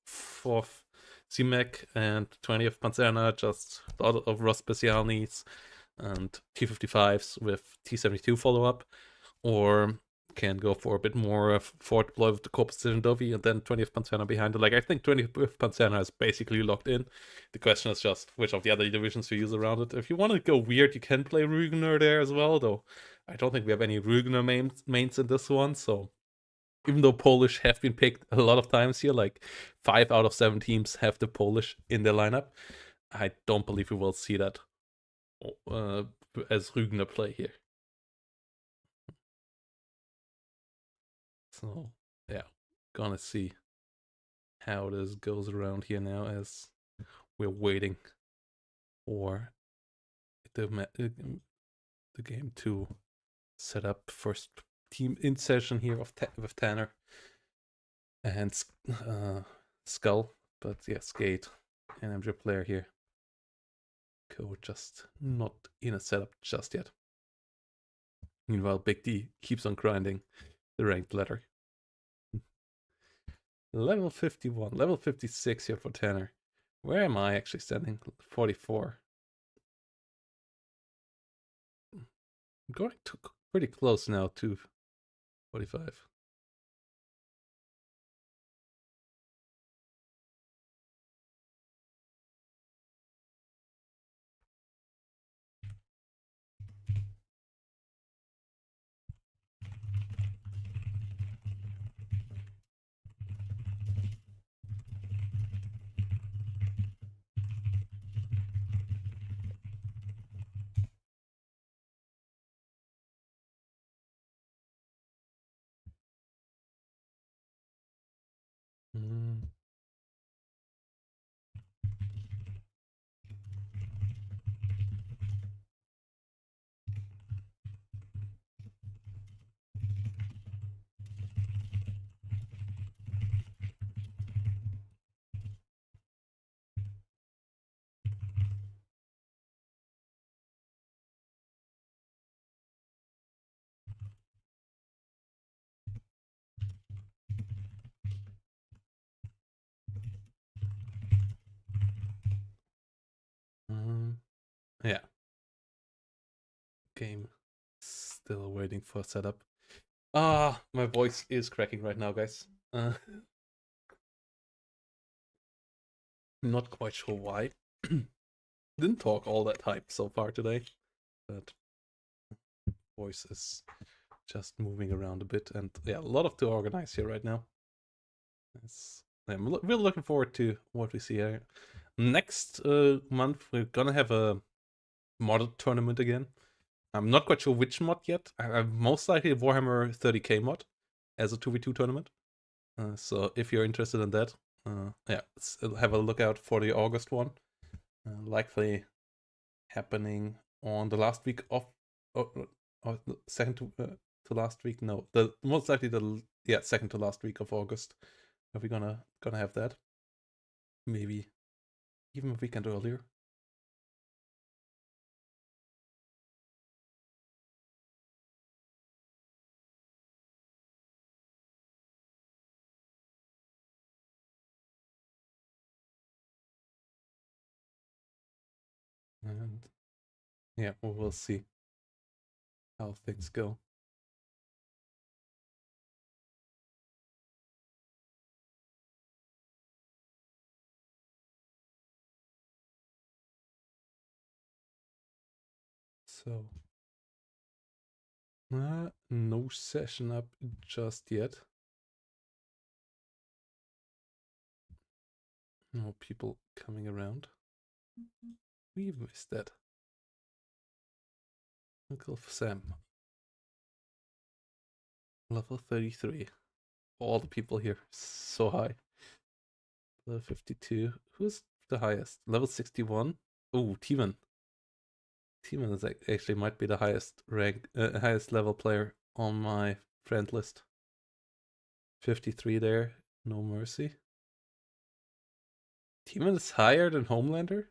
A: 4th CMAC and 20th Panzerna, just a lot of Ross Specialnies and T55s with T72 follow-up. Or can go for a bit more forward deploy with the Corpus Dovi and then 20th Panzerna behind it. Like, I think 20th Panzerna is basically locked in. The question is just which of the other divisions you use around it. If you want to go weird, you can play Rügener there as well, though I don't think we have any Rügener mains in this one, so even though Polish have been picked a lot of times here, like 5 out of 7 teams have the Polish in their lineup, I don't believe we will see that as Rügner play here. So yeah, gonna see how this goes around here now as we're waiting for the game to set up. First team in session here with Tanner and Skull, but yeah, Skate and MJ player here. Code just not in a setup just yet. Meanwhile, Big D keeps on grinding the ranked ladder. Level 51, level 56 here for Tanner. Where am I actually standing? 44. I'm going to pretty close now to 45. Mm. Yeah. Game still waiting for setup. My voice is cracking right now, guys. Not quite sure why. Didn't talk all that hype so far today, but voice is just moving around a bit, and yeah, a lot to organize here right now. I'm really looking forward to what we see here. Next month, we're gonna have a modded tournament again. I'm not quite sure which mod yet. I'm most likely a Warhammer 30k mod as a 2v2 tournament. So if you're interested in that, yeah, have a look out for the August one. Likely happening on the last week of, second to last week. No, the most likely the second to last week of August. Are we gonna have that? Maybe even a weekend earlier. And yeah, we'll see how things go. So, no session up just yet. No people coming around. We missed that. Uncle Sam. Level 33. All the people here, so high. Level 52. Who's the highest? Level 61. Oh, T-Man. T-Man is actually might be the highest rank, highest level player on my friend list. 53 there. No mercy. T-Man is higher than Homelander?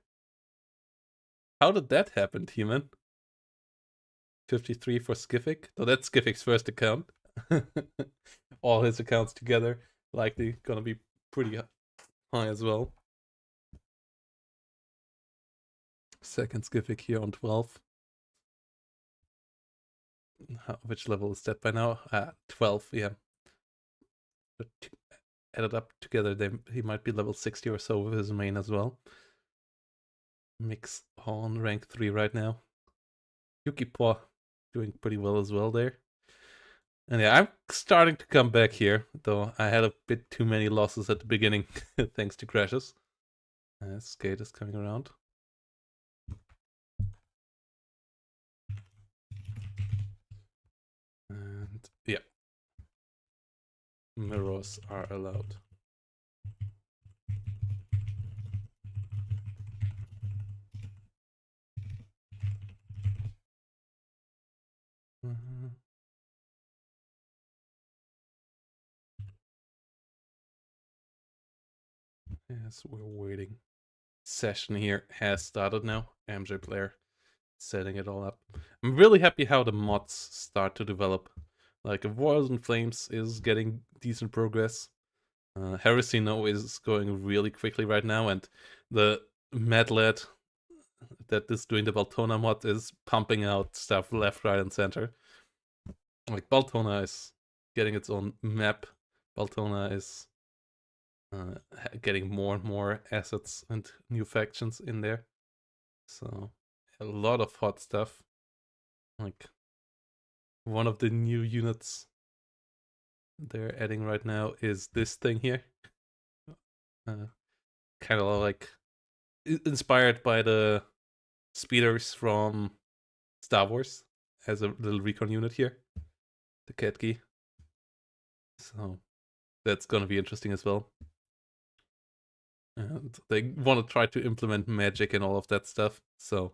A: How did that happen, T-Man? 53 for Skiffic? No, that's Skiffic's first account. All his accounts together likely gonna be pretty high as well. Second Skiffic here on 12. Which level is that by now? 12, yeah. But added up together, he might be level 60 or so with his main as well. Mix on rank 3 right now. Yukipo doing pretty well as well there. And yeah, I'm starting to come back here, though I had a bit too many losses at the beginning, thanks to crashes. Skate is coming around. mirrors are allowed. Yes, we're waiting. Session here has started now. MJ player setting it all up. I'm really happy how the mods start to develop. Like, Wars and Flames is getting decent progress. Heresy No is going really quickly right now, and the Mad Lad that is doing the Baltona mod is pumping out stuff left, right, and center. Like, Baltona is getting its own map. Baltona is getting more and more assets and new factions in there. So, a lot of hot stuff. Like, one of the new units they're adding right now is this thing here. Kind of like inspired by the speeders from Star Wars as a little recon unit here. The Ketki. So that's gonna be interesting as well. And they want to try to implement magic and all of that stuff. So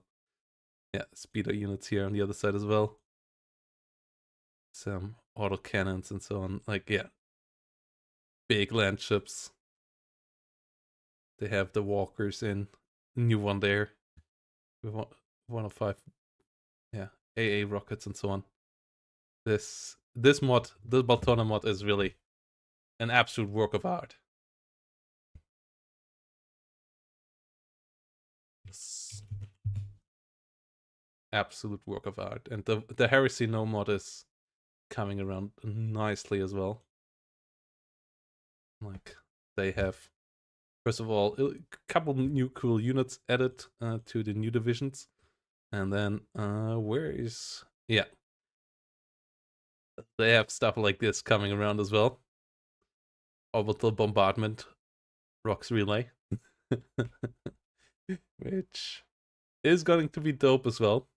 A: yeah, speeder units here on the other side as well. Some auto cannons and so on. Like, yeah, big land ships. They have the walkers in. New one there. 105. Yeah, AA rockets and so on. This mod, the Baltona mod, is really an absolute work of art. Absolute work of art. And the Heresy No mod is coming around nicely as well. Like, they have, first of all, a couple new cool units added to the new divisions. And then, where is... Yeah. They have stuff like this coming around as well. Orbital Bombardment Rocks Relay. Which is going to be dope as well.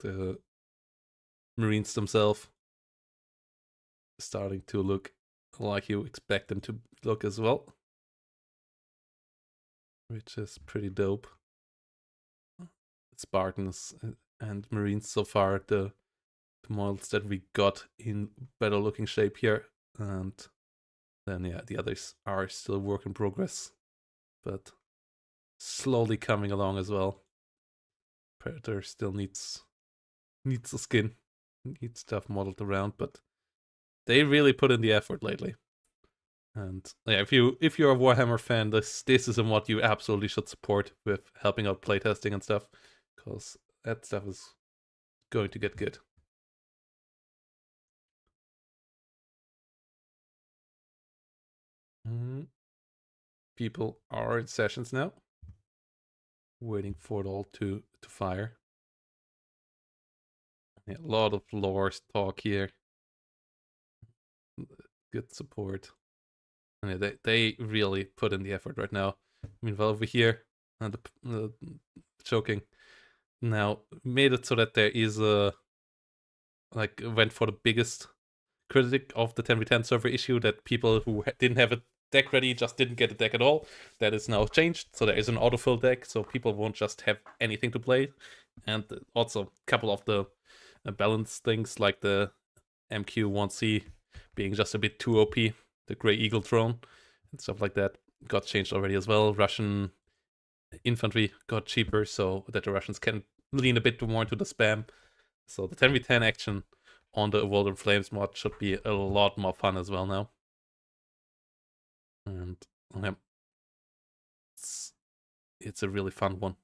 A: The Marines themselves starting to look like you expect them to look as well, which is pretty dope. Spartans and Marines so far, the models that we got in better looking shape here, and then yeah, the others are still work in progress, but slowly coming along as well. Predator still needs the skin, needs stuff modeled around, but they really put in the effort lately. And yeah, if you're a Warhammer fan, this is a mod you absolutely should support with helping out playtesting and stuff, because that stuff is going to get good. People are in sessions now, waiting for it all to fire. Yeah, a lot of lore talk here. Good support. And yeah, they really put in the effort right now. Meanwhile, over here, the choking now made it so that there is a, like, went for the biggest critic of the 10v10 server issue, that people who didn't have a deck ready just didn't get a deck at all. That is now changed, so there is an autofill deck, so people won't just have anything to play. And also a couple of the balance things, like the MQ1C being just a bit too OP, the Grey Eagle drone and stuff like that, got changed already as well. Russian infantry got cheaper so that the Russians can lean a bit more into the spam. So the 10v10 action on the World in Flames mod should be a lot more fun as well now. And yeah, it's a really fun one.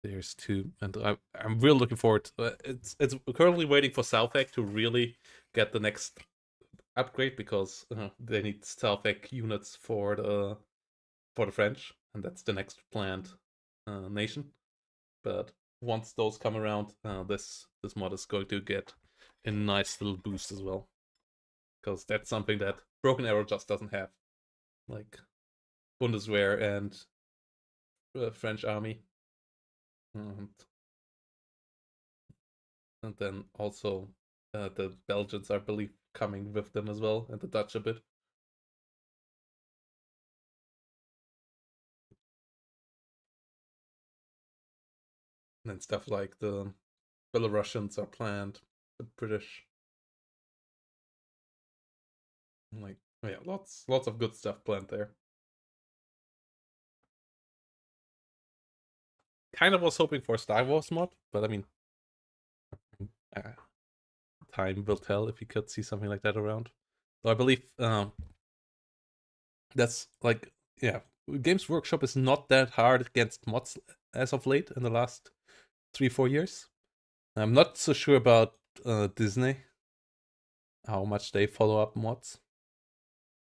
A: There's two, and I'm really looking forward. It's currently waiting for Southec to really get the next upgrade, because they need Southec units for the French, and that's the next planned nation. But once those come around, this mod is going to get a nice little boost as well, because that's something that Broken Arrow just doesn't have, like Bundeswehr and French army, and then also The Belgians, I believe, coming with them as well, and the Dutch a bit. And then stuff like the Belarusians are planned, the British. Like, yeah, lots of good stuff planned there. Kind of was hoping for a Star Wars mod, but I mean, uh, time will tell if you could see something like that around. So I believe that's like, yeah, Games Workshop is not that hard against mods as of late in the last 3-4 years. I'm not so sure about Disney, how much they follow up mods.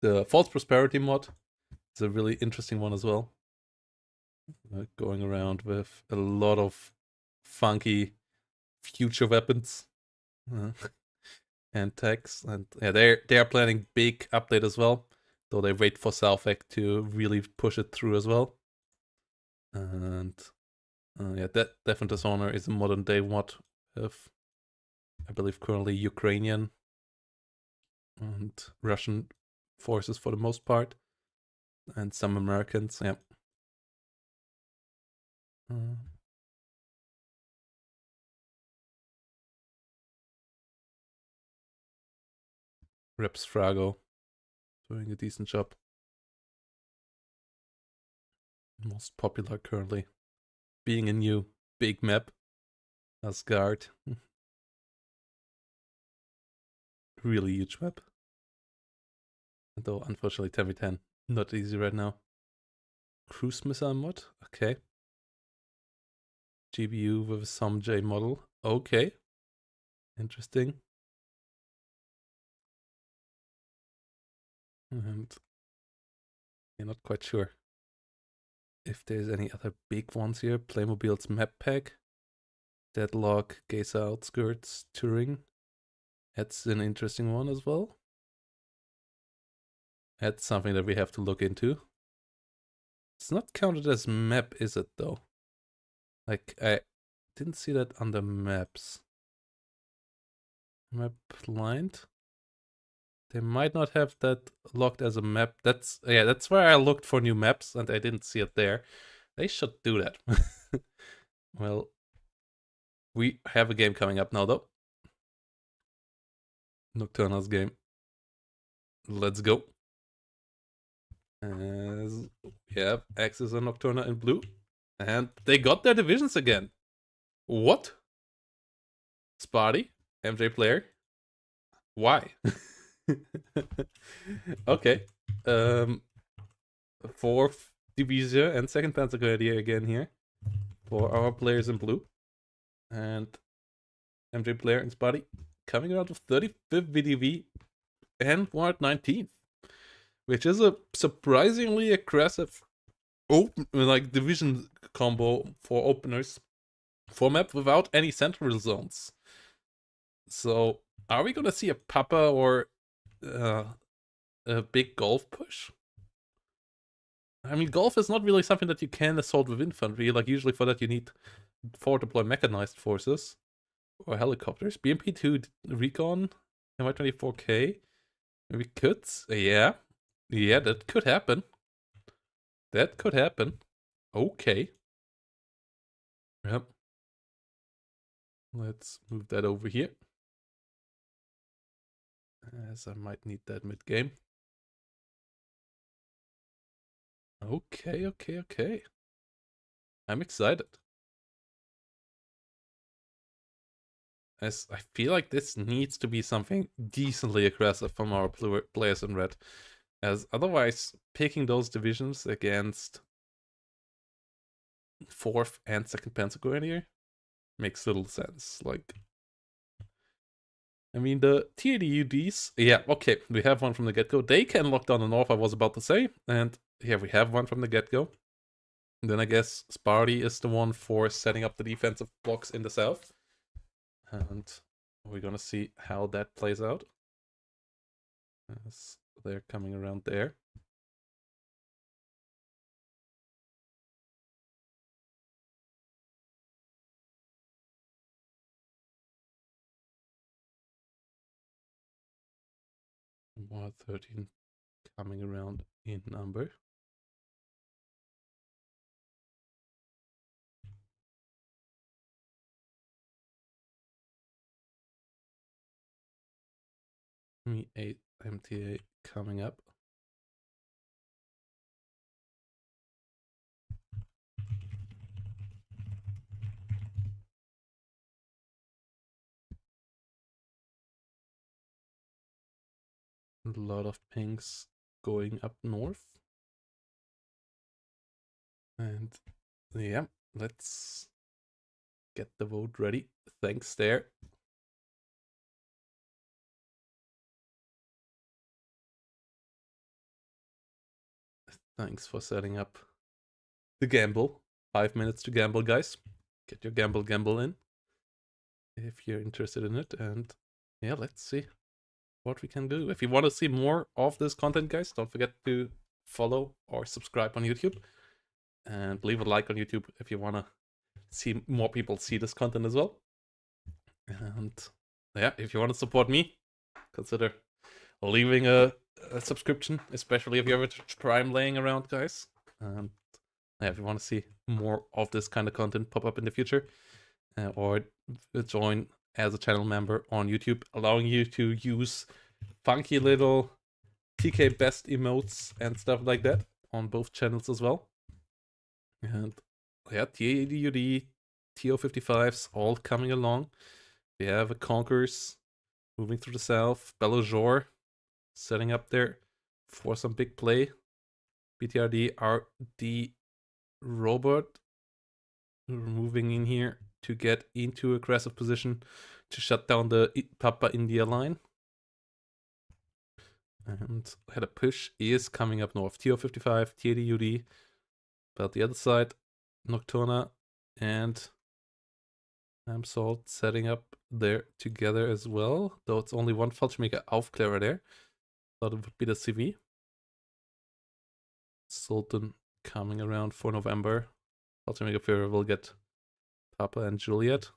A: The False Prosperity mod is a really interesting one as well. Going around with a lot of funky future weapons and techs, and yeah, they are planning big update as well. Though they wait for Salvac to really push it through as well. And yeah, that Death and Dishonor is a modern day mod of, I believe, currently Ukrainian and Russian forces for the most part, and some Americans. Yeah. Reps Frago doing a decent job. Most popular currently being a new big map, Asgard. Really huge map. Though unfortunately 10v10 not easy right now. Cruise missile mod, okay. GBU with a some J model, okay. Interesting. And you're not quite sure if there's any other big ones here. Playmobil's map pack, Deadlock, Geyser Outskirts, Touring. That's an interesting one as well. That's something that we have to look into. It's not counted as map, is it though? Like, I didn't see that on the maps. Map lined? They might not have that locked as a map. That's where I looked for new maps and I didn't see it there. They should do that. Well, we have a game coming up now though. Nocturna's game. Let's go. As we have Axis and Nocturna in blue. And they got their divisions again. What? Spotty? MJ player? Why? Okay. 4th Division and 2nd Panzergrenadier again here for our players in blue. And MJ player and Spotty coming out of 35th VDV and 119th, which is a surprisingly aggressive open division combo for openers for map without any central zones. So are we gonna see a Papa or a big golf push? I mean, golf is not really something that you can assault with infantry. Like, usually for that you need 4 deploy mechanized forces or helicopters. BMP2 recon, MY24K. We could, yeah, that could happen. That could happen. Okay. Yep. Let's move that over here, as I might need that mid game. Okay. I'm excited. As I feel like this needs to be something decently aggressive from our players in red. As otherwise, picking those divisions against 4th and 2nd Panzergrenadier makes little sense. Like, I mean, the TADUDs, yeah, okay, we have one from the get-go. They can lock down the north, I was about to say. And yeah, we have one from the get-go. Then I guess Sparty is the one for setting up the defensive blocks in the south. And we're gonna see how that plays out. As they're coming around there. or 13 coming around in number. Me 8 MTA coming up. A lot of pings going up north. And yeah, let's get the vote ready. Thanks there. Thanks for setting up the gamble. 5 minutes to gamble, guys. Get your gamble in if you're interested in it. And yeah, let's see what we can do. If you want to see more of this content, guys, don't forget to follow or subscribe on YouTube. And leave a like on YouTube if you want to see more people see this content as well. And yeah, if you want to support me, consider leaving a subscription, especially if you have a Prime laying around, guys. And yeah, if you want to see more of this kind of content pop up in the future, or join as a channel member on YouTube, allowing you to use funky little TK best emotes and stuff like that on both channels as well. And yeah, TADUD, TO55s all coming along. We have a Conquerors moving through the south, Belojor setting up there for some big play. BTRD RD Robot moving in here to get into aggressive position to shut down the Papa India line. And had a push is coming up north. TO55, TADUD, but the other side, Nocturna and Salt setting up there together as well. Though it's only one Fallschirmjäger Aufklärer there. Thought it would be the CV. Sultan coming around for November. Fallschirmjäger Führer will get Papa and Juliet.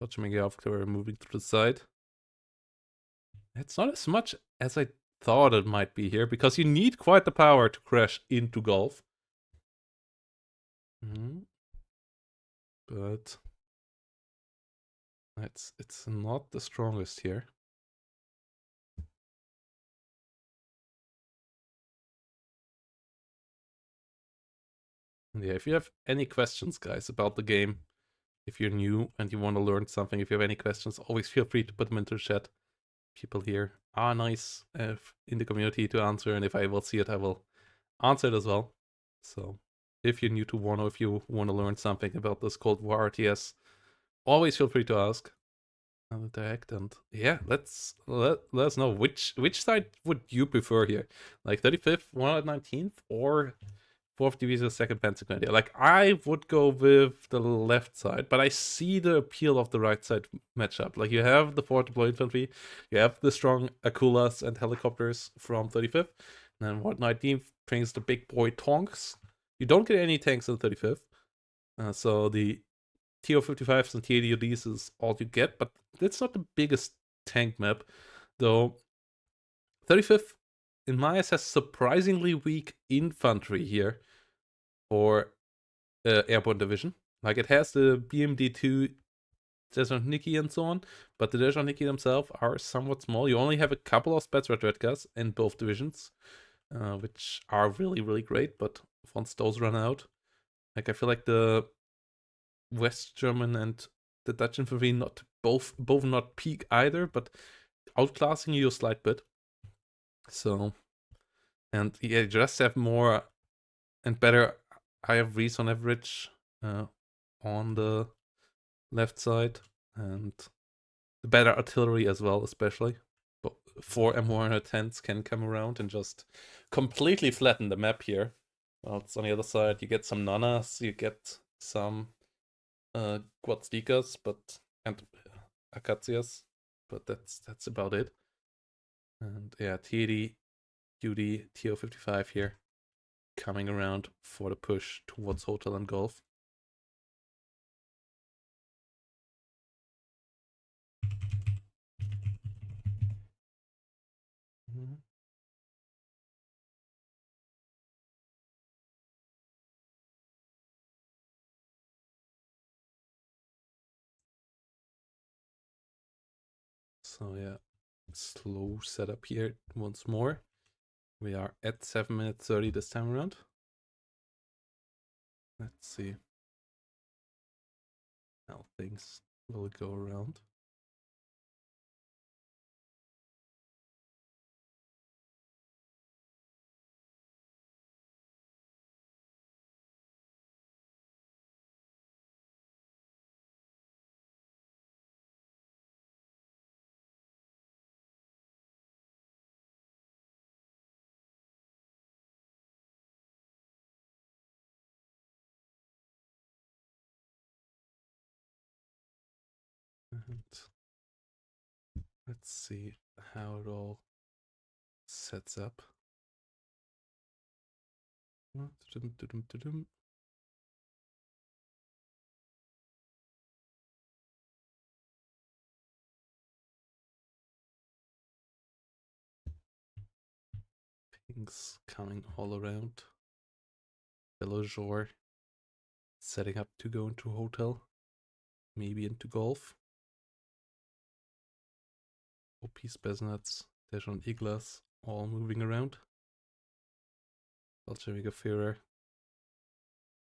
A: Fallschirmjäger Aufklärer moving to the side. It's not as much as I thought it might be here, because you need quite the power to crash into Gulf. But it's not the strongest here. Yeah, if you have any questions, guys, about the game, if you're new and you want to learn something, if you have any questions, always feel free to put them into the chat. People here are nice in the community to answer, and if I will see it, I will answer it as well. So if you're new to WARNO, if you want to learn something about this Cold War RTS, always feel free to ask and interact. And yeah, let us know which side would you prefer here, like 35th, 119th, or 4th Division, 2nd Panzer. Like, I would go with the left side, but I see the appeal of the right side matchup. Like, you have the 4th Deployed Infantry, you have the strong Akulas and helicopters from 35th, and then 119th brings the big boy tanks. You don't get any tanks in 35th, so the TO55s and TADUDs is all you get, but it's not the biggest tank map, though 35th, in my eyes, has surprisingly weak infantry here for airborne division. Like, it has the BMD2 Desert and so on, but the Desert themselves are somewhat small. You only have a couple of Spetsrat in both divisions, which are really, really great, but once those run out, like, I feel like the West German and the Dutch infantry both not peak either, but outclassing you a slight bit. So, and yeah, you just have more and better IFVs on average on the left side, and the better artillery as well, especially. But 4 M110s can come around and just completely flatten the map here. Well, it's on the other side, you get some Nanas, you get some Quadstikas, and Acacias, but that's about it. And yeah, TD, UD, TO55 here, coming around for the push towards Hotel and Golf. So yeah, slow setup here once more. We are at 7 minutes 30 this time around. Let's see how things will go around. And let's see how it all sets up. Things coming all around. Bellagore setting up to go into hotel, maybe into golf. OP Spetsnaz, Dejon Iglas, all moving around. Bolshevik Führer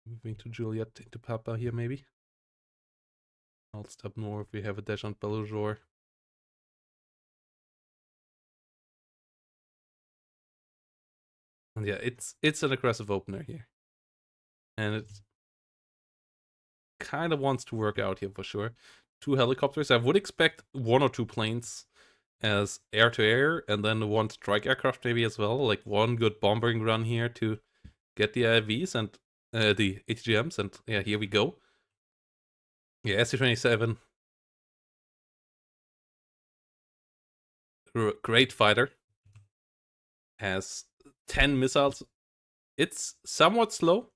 A: moving to Juliet into Papa here maybe. I'll step north. We have a Dejon Bellagore. And yeah, it's an aggressive opener here. And it kind of wants to work out here for sure. 2 helicopters. I would expect 1 or 2 planes as air-to-air, and then 1 strike aircraft maybe as well. Like 1 good bombing run here to get the IVs and the ATGMs. And yeah, here we go. Yeah, SC-27. Great fighter. Has 10 missiles. It's somewhat slow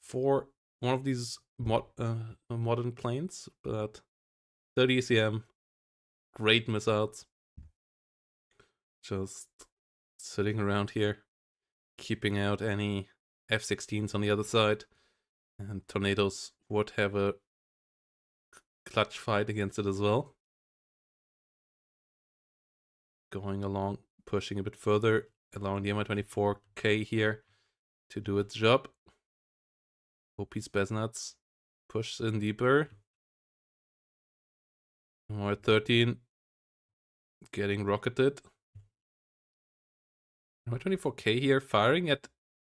A: for one of these modern planes, but 30 ECM, great missiles. Just sitting around here, keeping out any F-16s on the other side, and Tornadoes would have a clutch fight against it as well. Going along, pushing a bit further, allowing the Mi-24K here to do its job. OP Spetsnaz pushes in deeper. More 13 getting rocketed. Mi-24K here firing at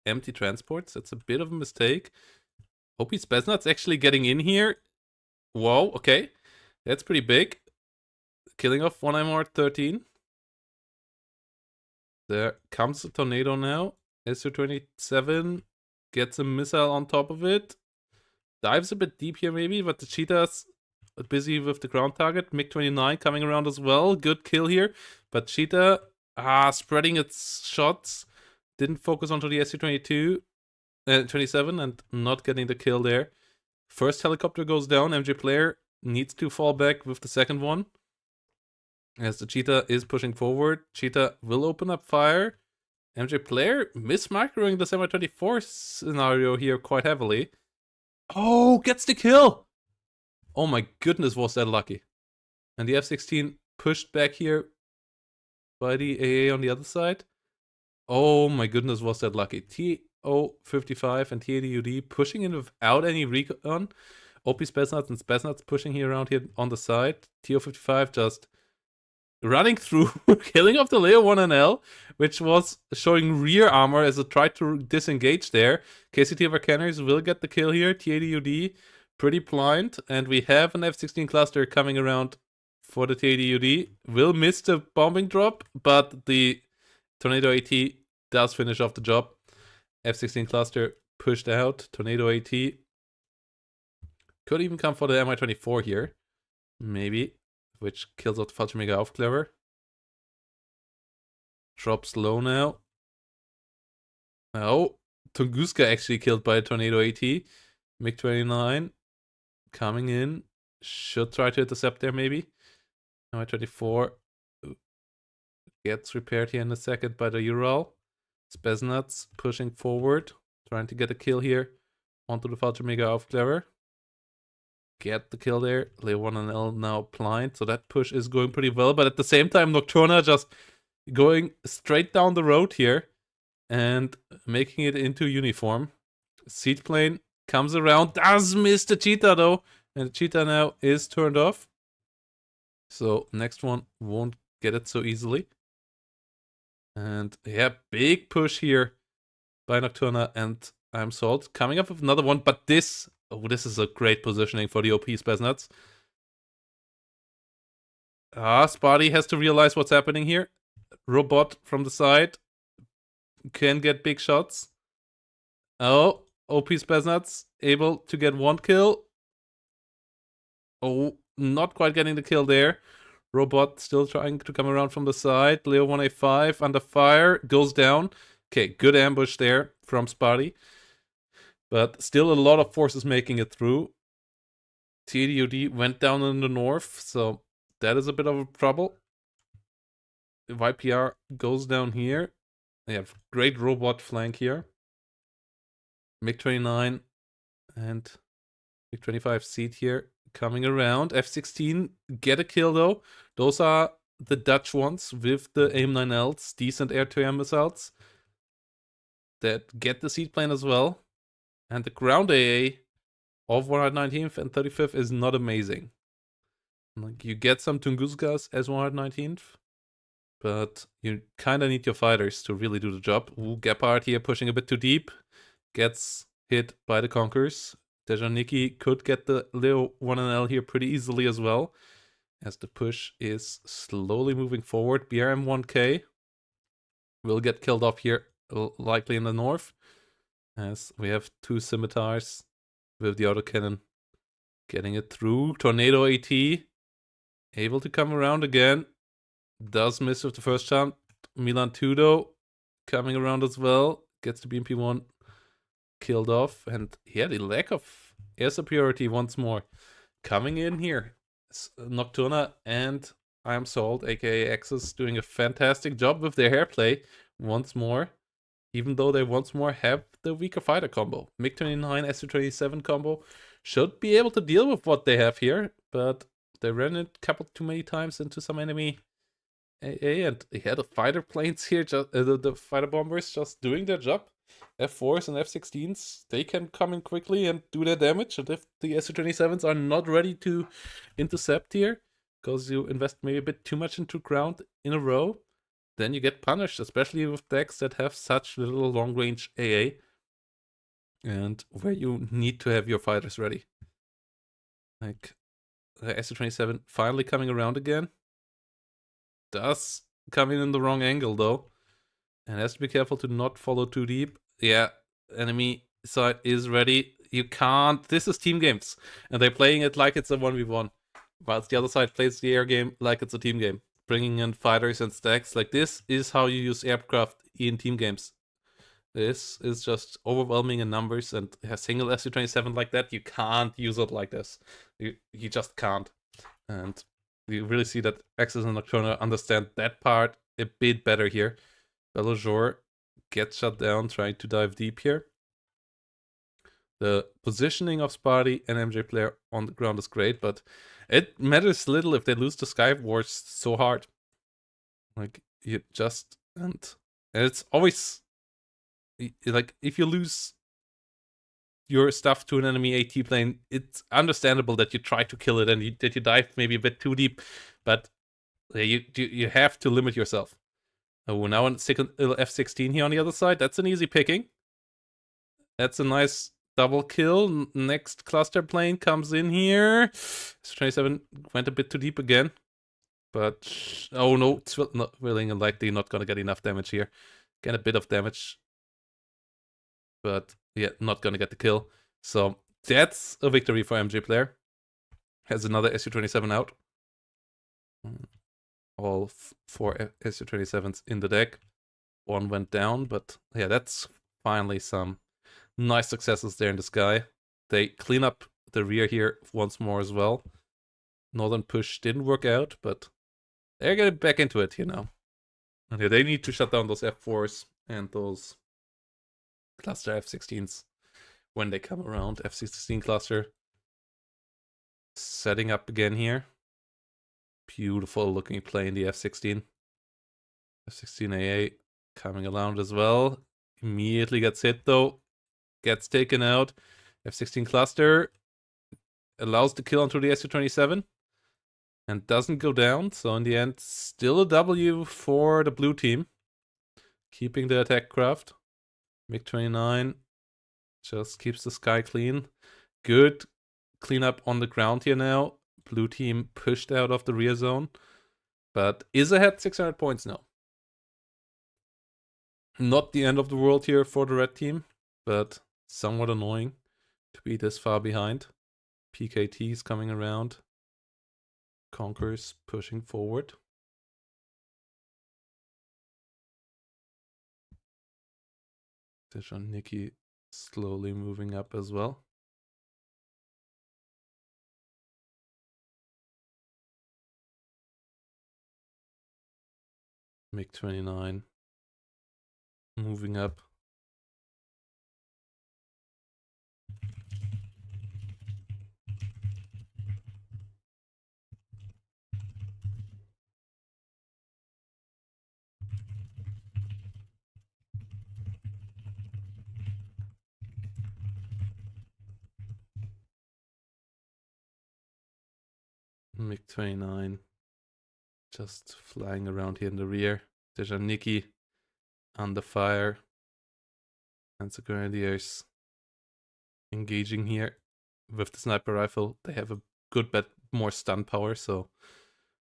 A: empty transports. That's a bit of a mistake. OP Spetsnaz actually getting in here. Whoa, okay. That's pretty big. Killing off one MR-13. There comes the Tornado now. Su-27 gets a missile on top of it. Dives a bit deep here maybe, but the Cheetah's busy with the ground target. MiG-29 coming around as well. Good kill here. But Cheetah spreading its shots. Didn't focus onto the Su-22, 27 and not getting the kill there. First helicopter goes down. MJ Player needs to fall back with the second one. As the Cheetah is pushing forward. Cheetah will open up fire. MJ Player mismicroing the Mi-24 scenario here quite heavily. Oh, gets the kill! Oh my goodness, was that lucky. And the F-16 pushed back here by the AA on the other side. Oh my goodness, was that lucky. TO-55 and TADUD pushing in without any recon. OP Spetsnaz and Spetsnaz pushing here around here on the side. TO-55 just running through, killing off the Leo 1NL, which was showing rear armor as it tried to disengage there. KCT of Arcanaries will get the kill here. TADUD pretty blind, and we have an F-16 cluster coming around for the TADUD. Will miss the bombing drop, but the Tornado AT does finish off the job. F-16 cluster pushed out. Tornado AT could even come for the Mi-24 here. Maybe. Which kills out the Fallschirmjäger Aufklärer. Drops low now. Oh, Tunguska actually killed by a Tornado AT. MiG-29 coming in. Should try to intercept there maybe. Mi-24 gets repaired here in a second by the Ural. Spetsnaz pushing forward, trying to get a kill here onto the Fallschirmjäger Aufklärer. Get the kill there. Leo 1 and L now blind, so that push is going pretty well. But at the same time, Nocturna just going straight down the road here and making it into uniform. Seed plane comes around, does miss the cheetah though, and the cheetah now is turned off. So next one won't get it so easily. And yeah, big push here by Nocturna and I'm Salt. Coming up with another one, but this is a great positioning for the OP Spetsnaz. Spotty has to realize what's happening here. Robot from the side can get big shots. Oh, OP Spetsnaz able to get one kill. Oh, not quite getting the kill there. Robot still trying to come around from the side. Leo 1A5 under fire, goes down. Okay, good ambush there from Spotty. But still a lot of forces making it through. TDOD went down in the north, so that is a bit of a trouble. YPR goes down here. They have great robot flank here. MiG-29 and MiG-25 seat here coming around. F-16 get a kill though. Those are the Dutch ones with the AIM-9Ls, decent air-to-air missiles that get the seat plane as well. And the ground AA of 119th and 35th is not amazing. Like, you get some Tunguzkas as 119th, but you kind of need your fighters to really do the job. Ooh, Gepard here pushing a bit too deep. Gets hit by the Conquerors. Dejaniki could get the Leo 1NL here pretty easily as well, as the push is slowly moving forward. BRM-1K will get killed off here, likely in the north, as we have two scimitars with the autocannon getting it through. Tornado AT able to come around again. Does miss with the first shot. Milan Tudo coming around as well. Gets the BMP-1 killed off. And yeah, the lack of air superiority once more. Coming in here. Nocturna and I Am Salt, aka Axis, doing a fantastic job with their hairplay once more. Even though they once more have the weaker fighter combo. MiG-29, Su-27 combo should be able to deal with what they have here, but they ran it a couple too many times into some enemy AA, and yeah, the fighter planes here, the fighter bombers just doing their job. F4s and F16s, they can come in quickly and do their damage, and if the Su-27s are not ready to intercept here, because you invest maybe a bit too much into ground in a row, then you get punished, especially with decks that have such little long-range AA, and where you need to have your fighters ready. Like, the Su-27 finally coming around again. Does come in the wrong angle, though. And has to be careful to not follow too deep. Yeah, enemy side is ready. You can't... This is team games. And they're playing it like it's a 1v1. Whilst the other side plays the air game like it's a team game. Bringing in fighters and stacks. Like, this is how you use aircraft in team games. This is just overwhelming in numbers, and a single Su-27 like that, you can't use it like this. You just can't. And you really see that Axis and Nocturna understand that part a bit better here. Bellejour gets shut down trying to dive deep here. The positioning of Spotty and MJ Player on the ground is great, but it matters little if they lose the Sky Wars so hard. Like, you just... And it's always... Like, if you lose your stuff to an enemy AT plane, it's understandable that you try to kill it and that you dive maybe a bit too deep, but you have to limit yourself. Oh, now a second F-16 here on the other side. That's an easy picking. That's a nice double kill. Next cluster plane comes in here. Su-27 went a bit too deep again, but oh no, it's not willing and likely not gonna get enough damage here. Get a bit of damage, but yeah, not gonna get the kill. So that's a victory for MJ Player. Has another Su-27 out. All 4 Su-27s in the deck. One went down, but yeah, that's finally some nice successes there in the sky. They clean up the rear here once more as well. Northern push didn't work out, but they're getting back into it, you know. And yeah, they need to shut down those F4s and those cluster F16s when they come around. F16 cluster. Setting up again here. Beautiful looking play in the F16. F16AA coming around as well. Immediately gets hit though. Gets taken out. F16 cluster allows the kill onto the Su-27 and doesn't go down. So in the end, still a W for the blue team. Keeping the attack craft. MiG-29 just keeps the sky clean. Good cleanup on the ground here now. Blue team pushed out of the rear zone, but is ahead 600 points now. Not the end of the world here for the red team, but somewhat annoying to be this far behind. PKT's coming around. Conquerors pushing forward. Nikki slowly moving up as well. MiG-29 moving up. MiG-29 just flying around here in the rear. Nikki under fire. And the Grenadiers engaging here with the sniper rifle. They have a good bit more stun power, so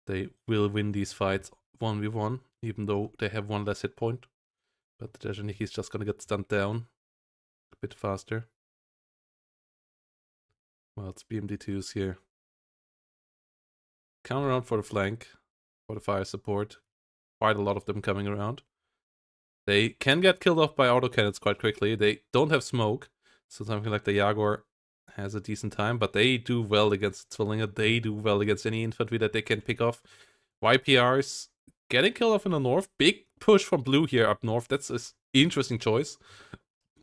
A: they will win these fights 1v1, even though they have one less hit point. But the Nikki is just gonna get stunned down a bit faster. Well, it's BMD2s here. Come around for the flank, for the fire support. Quite a lot of them coming around. They can get killed off by autocannons quite quickly. They don't have smoke, so something like the Jaguar has a decent time, but they do well against Zwillinge. They do well against any infantry that they can pick off. YPRs getting killed off in the north. Big push from blue here up north. That's an interesting choice.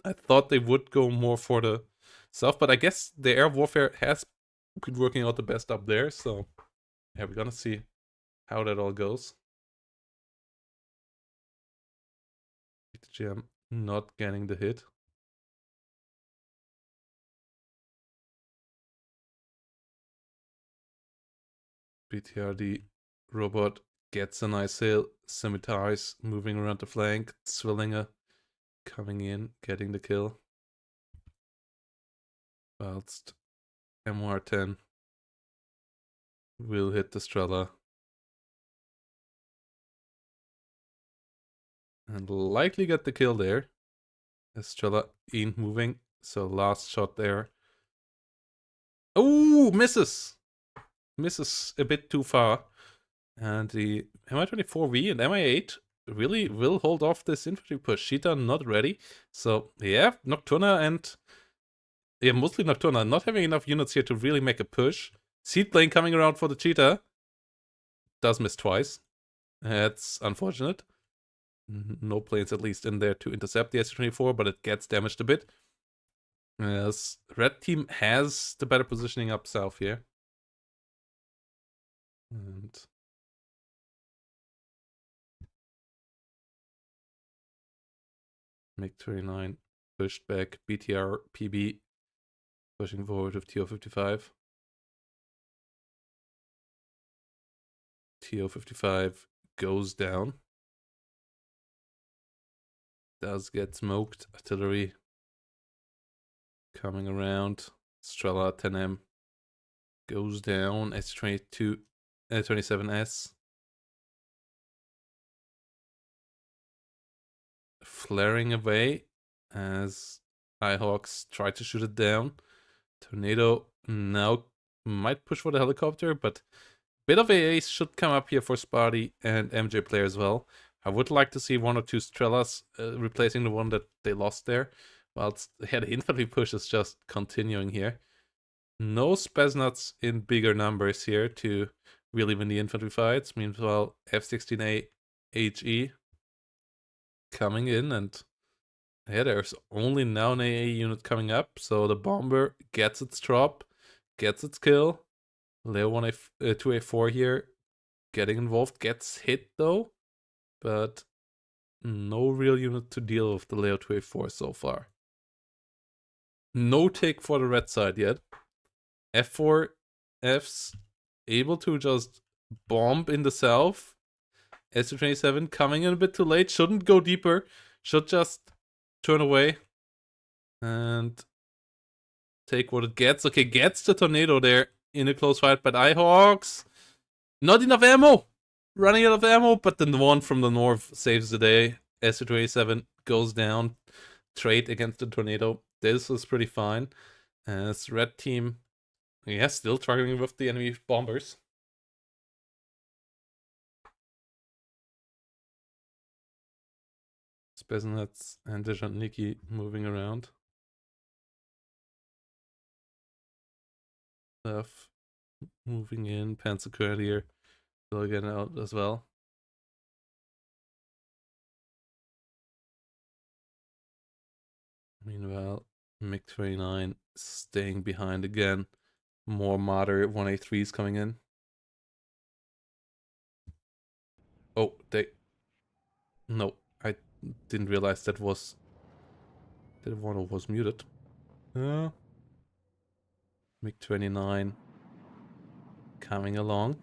A: I thought they would go more for the south, but I guess the air warfare has been working out the best up there, so yeah, we're gonna see how that all goes. GM not getting the hit. BTRD robot gets a nice hill. Scimitars moving around the flank. Zwillinge coming in, getting the kill. Whilst MR10 will hit the Strela. And likely get the kill there. Estrella ain't moving, so last shot there. Oh, misses! Misses a bit too far. And the Mi-24V and Mi-8 really will hold off this infantry push. Cheetah not ready. So yeah, Nocturna and... yeah, mostly Nocturna not having enough units here to really make a push. Seedplane coming around for the Cheetah. Does miss twice. That's unfortunate. No planes at least in there to intercept the Su-24, but it gets damaged a bit. Yes, red team has the better positioning up south here. And MiG-29 pushed back. BTR PB pushing forward with TO-55. TO-55 goes down. Does get smoked. Artillery coming around. Strela 10M goes down. S-27S flaring away as Hawks try to shoot it down. Tornado now might push for the helicopter, but bit of AA should come up here for Sparty and MJ player as well. I would like to see one or two Strelas replacing the one that they lost there. Whilst the infantry push is just continuing here. No Spetsnaz in bigger numbers here to really win the infantry fights. Meanwhile, F-16A HE coming in, and yeah, there's only now an AA unit coming up, so the bomber gets its drop, gets its kill. Leo 2A4 here getting involved, gets hit though, but no real unit to deal with the Leo 2A4 so far. No take for the red side yet. F4, F's able to just bomb in the south. SU-27 coming in a bit too late, shouldn't go deeper, should just turn away and take what it gets. Okay, gets the tornado there in a close fight, but iHawks, not enough ammo! Running out of ammo, but the one from the north saves the day. SU-27 goes down, trade against the tornado. This was pretty fine. As red team, yeah, still struggling with the enemy bombers. Spesnets and Dejantniki moving around. Stuff moving in. Panzer Courier still getting out as well. Meanwhile, MiG-29 staying behind again. More moderate 1A3s coming in. Oh, no, I didn't realize that WARNO was muted. MiG-29 coming along.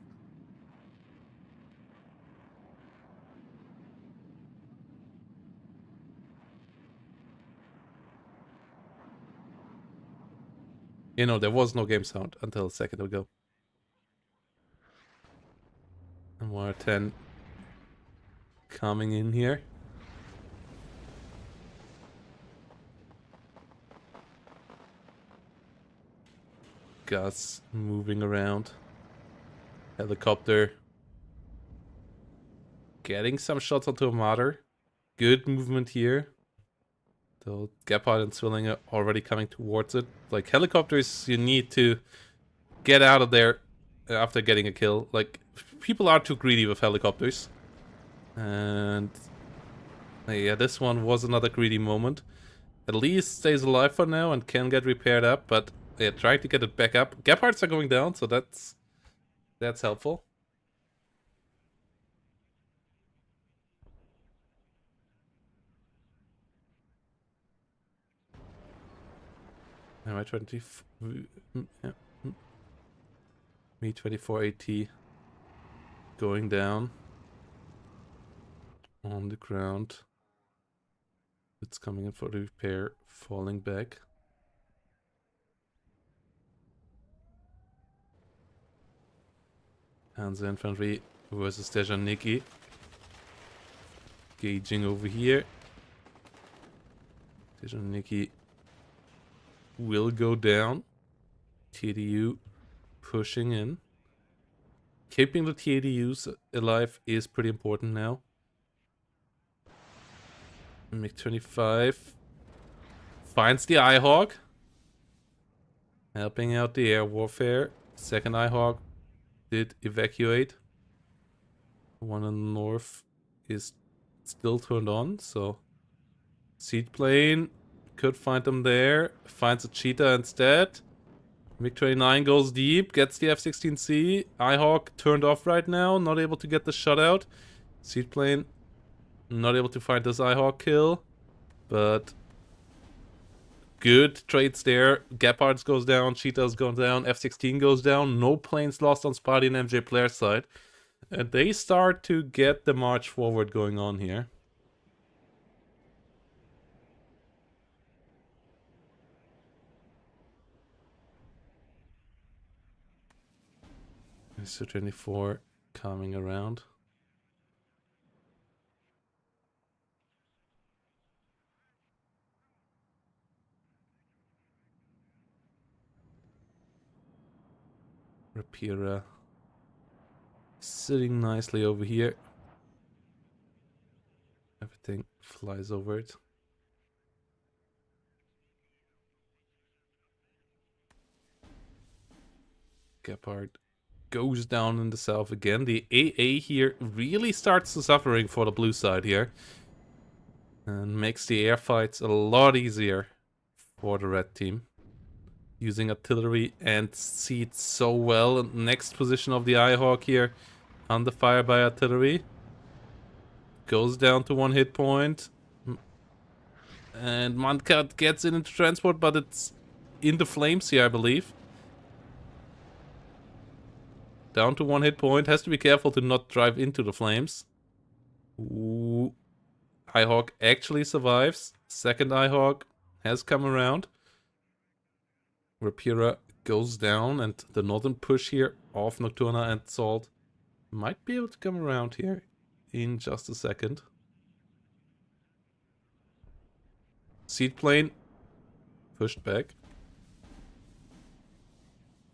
A: You know, there was no game sound until a second ago. And WR10 coming in here. Gus moving around. Helicopter. Getting some shots onto a Marder. Good movement here. So Gephardt and Zwilling are already coming towards it. Like, helicopters, you need to get out of there after getting a kill. Like, people are too greedy with helicopters. And yeah, this one was another greedy moment. At least stays alive for now and can get repaired up, but yeah, trying to get it back up. Gephardts are going down, so that's helpful. Me-24AT going down on the ground. It's coming in for the repair, falling back. Panzer Infantry versus Dejantniki. Gauging over here. Dejantniki will go down. TDU pushing in. Keeping the TDUs alive is pretty important now. MiG-25 finds the iHawk. Helping out the air warfare. Second iHawk did evacuate. One in the north is still turned on, so siege plane could find them there. Finds a cheetah instead. MiG-29 goes deep, gets the F-16C. iHawk turned off right now, not able to get the shutout. Siege plane not able to find this iHawk kill, but good trades there. Gephardts goes down, Cheetahs goes down, F-16 goes down. No planes lost on Sparty and MJ player side. And they start to get the march forward going on here. SU-24 coming around. Rapira sitting nicely over here. Everything flies over it. Gephardt goes down in the south again. The AA here really starts the suffering for the blue side here. And makes the air fights a lot easier for the red team. Using artillery and seeds so well. Next position of the Eyehawk here. Under fire by artillery. Goes down to 1 hit point. And Mundcut gets it into transport, but it's in the flames here, I believe. Down to 1 hit point. Has to be careful to not drive into the flames. Ooh. Eyehawk actually survives. Second Eyehawk has come around. Rapira goes down, and the northern push here of Nocturna and Salt might be able to come around here in just a second. Seed plane pushed back.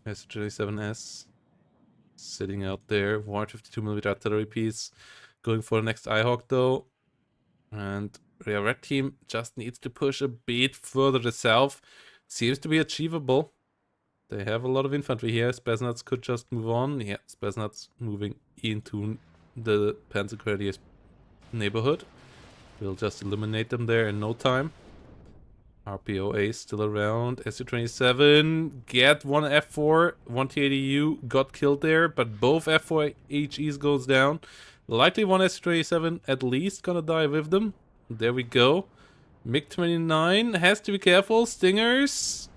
A: S-27S sitting out there. 152mm artillery piece. Going for the next Eyehawk though. And the red team just needs to push a bit further to south. Seems to be achievable. They have a lot of infantry here. Spetsnaz could just move on. Yeah, Spetsnaz moving into the Panzer Grenadiers neighborhood. We'll just eliminate them there in no time. RPOA still around. Su-27 get one F4, one TADU got killed there, but both F4 HEs goes down. Likely one Su-27 at least gonna die with them. There we go. MiG-29 has to be careful. Stingers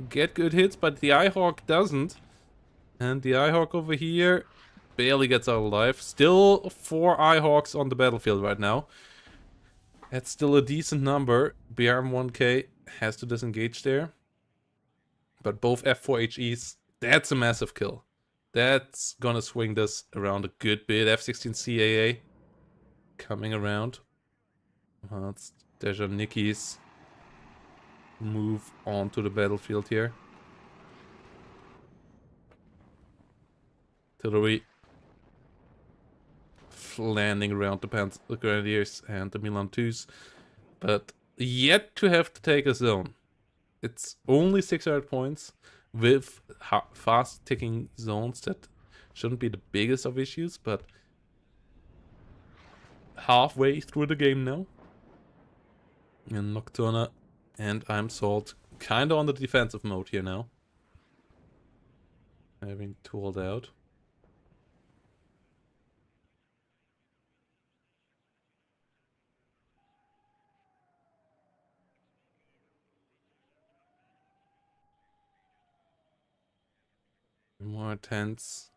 A: get good hits, but the Eyehawk doesn't. And the Eyehawk over here barely gets out alive. Still 4 Eyehawks on the battlefield right now. That's still a decent number. BRM-1K has to disengage there. But both F4HEs, that's a massive kill. That's gonna swing this around a good bit. F-16C AA coming around. That's Dejanicki's move onto the battlefield here. Artillery landing around the Panzer Grenadiers and the Milan 2s, but yet to have to take a zone. It's only 600 points with fast ticking zones that shouldn't be the biggest of issues, but halfway through the game now. And Nocturna and I'm Salt kinda on the defensive mode here now. Having tooled out. More tense.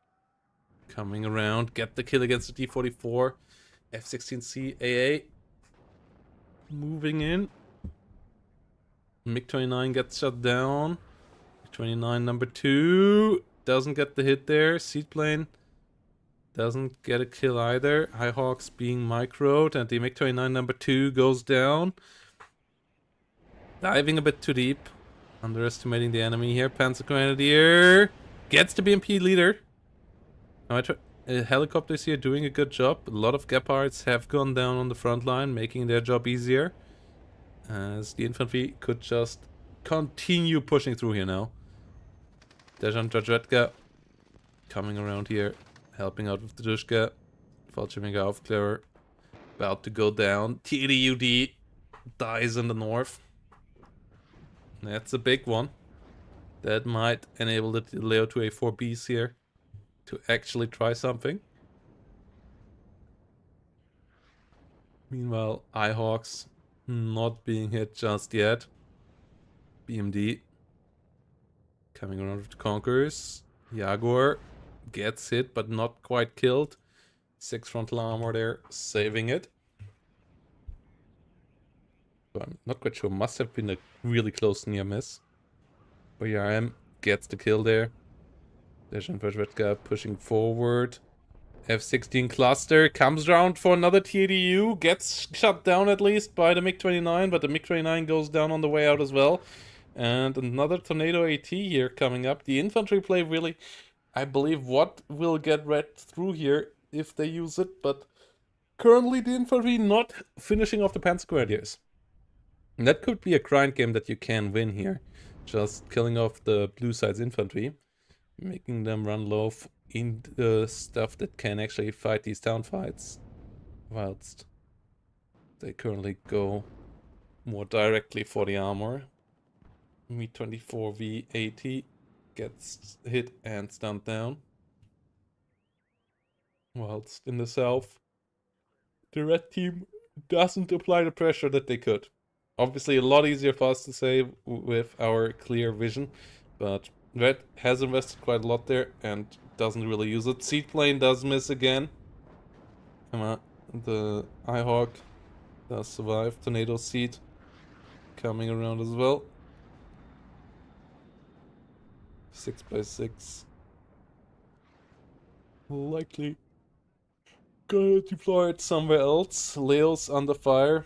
A: Coming around. Get the kill against the T-44. F-16C AA. Moving in. MiG-29 gets shut down. MiG-29 number 2. Doesn't get the hit there. Seaplane doesn't get a kill either. Eyehawks being microed. And the MiG-29 number 2 goes down. Diving a bit too deep. Underestimating the enemy here. Panzer Grenadier gets the BMP leader. Helicopters here doing a good job. A lot of Gepards have gone down on the front line, making their job easier. As the infantry could just continue pushing through here now. Dejan Drajvetka coming around here, helping out with the Dushka. Fallschirmjäger Aufklärer about to go down. TDUD dies in the north. That's a big one. That might enable the Leo 2A4Bs here to actually try something. Meanwhile, Eyehawks not being hit just yet. BMD coming around with the Conquerors. Jaguar gets hit but not quite killed. 6 frontal armor there, saving it. So I'm not quite sure. Must have been a really close near miss. BRM gets the kill there. Dejan Drajvetka pushing forward. F-16 cluster comes round for another TDU. Gets shut down at least by the MiG-29, but the MiG-29 goes down on the way out as well. And another Tornado AT here coming up. The infantry play really, I believe, what will get read through here if they use it. But currently the infantry not finishing off the Panzer Grenadiers. And that could be a grind game that you can win here. Just killing off the blue side's infantry. Making them run low in the stuff that can actually fight these town fights. Whilst they currently go more directly for the armor. Me-24 V80 gets hit and stunned down. Whilst in the south, the red team doesn't apply the pressure that they could. Obviously, a lot easier for us to say with our clear vision, but red has invested quite a lot there and doesn't really use it. Seaplane does miss again. Come on, the Eyehawk does survive. Tornado seed coming around as well. 6x6. Likely gonna deploy it somewhere else. Leo's under fire.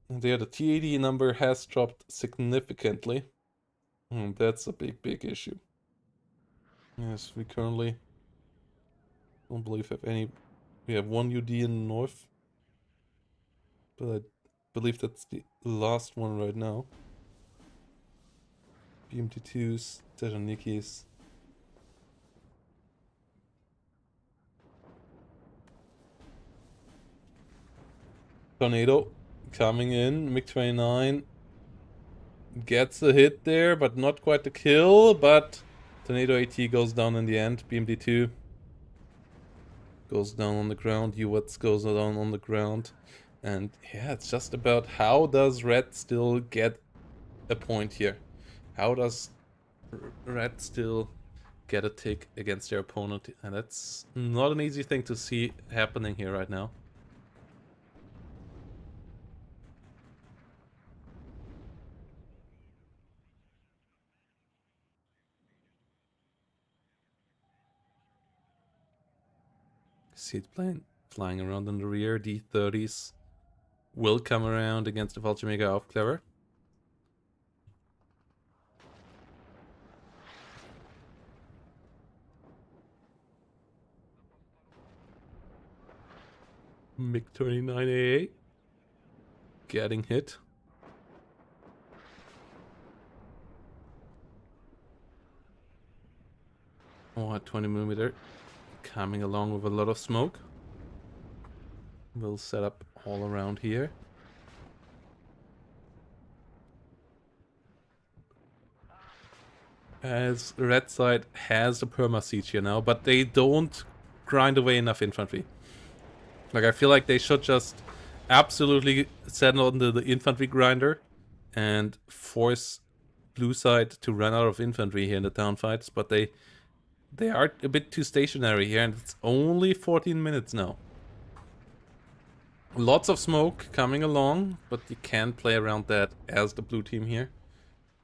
A: And there, the T80 number has dropped significantly. That's a big issue. Yes, we currently don't believe have any. We have one UD in the north, but I believe that's the last one right now. BMT2s, Tejanikis. Tornado coming in, MiG-29 gets a hit there, but not quite the kill, but Tornado AT goes down in the end. BMD2 goes down on the ground, UWATS goes down on the ground, and yeah, it's just about how does red still get a point here? How does red still get a tick against their opponent? And that's not an easy thing to see happening here right now. Seaplane flying around in the rear. D-30s will come around against the Fallschirmjäger Aufklärer. MiG-29AA getting hit. Oh, 20mm coming along with a lot of smoke. We'll set up all around here. As the red side has the perma siege here now, but they don't grind away enough infantry. Like, I feel like they should just absolutely set on the infantry grinder and force blue side to run out of infantry here in the town fights, but they are a bit too stationary here, and it's only 14 minutes now. Lots of smoke coming along, but you can play around that as the blue team here,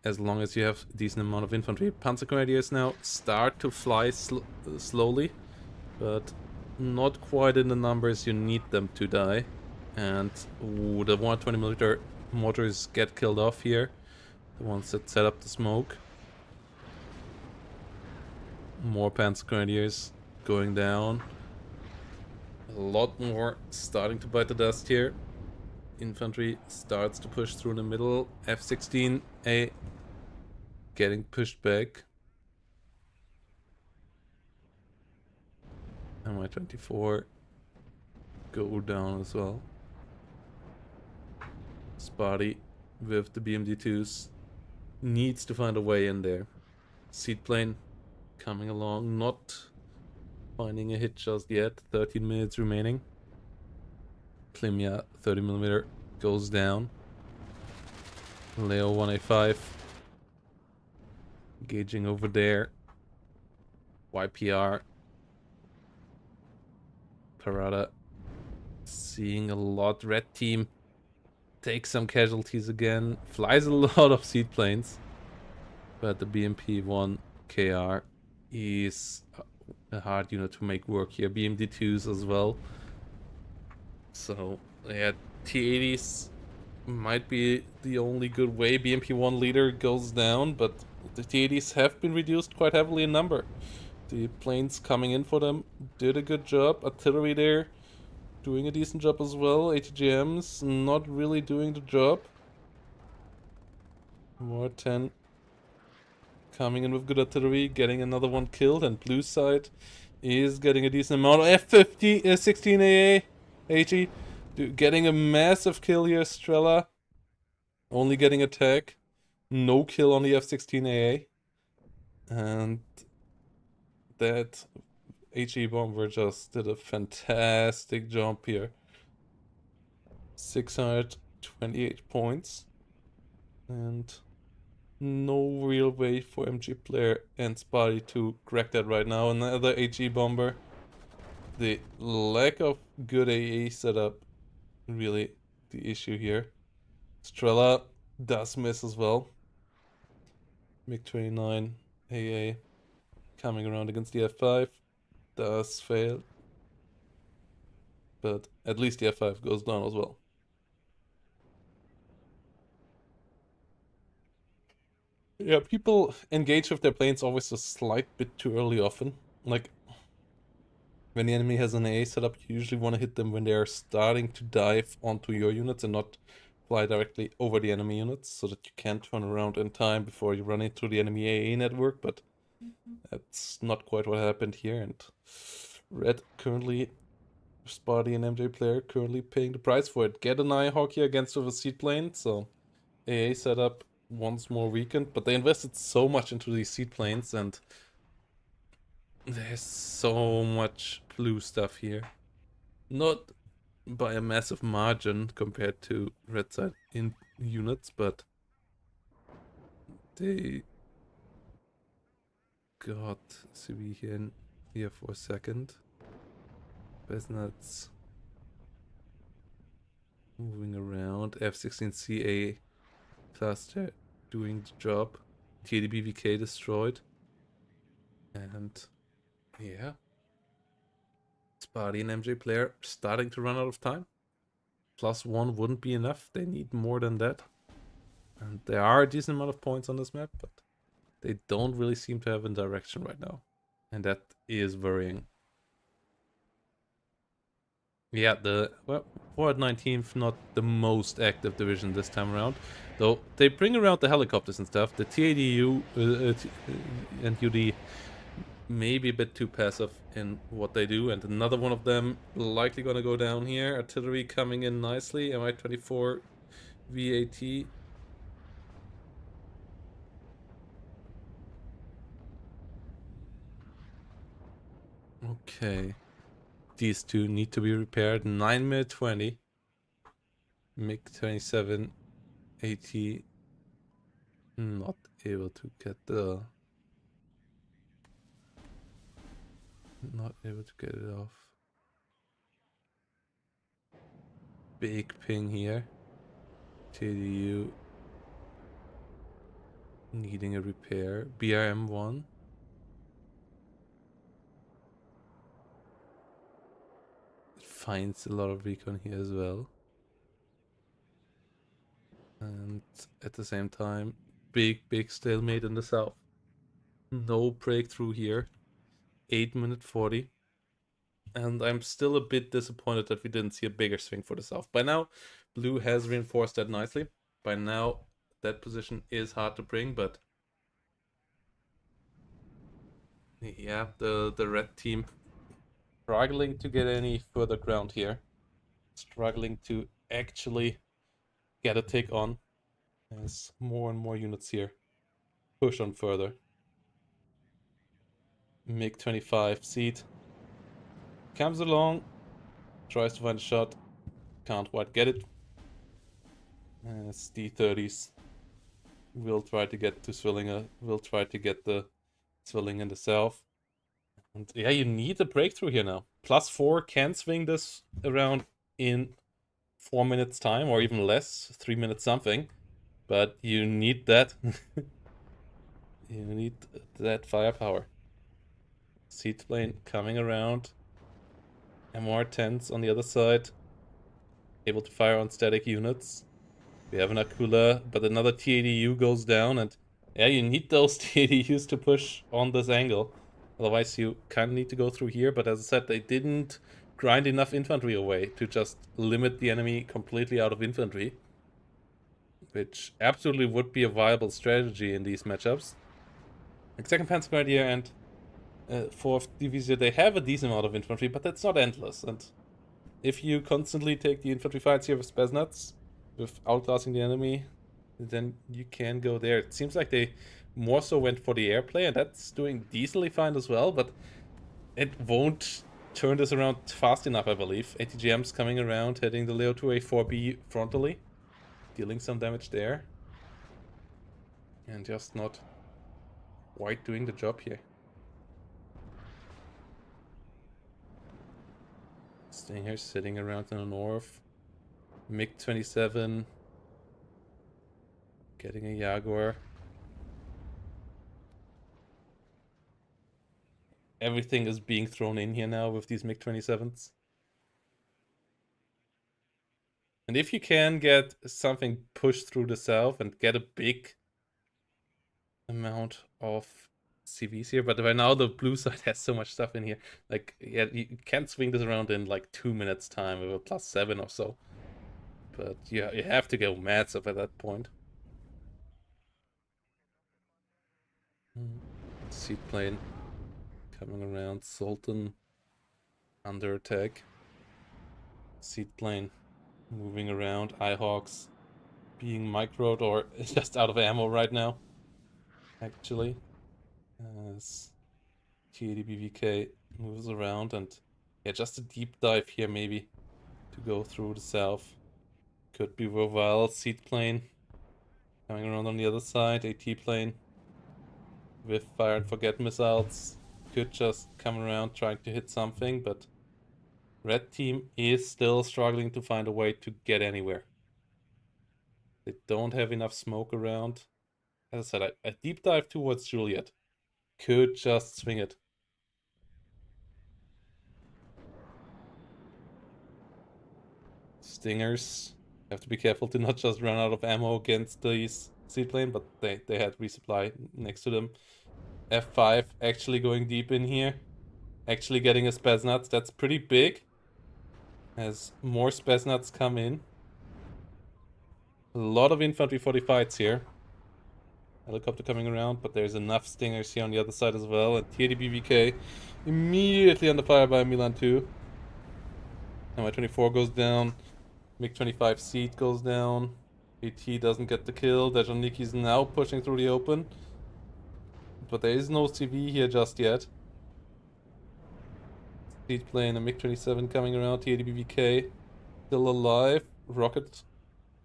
A: as long as you have a decent amount of infantry. Panzer Grenadiers now start to fly slowly, but not quite in the numbers you need them to die. And ooh, the 120mm mortars get killed off here, the ones that set up the smoke. More Panzer Grenadiers going down. A lot more starting to bite the dust here. Infantry starts to push through the middle. F-16A getting pushed back. Mi-24 go down as well. Spotty with the BMD2s needs to find a way in there. Seaplane coming along, not finding a hit just yet. 13 minutes remaining. Klimya 30mm goes down. Leo 185 engaging over there. YPR Parada seeing a lot. Red team takes some casualties again. Flies a lot of seaplanes, but the BMP-1 KR is a hard unit to make work here. BMD-2s as well. So yeah, T-80s might be the only good way. BMP-1 leader goes down, but the T-80s have been reduced quite heavily in number. The planes coming in for them did a good job. Artillery there doing a decent job as well. ATGMs not really doing the job. More 10 coming in with good artillery, getting another one killed, and blue side is getting a decent amount. F-50, 16 AA, AG Getting a massive kill here, Strela. Only getting attack. No kill on the F-16 AA. And that HE bomber just did a fantastic jump here. 628 points. And no real way for MG player and Spotty to crack that right now. Another HE bomber. The lack of good AA setup really the issue here. Strela does miss as well. MiG-29 AA coming around against the F5 does fail, but at least the F5 goes down as well. Yeah, people engage with their planes always a slight bit too early often. Like, when the enemy has an AA setup, you usually want to hit them when they are starting to dive onto your units and not fly directly over the enemy units, so that you can turn around in time before you run into the enemy AA network, but that's not quite what happened here, and Red currently, Spotty and MJ player, currently paying the price for it. Get an Nighthawk here against with a seaplane, so AA setup once more weakened, but they invested so much into these seaplanes, and there's so much blue stuff here. Not by a massive margin compared to red side in units, but they got CB here for a second. Besnat's moving around. F-16CA cluster doing the job. TDBVK destroyed. And yeah. Spotty and MJ player starting to run out of time. +1 wouldn't be enough. They need more than that. And there are a decent amount of points on this map, but they don't really seem to have a direction right now. And that is worrying. Yeah, well, 419th, not the most active division this time around. Though they bring around the helicopters and stuff. The TADU and UD may be a bit too passive in what they do. And another one of them likely gonna go down here. Artillery coming in nicely. Mi-24 VAT. Okay. These two need to be repaired. 9mm-20. MiG-27 AT. Not able to get the... Not able to get it off. Big ping here. TDU needing a repair. BRM-1. It finds a lot of recon here as well. And at the same time, big stalemate in the south. No breakthrough here. 8:40. And I'm still a bit disappointed that we didn't see a bigger swing for the south. By now, blue has reinforced that nicely. By now, that position is hard to bring, but yeah, the red team struggling to get any further ground here. Struggling to actually get a take on as more and more units here push on further. MiG-25 seat comes along, tries to find a shot, can't quite get it. As D-30s will try to get to Zwillinge, will try to get the Zwilling in the south. And yeah, you need a breakthrough here now. +4 can swing this around in 4 minutes time, or even less, 3 minutes something. But you need that. You need that firepower. Seaplane coming around. MR-10s on the other side. Able to fire on static units. We have an Akula, but another TADU goes down, and yeah, you need those TADUs to push on this angle. Otherwise, you kind of need to go through here, but as I said, they didn't grind enough infantry away to just limit the enemy completely out of infantry. Which absolutely would be a viable strategy in these matchups. Like 2nd Panzer Grenadier and 4th Division, they have a decent amount of infantry, but that's not endless. And if you constantly take the infantry fights here with Spetsnaz, with outclassing the enemy, then you can go there. It seems like they more so went for the airplay, and that's doing decently fine as well, but it won't turn this around fast enough, I believe. ATGM's coming around, hitting the Leo 2A4B frontally, dealing some damage there. And just not quite doing the job here. Stinger sitting around in the north. MiG-27 getting a Jaguar. Everything is being thrown in here now with these MiG-27s. And if you can get something pushed through the south and get a big amount of CVs here, but right now the blue side has so much stuff in here. Like, yeah, you can't swing this around in like 2 minutes time with a +7 or so. But yeah, you have to go massive at that point. Seaplane coming around, Sultan under attack. Seaplane moving around, Eyehawks being microed or just out of ammo right now, actually. As TADBVK moves around, and yeah, just a deep dive here maybe to go through the south. Could be worthwhile. Seaplane coming around on the other side, AT plane with fire and forget missiles. Could just come around trying to hit something, but red team is still struggling to find a way to get anywhere. They don't have enough smoke around. As I said, a deep dive towards Juliet could just swing it. Stingers have to be careful to not just run out of ammo against these seaplane, but they had resupply next to them. F5 actually going deep in here. Actually getting a Spetsnaz. That's pretty big. As more Spetsnaz come in. A lot of infantry for the fights here. Helicopter coming around, but there's enough Stingers here on the other side as well. And TADBVK immediately under fire by Milan 2. MI-24 goes down. MiG-25 seat goes down. AT doesn't get the kill. Dejaniki's now pushing through the open. But there is no CV here just yet. Seat plane, a MiG-27 coming around. TADBVK still alive. Rocket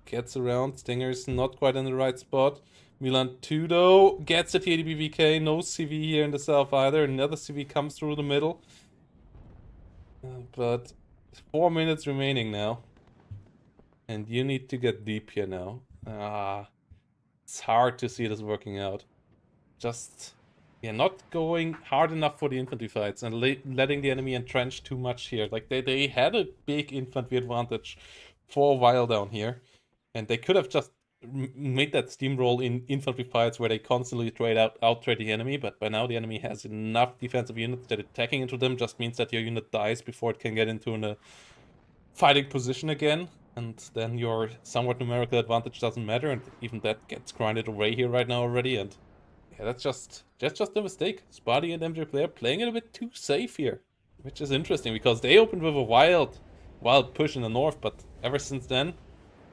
A: gets around. Stinger's not quite in the right spot. Milan 2 though gets a TADBVK. No CV here in the south either. Another CV comes through the middle. But 4 minutes remaining now. And you need to get deep here now. It's hard to see this working out. Just, yeah, not going hard enough for the infantry fights and letting the enemy entrench too much here. Like, they had a big infantry advantage for a while down here. And they could have just made that steamroll in infantry fights where they constantly out-trade the enemy, but by now the enemy has enough defensive units that attacking into them just means that your unit dies before it can get into a fighting position again, and then your somewhat numerical advantage doesn't matter, and even that gets grinded away here right now already, and yeah, that's just a mistake. Spotty and MJ Player playing it a bit too safe here, which is interesting because they opened with a wild push in the north, but ever since then,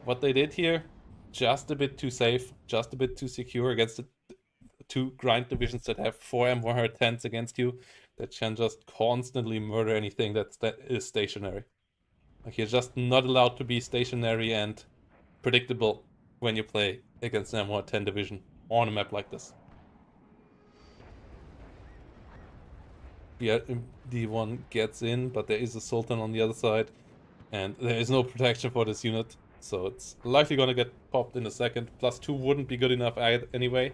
A: what they did here, just a bit too safe, just a bit too secure against the two grind divisions that have 4 M110s against you, that can just constantly murder anything that is stationary. Like, you're just not allowed to be stationary and predictable when you play against an M110 division on a map like this. Yeah, D1 gets in, but there is a Sultan on the other side, and there is no protection for this unit, so it's likely gonna get popped in a second. +2 wouldn't be good enough anyway.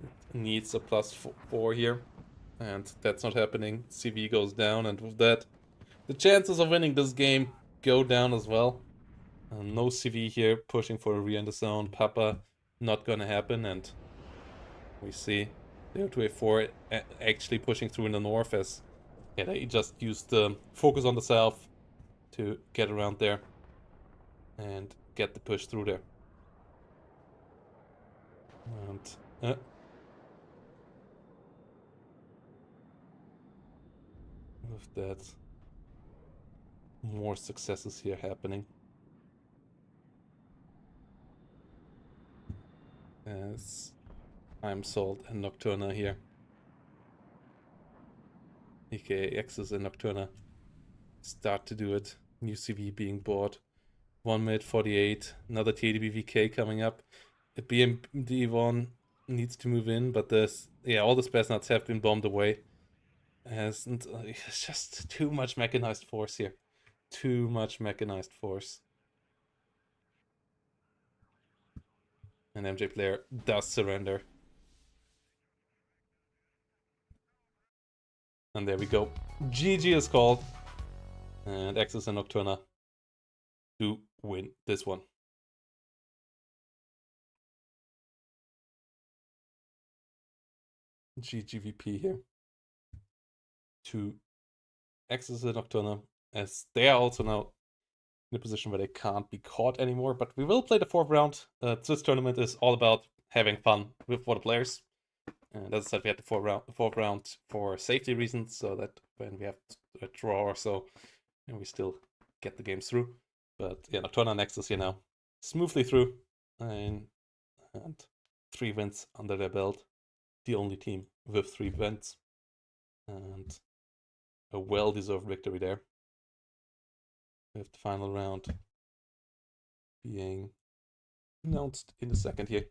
A: It needs a +4 here, and that's not happening. CV goes down, and with that, the chances of winning this game go down as well. No CV here, pushing for a re-enter zone. Papa, not gonna happen, and we see the 2A4 actually pushing through in the north as they just used the focus on the south to get around there and get the push through there. And with that, more successes here happening. As I'm sold and Nocturna here. aka X's and Nocturna start to do it. New CV being bought. 1 minute 48. Another TDBVK coming up. The BMD1 needs to move in, but all the space nuts have been bombed away. And it's just too much mechanized force here. Too much mechanized force. And MJ player does surrender. And there we go. GG is called. And Axis and Nocturna do win this one. GGVP here. To Axis and Nocturna, as they are also now in a position where they can't be caught anymore. But we will play the 4th round. This tournament is all about having fun for the players. And as I said, we had the 4th round for safety reasons, so that when we have a draw or so, and we still get the games through. But yeah, Nocturna Nexus here now, smoothly through, and 3 wins under their belt. The only team with 3 wins, and a well-deserved victory there. With the final round being announced in a second here.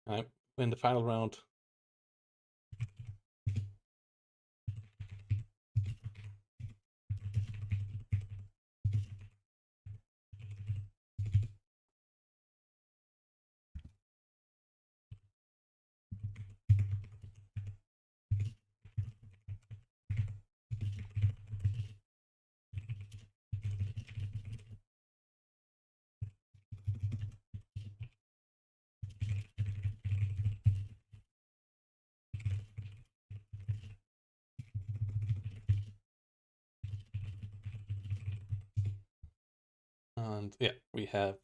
A: Alright, in the final round. And yeah, we have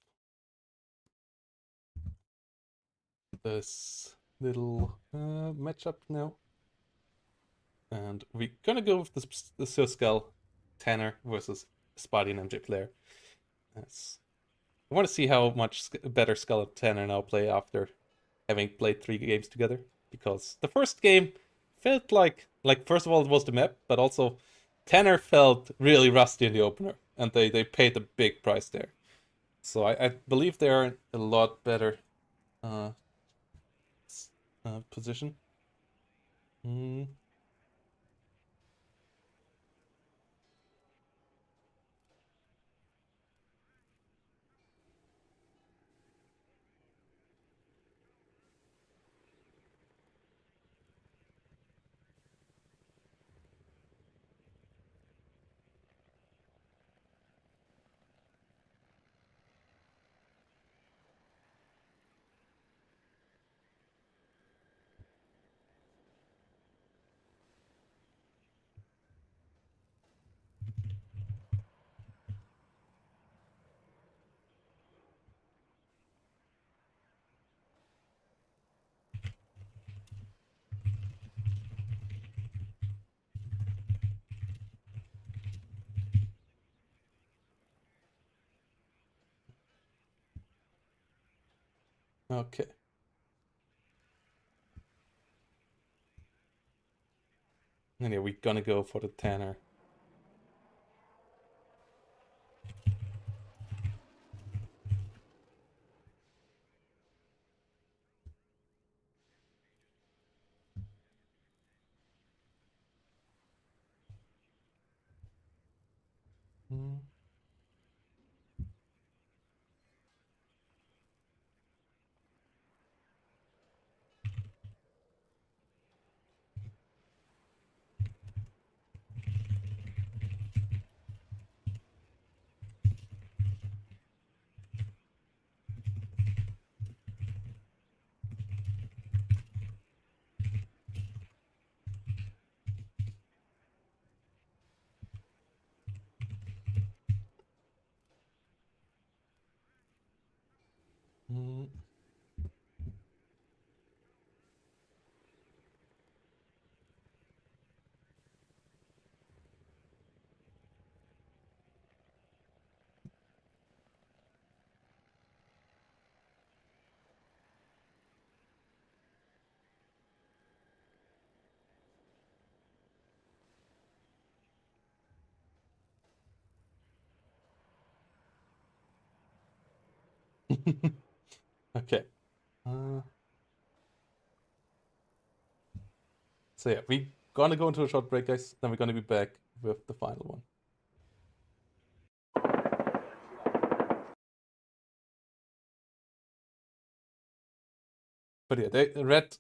A: this little matchup now. And we're gonna go with the Skull Tanner versus Spotty and MJ player. I want to see how much better Skull and Tanner now play after having played 3 games together. Because the first game felt like first of all it was the map, but also Tanner felt really rusty in the opener, and they paid a big price there. So I believe they are in a lot better position. Okay. And yeah, we're gonna go for the Tanner. Mm. Okay. So yeah, we're gonna go into a short break, guys. Then we're gonna be back with the final one. But yeah, red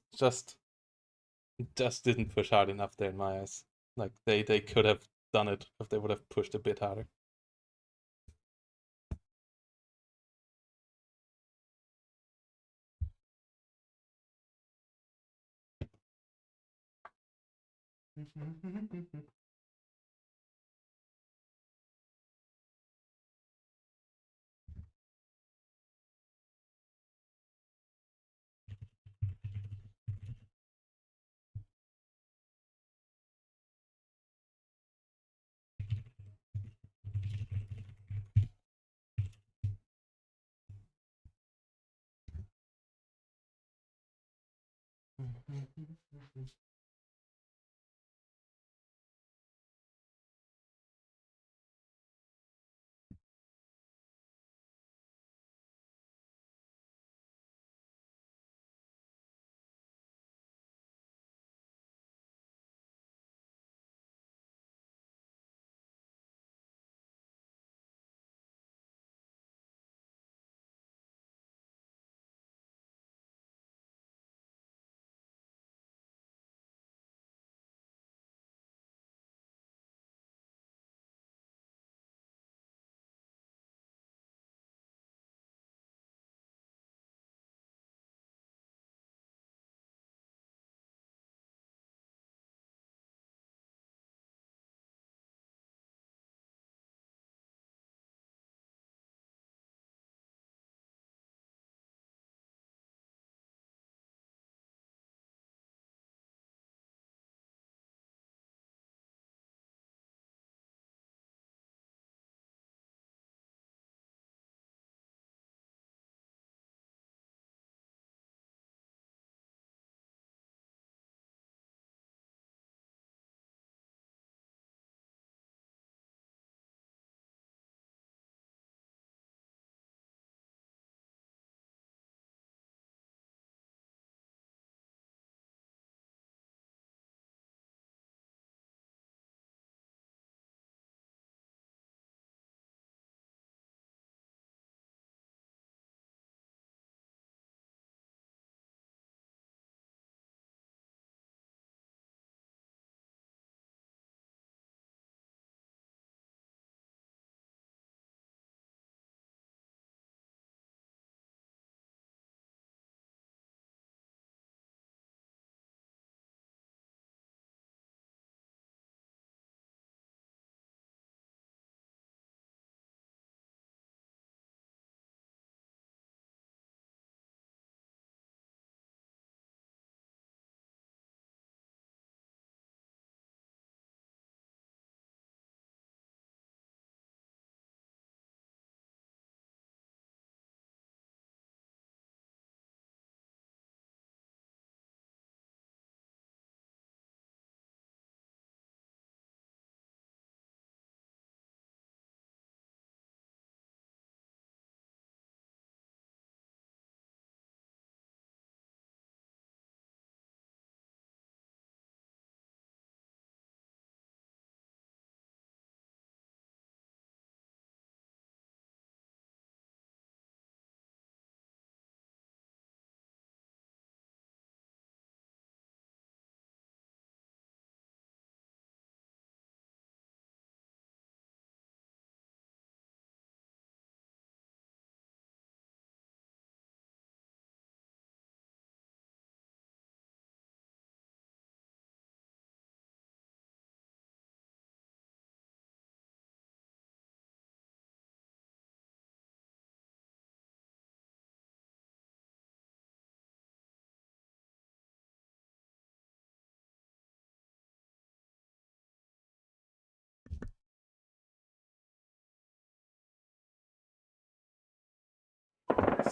A: just didn't push hard enough there in my eyes. Like they could have done it if they would have pushed a bit harder.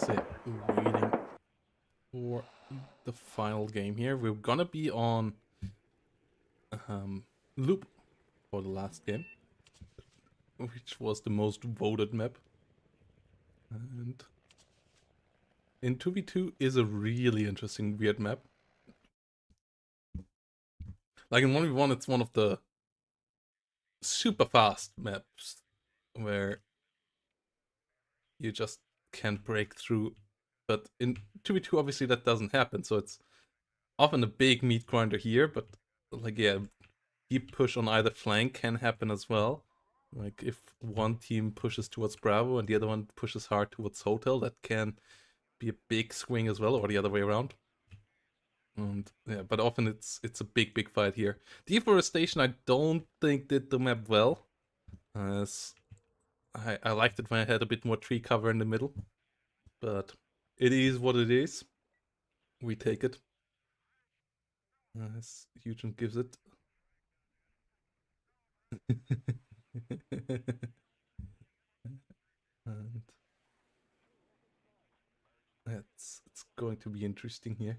A: So waiting for the final game here. We're gonna be on loop for the last game, which was the most voted map. And in 2v2 is a really interesting weird map. Like in 1v1 it's one of the super fast maps where you just can't break through. But in 2v2 obviously that doesn't happen, so it's often a big meat grinder here, but like yeah, deep push on either flank can happen as well. Like if one team pushes towards Bravo and the other one pushes hard towards Hotel, that can be a big swing as well, or the other way around. And yeah, but often it's a big fight here. Deforestation I don't think did the map well. As I liked it when I had a bit more tree cover in the middle. But it is what it is. We take it. As Eugen gives it. And it's going to be interesting here.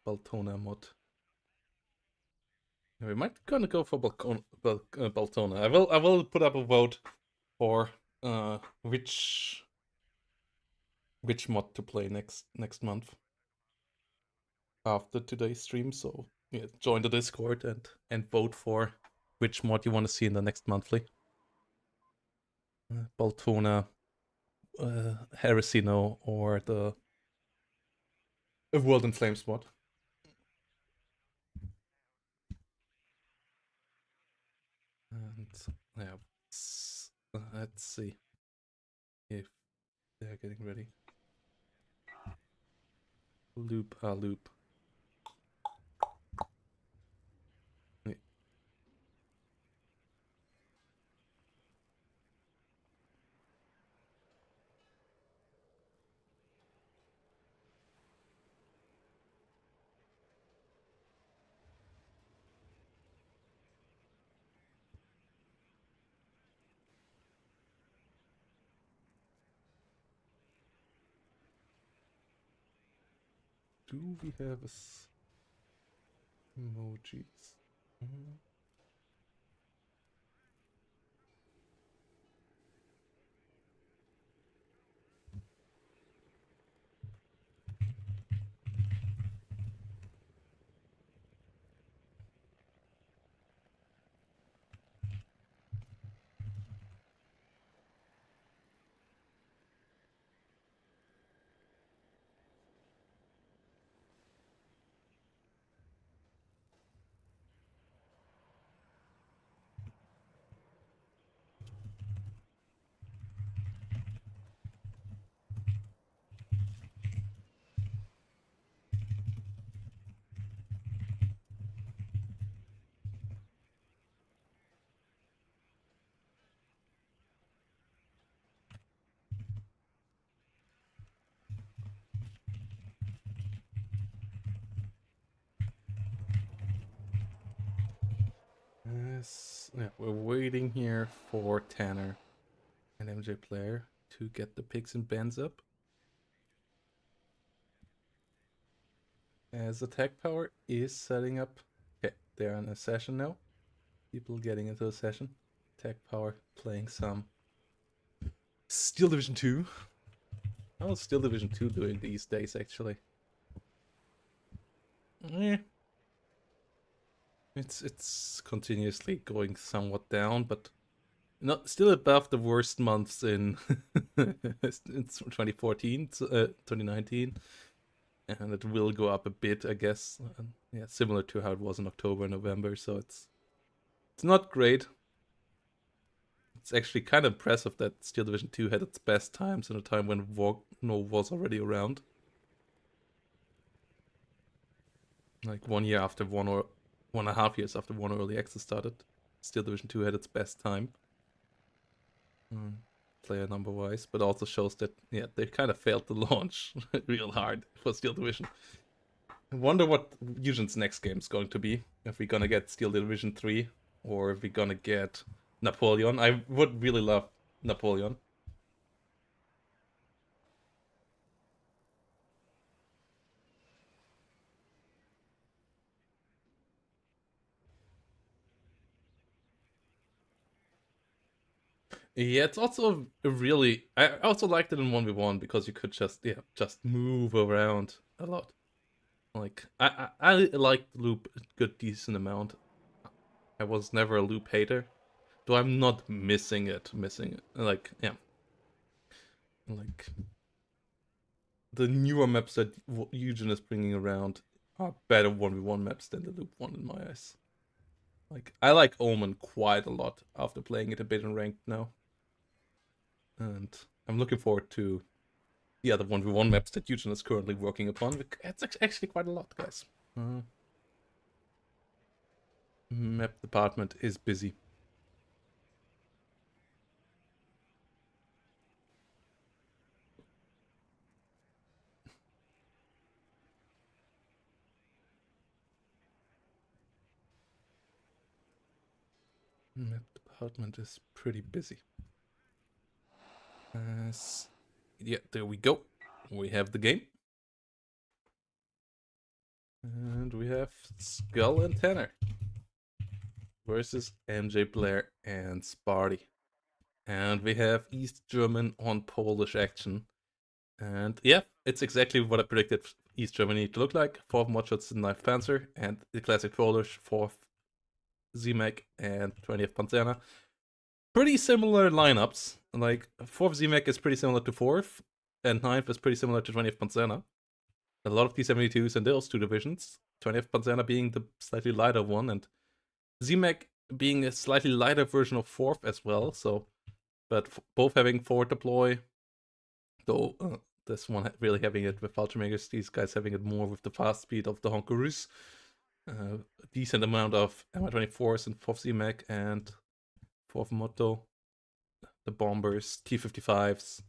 A: Baltona mod. We might gonna go for Baltona. I will put up a vote for which mod to play next month after today's stream. So yeah, join the Discord and vote for which mod you want to see in the next monthly. Baltona, Heresino, or the World in Flames mod. And yeah, let's see if they're getting ready. Loop. Yeah. Do we have emojis? Yes, yeah, we're waiting here for Tanner and MJ Player to get the picks and bans up. As attack power is setting up. Okay, they're in a session now. People getting into a session. Attack power playing some Steel Division 2. How's Steel Division 2 doing these days actually? It's continuously going somewhat down, but not still above the worst months in it's 2014, 2019, and it will go up a bit, I guess. Yeah, similar to how it was in October and November. So it's not great. It's actually kind of impressive that Steel Division 2 had its best times in a time when WARNO was already around. Like 1 year after WARNO, or 1.5 years after WARNO Early Access started, Steel Division 2 had its best time. Player number wise, but also shows that yeah, they kind of failed to launch real hard for Steel Division. I wonder what Eugen's next game is going to be. If we're gonna get Steel Division 3 or if we're gonna get Napoleon. I would really love Napoleon. Yeah, it's also a really. I also liked it in 1v1 because you could just move around a lot. Like I liked loop a good decent amount. I was never a loop hater, though I'm not missing it. Missing it, like yeah, like the newer maps that Eugen is bringing around are better 1v1 maps than the loop one in my eyes. Like I like Omen quite a lot after playing it a bit in ranked now, and I'm looking forward to the other 1v1 maps that Eugen is currently working upon. It's actually quite a lot, guys. Map department is busy. Map department is pretty busy. Yeah, there we go. We have the game. And we have Skull and Tanner versus MJ Blair and Sparty. And we have East German on Polish action. And yeah, it's exactly what I predicted East Germany to look like. 4th Modshots and 9th Panzer, and the classic Polish 4th ZMAC and 20th Panzerna. Pretty similar lineups. Like 4th ZMAC is pretty similar to 4th, and 9th is pretty similar to 20th Panzerna. A lot of T-72s in those two divisions. 20th Panzerna being the slightly lighter one, and ZMAC being a slightly lighter version of 4th as well. So, but both having forward deploy, though this one really having it with Ultramakers, these guys having it more with the fast speed of the Honkarus. A decent amount of Mi-24s and 4th ZMAC and 4th Moto. The bombers, T-55s,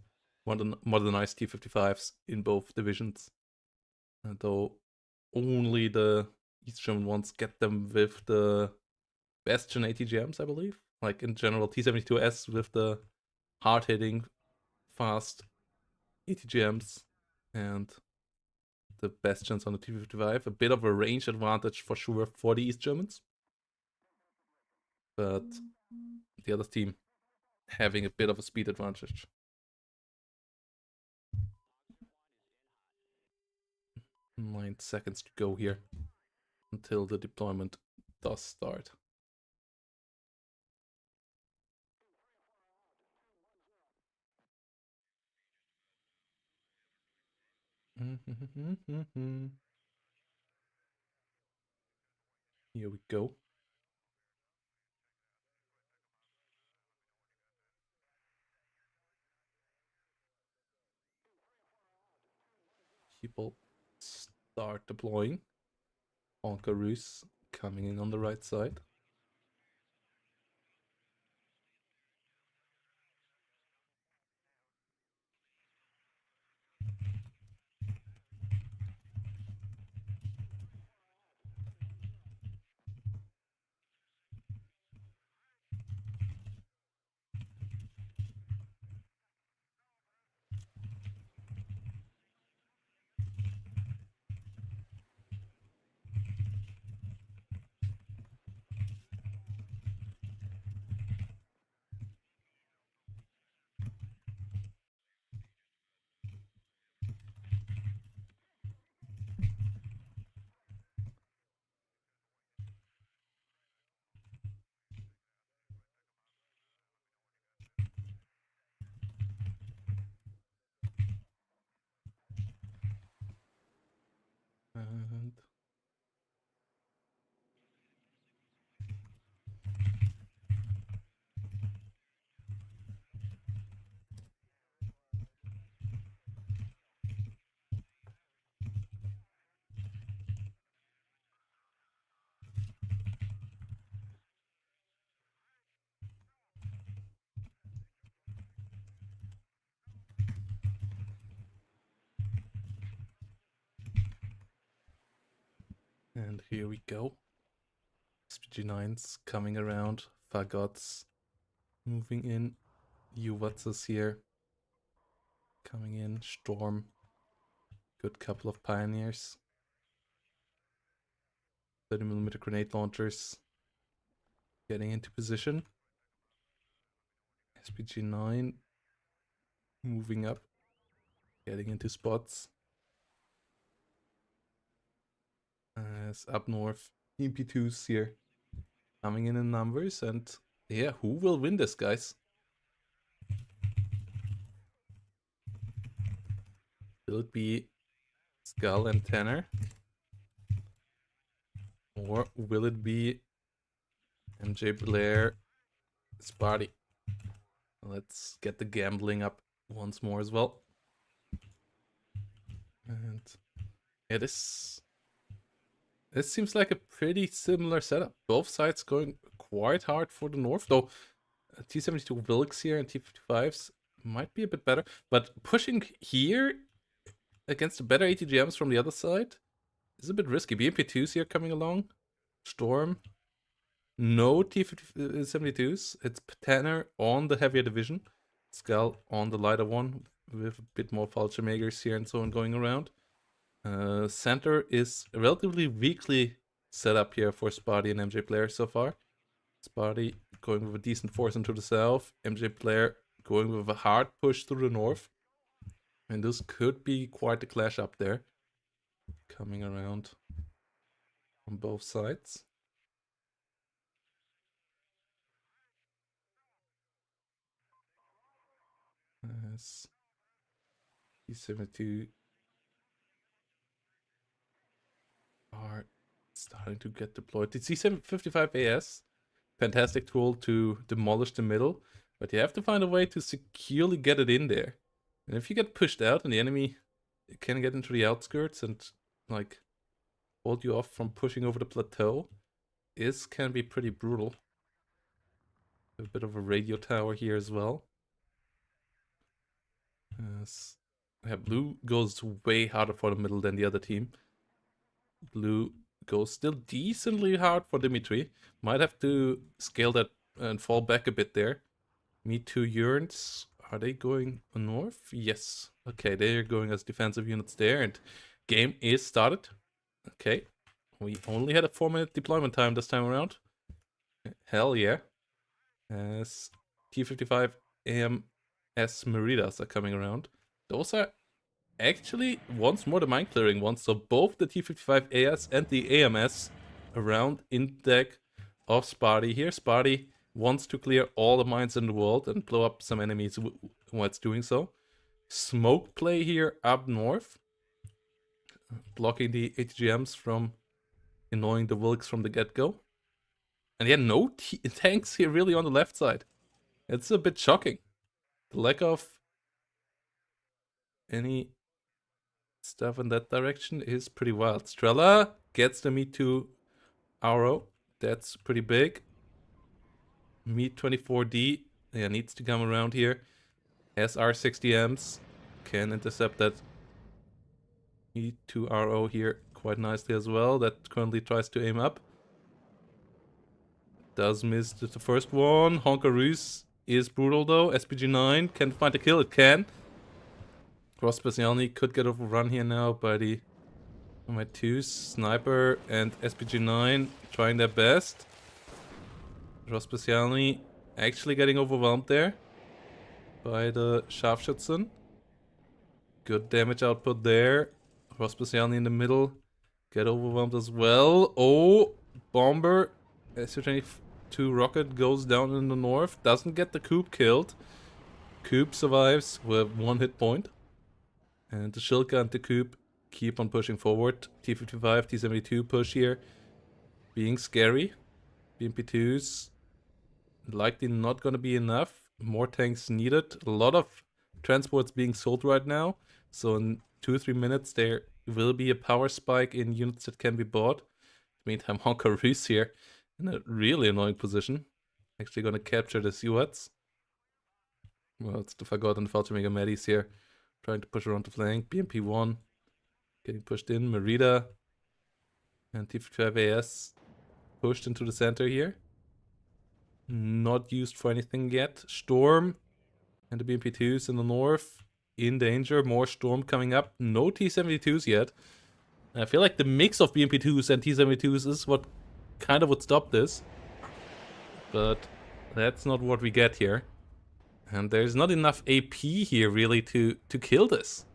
A: modernized T-55s in both divisions. Though only the East German ones get them with the Bastion ATGMs, I believe. Like in general, T-72S with the hard-hitting, fast ATGMs, and the Bastions on the T-55. A bit of a range advantage for sure for the East Germans. But the other team having a bit of a speed advantage. 9 seconds to go here until the deployment does start. Here we go. People start deploying. Honkarus coming in on the right side. And and here we go. SPG9s coming around. Fagots moving in. Uwatzes here. Coming in. Storm. Good couple of pioneers. 30mm grenade launchers. Getting into position. SPG9 moving up, getting into spots. As up north, MP2s here coming in numbers, and yeah, who will win this, guys? Will it be Skull and Tanner? Or will it be MJ Blair, Sparty? Let's get the gambling up once more as well. And yeah, this seems like a pretty similar setup. Both sides going quite hard for the north, though T72 Wilks here and T55s might be a bit better. But pushing here against the better ATGMs from the other side is a bit risky. BMP2s here coming along. Storm. No T72s. It's Tanner on the heavier division. Skull on the lighter one with a bit more Fallschirmjägers here and so on going around. Center is relatively weakly set up here for Sparty and MJ Player so far. Sparty going with a decent force into the south. MJ Player going with a hard push through the north. And this could be quite a clash up there. Coming around on both sides. As T72 are starting to get deployed. The C755AS, fantastic tool to demolish the middle, but you have to find a way to securely get it in there. And if you get pushed out and the enemy can get into the outskirts and like hold you off from pushing over the plateau, this can be pretty brutal. A bit of a radio tower here as well. Yeah, blue goes way harder for the middle than the other team. Blue goes still decently hard for Dimitri. Might have to scale that and fall back a bit there. Me too Yearns. Are they going north? Yes. Okay, they're going as defensive units there, and game is started. Okay. We only had a 4-minute deployment time this time around. Hell yeah. As T55 AMS Meridas are coming around. Those are actually once more the mine clearing ones. So both the T55 AS and the AMS around in deck of Sparty here. Sparty wants to clear all the mines in the world and blow up some enemies while it's doing so. Smoke play here up north. Blocking the ATGMs from annoying the Wilks from the get-go. And yeah, no tanks here really on the left side. It's a bit shocking. The lack of any stuff in that direction is pretty wild. Strella gets the Meat 2 arrow. That's pretty big. Meat 24D needs to come around here. SR60Ms can intercept that Meat 2 arrow here quite nicely as well. That currently tries to aim up. Does miss the first one. Honkaroos is brutal though. SPG9 can find a kill. It can. Cross Specialny could get overrun here now by the my 2 Sniper and SPG9 trying their best. Cross Specialny actually getting overwhelmed there by the Scharfschützen. Good damage output there. Cross Specialny in the middle. Get overwhelmed as well. Oh, Bomber. SU-22 rocket goes down in the north. Doesn't get the Coop killed. Coop survives with 1 hit point. And the Shilka and the Coop keep on pushing forward. T55, T72 push here. Being scary. BMP2s likely not gonna be enough. More tanks needed. A lot of transports being sold right now. So in 2-3 minutes there will be a power spike in units that can be bought. Meantime, Honkaroos here in a really annoying position. Actually gonna capture the Suets. Well, it's the Forgotten Fallschirmjäger Medis here. Trying to push around the flank. BMP1 getting pushed in. Merida and T55AS pushed into the center here. Not used for anything yet. Storm and the BMP2s in the north. In danger. More Storm coming up. No T72s yet. I feel like the mix of BMP2s and T72s is what kind of would stop this. But that's not what we get here. And there's not enough AP here really to kill this.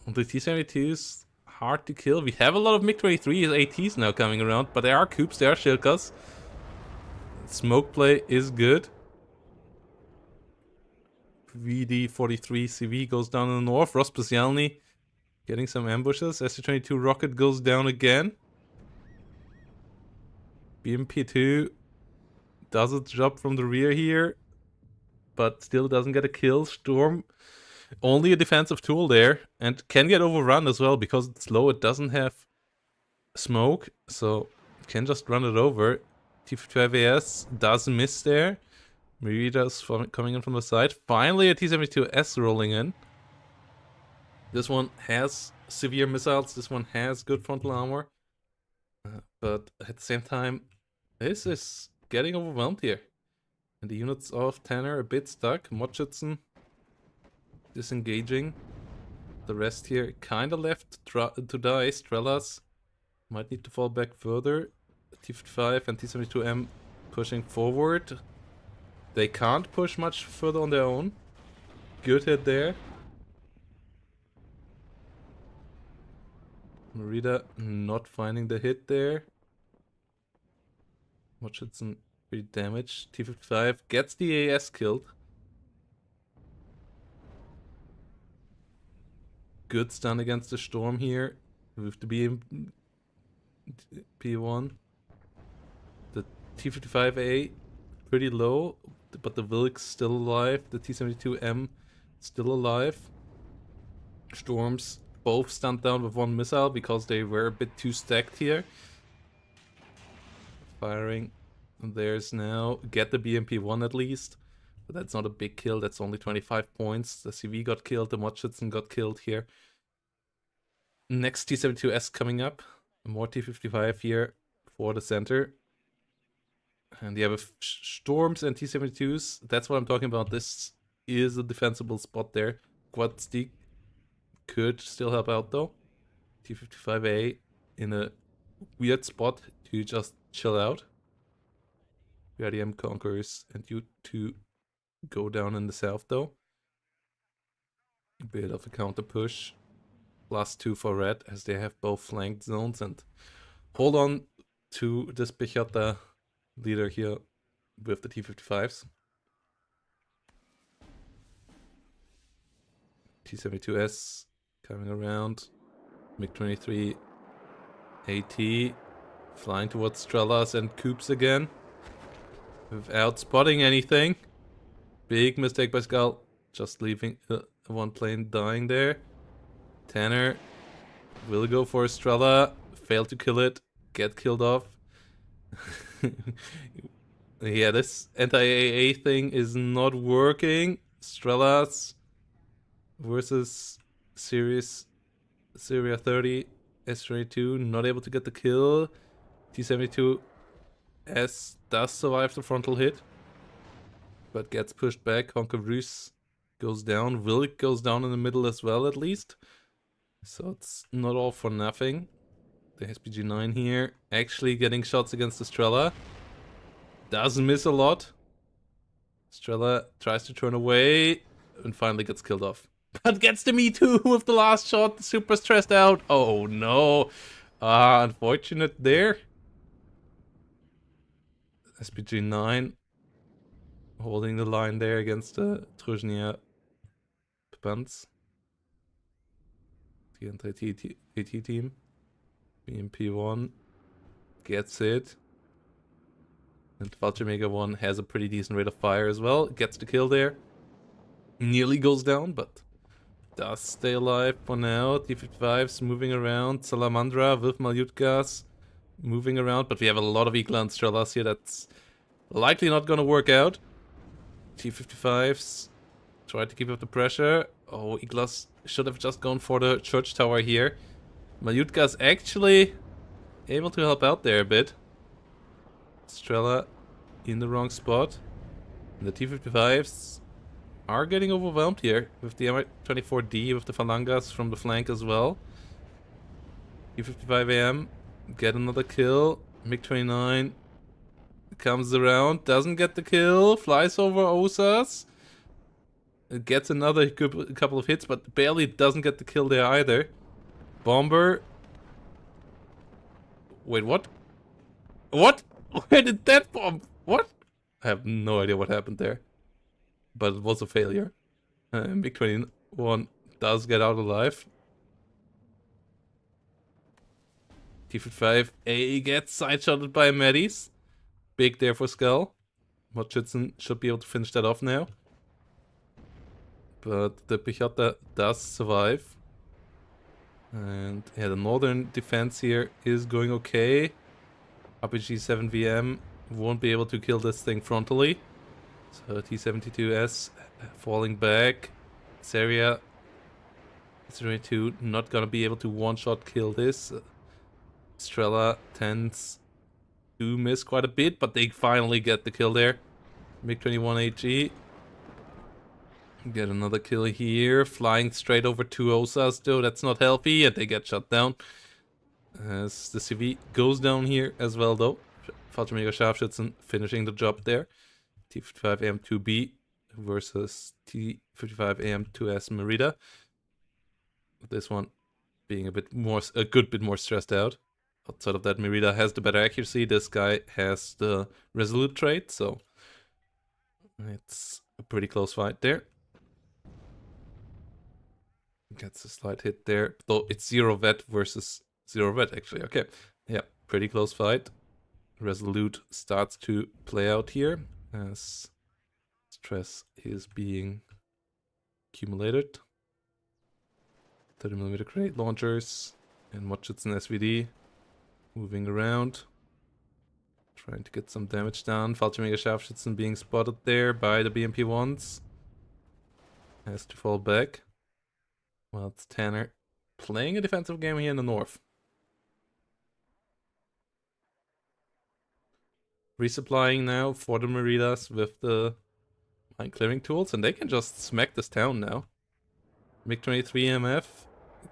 A: The T-72's hard to kill. We have a lot of MiG-23 ATs now coming around, but there are Coops, there are Shilkas. Smoke play is good. VD-43 CV goes down in the north. Rospecialny getting some ambushes. SU-22 rocket goes down again. BMP-2 does its job from the rear here, but still doesn't get a kill. Storm, only a defensive tool there, and can get overrun as well because it's low. It doesn't have smoke, so can just run it over. T-55AS does miss there. Merida's coming in from the side. Finally, a T-72S rolling in. This one has severe missiles. This one has good frontal armor. But at the same time, this is getting overwhelmed here. And the units of Tanner a bit stuck. Motschützen disengaging. The rest here kind of left to die. Strelas might need to fall back further. T-55 and T-72M pushing forward. They can't push much further on their own. Good hit there. Merida not finding the hit there. Motschützen pretty damaged. T-55 gets the AS killed. Good stun against the Storm here with the BMP-1. The T-55A pretty low, but the Wilk's still alive. The T-72M still alive. Storms both stunned down with one missile because they were a bit too stacked here. Firing. There's now, get the BMP-1 at least. But that's not a big kill, that's only 25 points. The CV got killed, the Motschützen got killed here. Next T-72S coming up. More T-55 here for the center. And you have Storms and T-72s. That's what I'm talking about. This is a defensible spot there. Quad Stick could still help out though. T-55A in a weird spot to just chill out. BRDM conquers and you two go down in the south though. A bit of a counter push. +2 for red as they have both flanked zones, and hold on to this Pechota leader here with the T-55s. T-72S coming around. MiG-23 AT flying towards Strelas and Coops again without spotting anything. Big mistake by Skull, just leaving one plane dying there. Tanner will go for Estrella, fail to kill it, get killed off. Yeah, this anti-AA thing is not working. Strelas versus Syria 30, S-22, not able to get the kill. T-72S does survive the frontal hit, but gets pushed back. Honker Bruce goes down. Wilk goes down in the middle as well, at least. So it's not all for nothing. The SPG-9 here actually getting shots against Estrella. Does miss a lot. Estrella tries to turn away and finally gets killed off. But gets the Me Too with the last shot. Super stressed out. Oh no. Unfortunate there. SPG-9 holding the line there against the Truzhnia Pants. The anti-AT team. BMP-1 gets it. And Valchemega 1 has a pretty decent rate of fire as well. Gets the kill there. Nearly goes down, but does stay alive for now. T-55's moving around. Salamandra with Malyutkas moving around, but we have a lot of Igla and Strelas here. That's likely not gonna work out. T-55's try to keep up the pressure. Oh, Iglas should have just gone for the church tower here. Malyutka's actually able to help out there a bit. Strela in the wrong spot. And the T-55s are getting overwhelmed here with the Mi-24D, with the Phalangas from the flank as well. T-55AM get another kill. MiG-29 comes around, doesn't get the kill, flies over Osas. It gets another couple of hits, but barely doesn't get the kill there either. Bomber. Wait, what? What? Where did that bomb? What? I have no idea what happened there. But it was a failure. MiG-21 does get out alive. T-55A gets side-shotted by Medis. Big there for Skull. Mutchison should be able to finish that off now. But the Pichota does survive. And yeah, the northern defense here is going okay. RPG 7VM won't be able to kill this thing frontally. So T-72S falling back. Seria T-72 not gonna be able to one-shot kill this. Strela tends to miss quite a bit, but they finally get the kill there. MiG-21AG. Get another kill here. Flying straight over two OSAs though, that's not healthy, and they get shot down. As the CV goes down here as well though. Fallschirmjäger Scharfschützen finishing the job there. T-55AM2B versus T-55AM2S Merida. This one being a good bit more stressed out. Outside of that, Merida has the better accuracy. This guy has the resolute trait, so it's a pretty close fight there. Gets a slight hit there, though it's 0 vet versus 0 vet actually. Okay, yeah, pretty close fight. Resolute starts to play out here as stress is being accumulated. 30mm grenade launchers and Mutchison SVD moving around, trying to get some damage down. Fallschirmjäger Scharfschützen being spotted there by the BMP-1s. Has to fall back. Well, it's Tanner playing a defensive game here in the north. Resupplying now for the Meridas with the mine clearing tools, and they can just smack this town now. MiG-23MF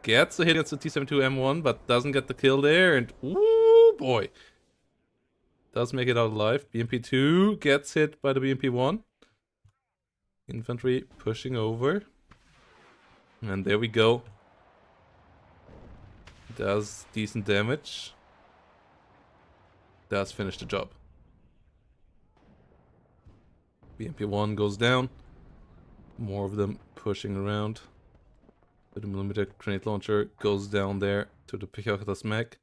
A: gets a hit against the T-72M1, but doesn't get the kill there, and ooh boy. Does make it out alive. BMP-2 gets hit by the BMP-1. Infantry pushing over. And there we go. Does decent damage. Does finish the job. BMP-1 goes down. More of them pushing around. 30mm grenade launcher goes down there to the Pichota's mech.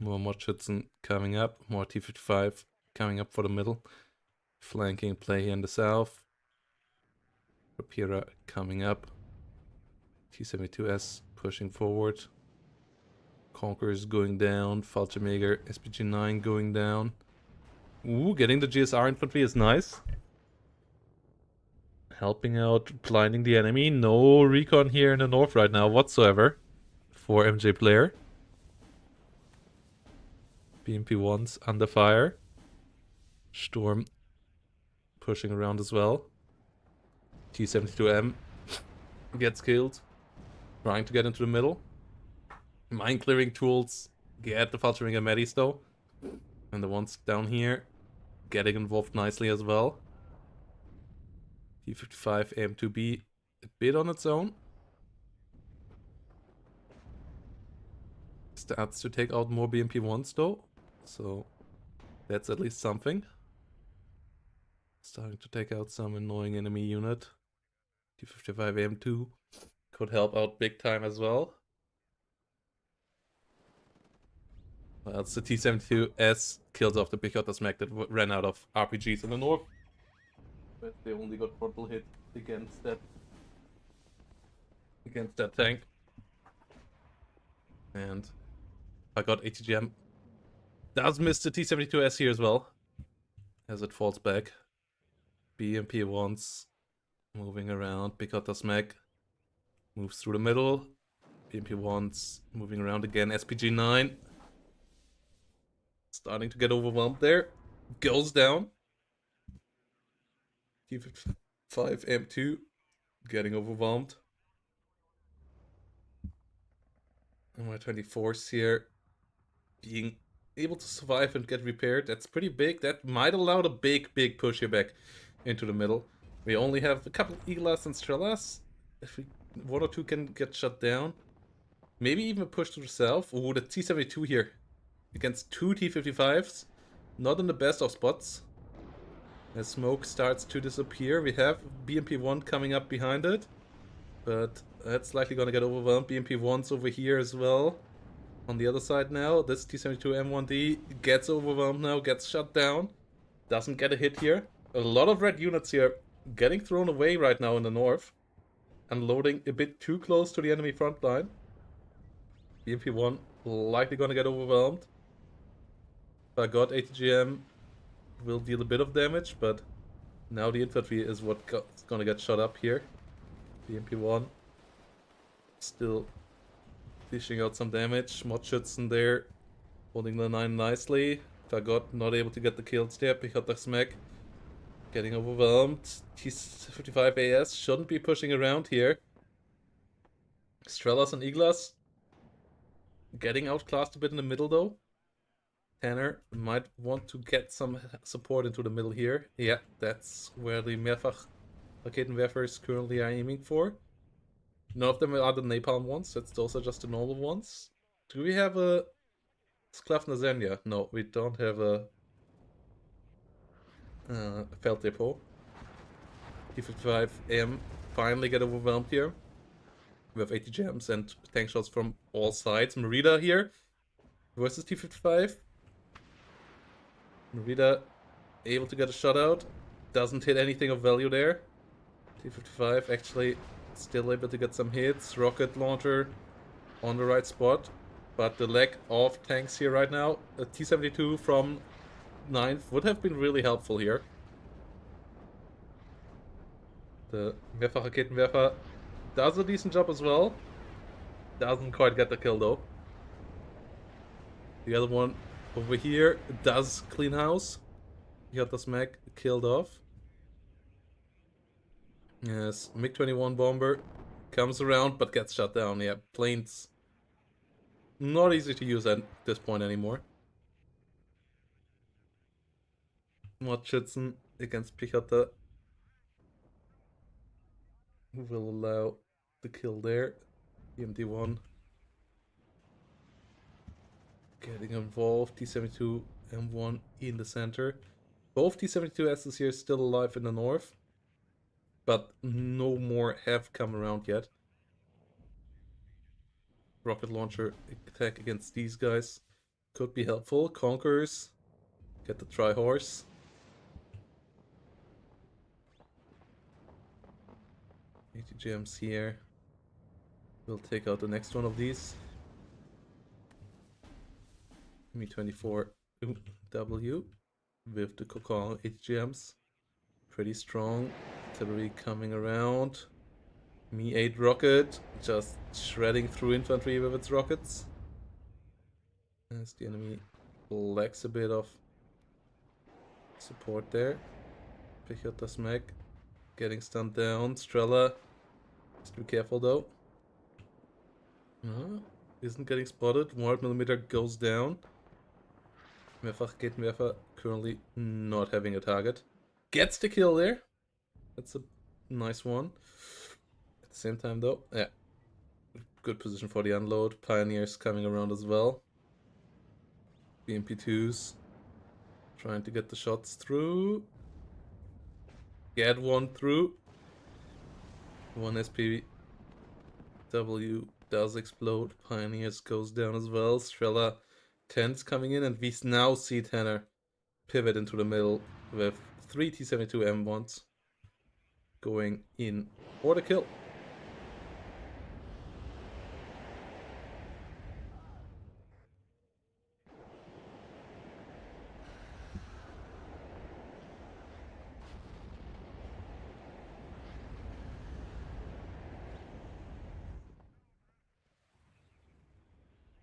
A: More Mutchison coming up. More T-55 coming up for the middle. Flanking play here in the south. Rapira coming up. T-72S pushing forward. Conquerors going down. Fallschirmjäger SPG-9 going down. Ooh, getting the GSR infantry is nice. Helping out, blinding the enemy. No recon here in the north right now whatsoever for MJ player. BMP-1's under fire. Storm pushing around as well. T-72M gets killed. Trying to get into the middle. Mine clearing tools get the Fallschirmjäger Medis though. And the ones down here getting involved nicely as well. T-55AM2B a bit on its own. Starts to take out more BMP-1s though. So that's at least something. Starting to take out some annoying enemy unit. T-55AM2 could help out big time as well. Well, it's the T-72S kills off the Pichota's mech that ran out of RPGs in the north. But they only got frontal hit against that tank. And I got ATGM. Does miss the T-72S here as well. As it falls back. BMP-1s moving around. Pichota's mech moves through the middle. BMP-1s moving around again. SPG-9 starting to get overwhelmed there. Goes down. T-55M2 getting overwhelmed. And my 24s here being able to survive and get repaired. That's pretty big. That might allow a big push here back into the middle. We only have a couple Eaglas and Strellas. If one or two can get shut down. Maybe even a push to the south. Oh, the T-72 here. Against two T-55s. Not in the best of spots. As smoke starts to disappear, we have BMP-1 coming up behind it. But that's likely gonna get overwhelmed. BMP-1's over here as well. On the other side now, this T-72M1D gets overwhelmed now, gets shut down. Doesn't get a hit here. A lot of red units here getting thrown away right now in the north. Unloading a bit too close to the enemy front line. BMP-1 likely gonna get overwhelmed. By God, ATGM will deal a bit of damage, but now the infantry is what's gonna get shot up here. BMP-1 still dishing out some damage. Modschützen there, holding the 9 nicely. Fagot not able to get the kills there. Pichota Smack getting overwhelmed. T-55 AS shouldn't be pushing around here. Strellas and Iglas getting outclassed a bit in the middle though. Tanner might want to get some support into the middle here. Yeah, that's where the Mehrfach Raketenwerfers currently are aiming for. None of them are the napalm ones, those are just the normal ones. Do we have a Sklav Nazenia? No, we don't have a Felt Depot. T-55M finally get overwhelmed here. We have 80 gems and tank shots from all sides. Merida here versus T-55. Merida able to get a shutout. Doesn't hit anything of value there. T-55 actually still able to get some hits. Rocket launcher on the right spot. But the lack of tanks here right now. A T-72 from 9th would have been really helpful here. The Mehrfach-Raketenwerfer does a decent job as well. Doesn't quite get the kill though. The other one over here does clean house. He got the smack killed off. Yes, MiG-21 bomber comes around but gets shot down. Yeah, planes not easy to use at this point anymore. Modschützen against Pichota will allow the kill there. EMD1 getting involved. T-72 M1 in the center. Both T-72Ss here still alive in the north, but no more have come around yet. Rocket launcher attack against these guys could be helpful. Conquerors get the Tri-Horse. ATGMs here. We'll take out the next one of these. Mi-24W with the Kokon ATGMs. Pretty strong. Artillery coming around. Mi-8 rocket just shredding through infantry with its rockets. As the enemy lacks a bit of support there. Pichota smack getting stunned down. Strela, just be careful though. Isn't getting spotted. 100mm goes down. Mehrfach-Raketenwerfer currently not having a target. Gets the kill there. That's a nice one. At the same time though, yeah. Good position for the unload. Pioneers coming around as well. BMP2s trying to get the shots through. Get one through. One SPW does explode. Pioneers goes down as well. Strela 10's coming in, and we now see Tanner pivot into the middle with 3 T-72 M1s going in for the kill.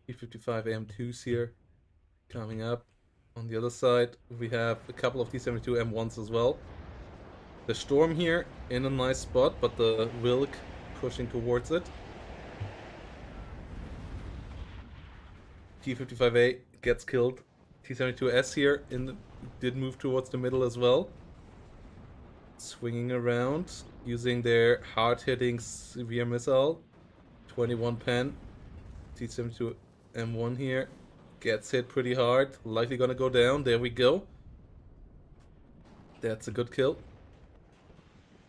A: T-55 M2s here coming up. On the other side, we have a couple of T-72 M1s as well. The Storm here in a nice spot, but the Wilk pushing towards it. T-55A gets killed. T-72S here did move towards the middle as well. swinging around, using their hard-hitting severe missile. 21 pen. T-72 M1 here. Gets hit pretty hard. Likely gonna go down. There we go. That's a good kill.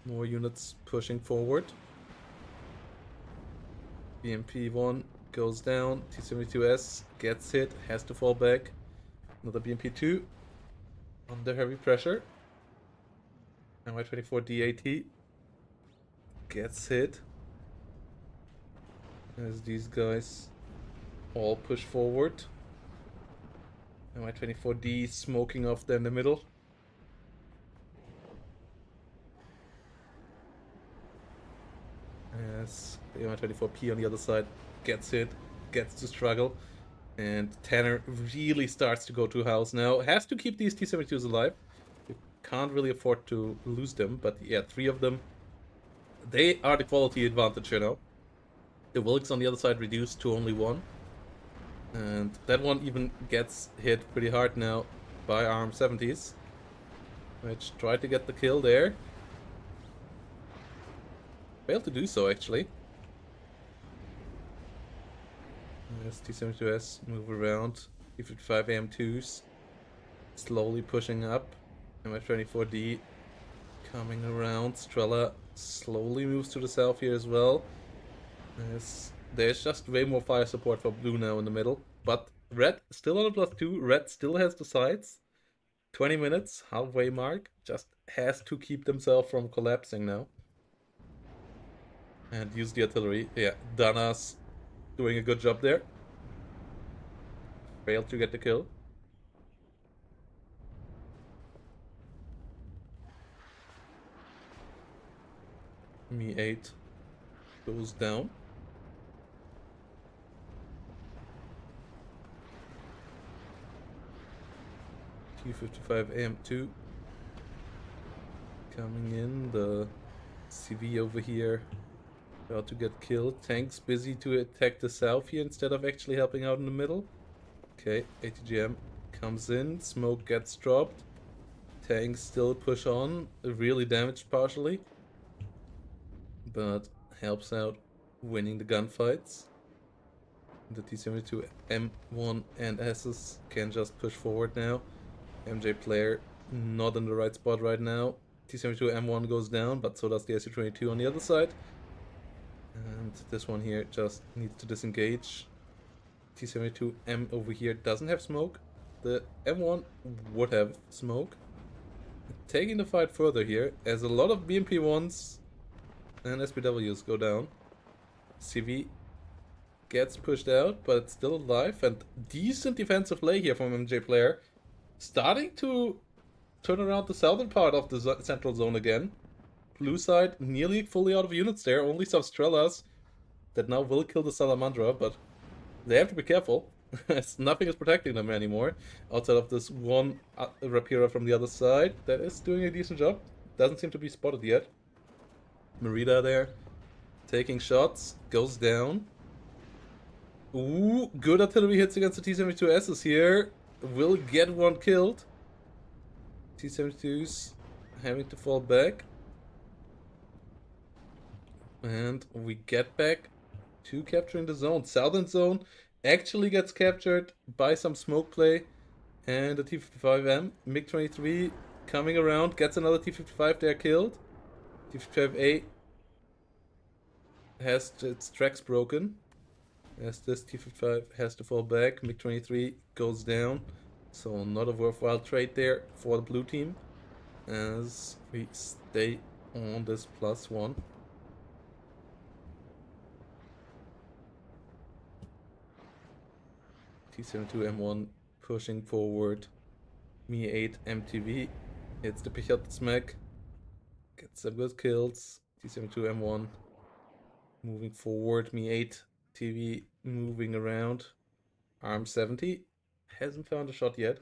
A: More units pushing forward. BMP-1 goes down. T-72S gets hit. Has to fall back. Another BMP-2. Under heavy pressure. MY-24 DAT gets hit. As these guys all push forward. MY-24D smoking off there in the middle. As the MY-24P on the other side gets hit, gets to struggle. And Tanner really starts to go to house now. Has to keep these T-72s alive. You can't really afford to lose them, but yeah, 3 of them. They are the quality advantage, you know. The Wilks on the other side reduced to only 1. And that one even gets hit pretty hard now by ARM-70s. Which tried to get the kill there. Failed to do so, actually. As T-72S move around. T-55 AM2s slowly pushing up. MF-24D coming around. Strela slowly moves to the south here as well. As there's just way more fire support for blue now in the middle. But red still on a +2. Red still has the sides. 20 minutes, halfway mark. Just has to keep themselves from collapsing now. And use the artillery. Yeah, Dana's doing a good job there. Failed to get the kill. Me-8 goes down. T-55 AM2 coming in. The CV over here about to get killed. Tank's busy to attack the south here instead of actually helping out in the middle. Okay, ATGM comes in. Smoke gets dropped. Tanks still push on. Really damaged partially. But helps out winning the gunfights. The T-72 M1 and S's can just push forward now. MJ player not in the right spot right now. T-72 M1 goes down, but so does the SU-22 on the other side. And this one here just needs to disengage. T-72M over here doesn't have smoke. The M1 would have smoke. Taking the fight further here, as a lot of BMP-1s and SPWs go down. CV gets pushed out, but it's still alive. And decent defensive play here from MJ player. Starting to turn around the southern part of the central zone again. Blue side nearly fully out of units there. Only some Strelas that now will kill the Salamandra, but they have to be careful. As nothing is protecting them anymore. Outside of this one Rapira from the other side that is doing a decent job. Doesn't seem to be spotted yet. Merida there. Taking shots. Goes down. Ooh, good artillery hits against the T-72Ss here. Will get one killed. T-72s having to fall back. And we get back to capturing the zone. Southern zone actually gets captured by some smoke play. And the T-55M. MiG-23 coming around. Gets another T-55 there killed. T-55A has its tracks broken. As this T-55 has to fall back. MiG-23 goes down. So not a worthwhile trade there for the blue team. As we stay on this +1. T-72M1 pushing forward. Me-8 MTV hits the Pichotzmek. Gets some good kills. T-72M1 moving forward. Me-8 TV moving around. ARM-70 hasn't found a shot yet.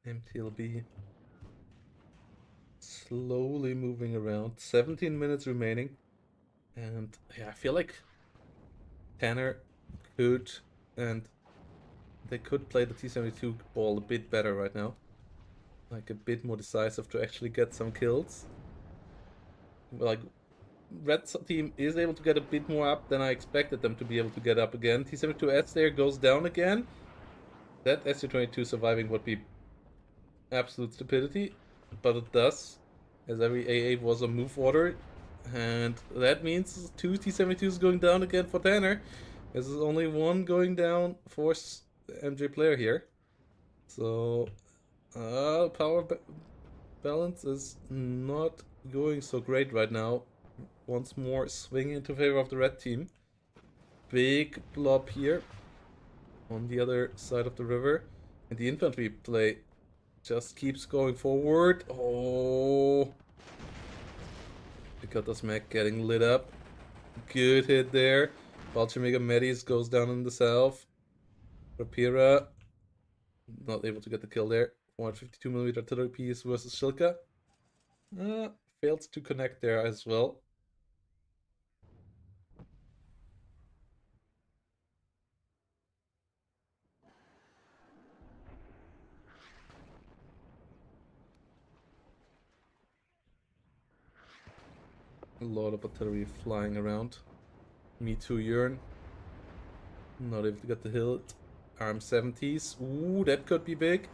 A: MTLB slowly moving around. 17 minutes remaining. And yeah, I feel like Tanner could and they could play the T-72 ball a bit better right now. Like a bit more decisive to actually get some kills. Like, red team is able to get a bit more up than I expected them to be able to get up again. T-72S there goes down again. That SU-22 surviving would be absolute stupidity, but it does, as every AA was a move order. And that means 2 T-72s going down again for Tanner. This is only one going down for the MJ player here. So, power balance is not going so great right now. Once more swinging into favor of the red team. Big blob here on the other side of the river. And the infantry play just keeps going forward. Oh. Picatos mech getting lit up. Good hit there. Balchimega Medis goes down in the south. Rapira not able to get the kill there. 152mm artillery piece versus Shilka. Failed to connect there as well. A lot of artillery flying around. Me too, Yearn. Not able to get the hit. Arm 70s. Ooh, that could be big.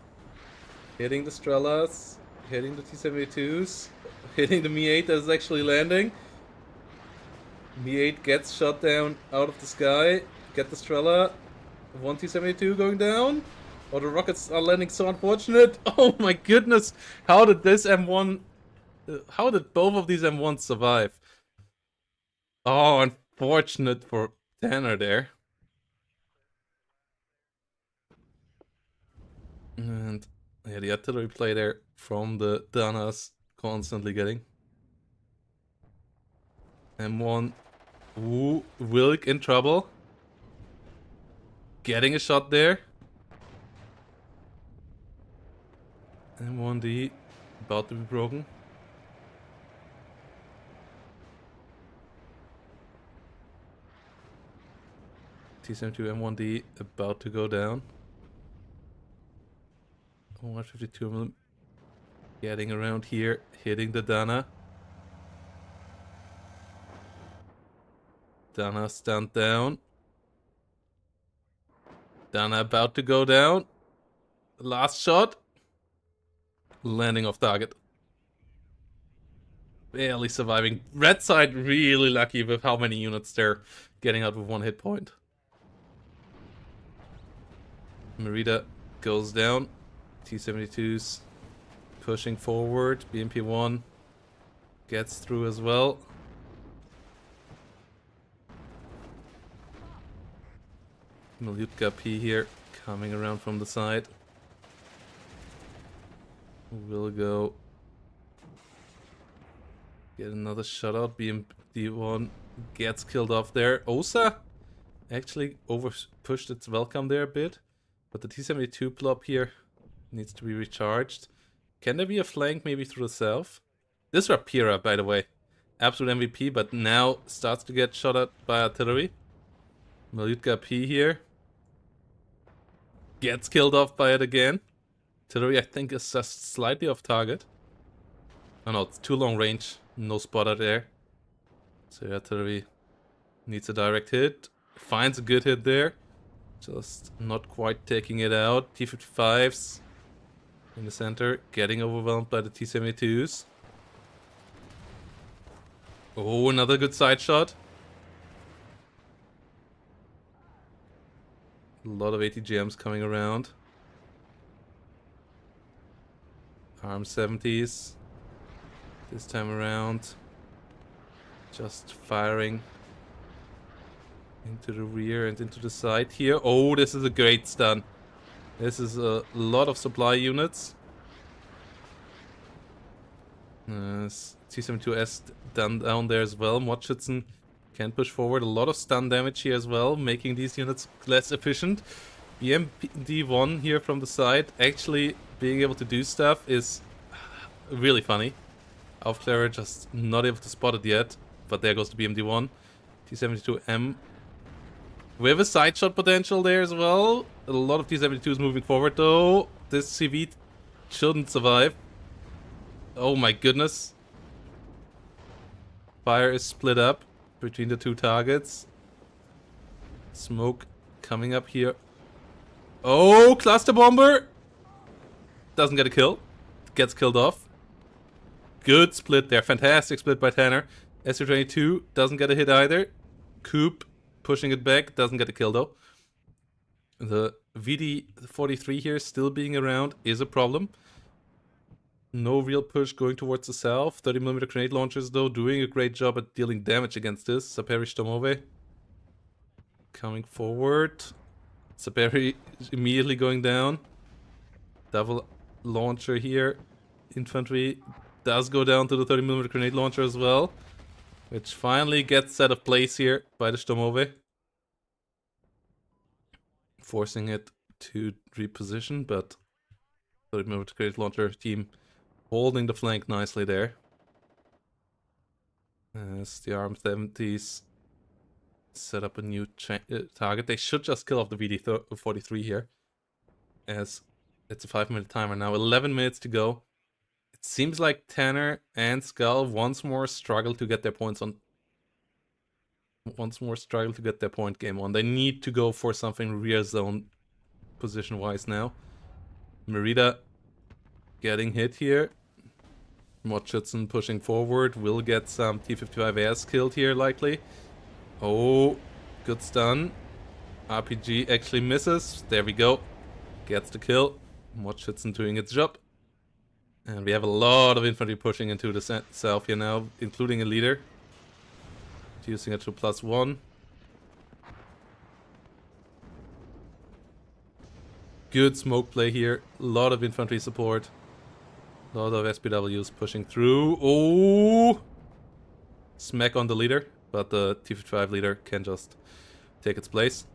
A: Hitting the Strellas. Hitting the T-72s. Hitting the Mi-8 that is actually landing. Mi-8 gets shot down out of the sky. Get the Strela. One T-72 going down. Oh, the rockets are landing so unfortunate. Oh my goodness. How did this M1... how did both of these M1s survive? Oh, unfortunate for Tanner there. And yeah, the artillery play there from the Danas constantly getting. M1. Ooh, Wilk in trouble. Getting a shot there. M1D about to be broken. T-72 M1D about to go down. 152mm getting around here, hitting the Dana. Dana stand down. Dana about to go down. Last shot. Landing off target. Barely surviving. Red side really lucky with how many units they're getting out with one hit point. Merida goes down. T-72s pushing forward. BMP-1 gets through as well. Malyutka P here coming around from the side. Will go get another shutout. BMP-1 gets killed off there. Osa actually pushed its welcome there a bit. But the T-72 blob here needs to be recharged. Can there be a flank maybe through the south? This Rapira, by the way. Absolute MVP, but now starts to get shot at by artillery. Malyutka P here. Gets killed off by it again. Artillery, I think, is just slightly off target. Oh no, it's too long range. No spotter there. So artillery needs a direct hit. Finds a good hit there. Just not quite taking it out. T-55s in the center, getting overwhelmed by the T-72s. Oh, another good side shot. A lot of ATGMs coming around. Arm 70s. This time around. Just firing into the rear and into the side here. Oh, this is a great stun. This is a lot of supply units. T-72S down there as well. Mordschützen can push forward. A lot of stun damage here as well, making these units less efficient. BMD-1 here from the side, actually being able to do stuff is really funny. Aufklärer just not able to spot it yet, but there goes the BMD-1. T-72M We have a side shot potential there as well. A lot of T-72s moving forward though. This CV shouldn't survive. Oh my goodness. Fire is split up between the two targets. Smoke coming up here. Oh, cluster bomber! Doesn't get a kill. Gets killed off. Good split there. Fantastic split by Tanner. SU-22 doesn't get a hit either. Coop pushing it back. Doesn't get a kill though. The VD-43 here still being around is a problem. No real push going towards the south. 30mm grenade launchers though doing a great job at dealing damage against this. Saperi Stomove coming forward. Saperi immediately going down. Double launcher here. Infantry does go down to the 30mm grenade launcher as well, which finally gets set of place here by the Stomove, forcing it to reposition, but 30mm grenade launcher team holding the flank nicely there. As the RM70s set up a new target. They should just kill off the VD-43 here, as it's a 5-minute timer now. 11 minutes to go. It seems like Tanner and Skull once more struggle to get their points on. Once more struggle to get their point game on. They need to go for something rear zone position-wise now. Merida getting hit here. Mochitson pushing forward. Will get some T-55As killed here likely. Oh, good stun. RPG actually misses. There we go. Gets the kill. Mochitson doing its job. And we have a lot of infantry pushing into the south here now, including a leader. Using it to +1. Good smoke play here. A lot of infantry support. A lot of SPWs pushing through. Oh! Smack on the leader, but the T-55 leader can just take its place.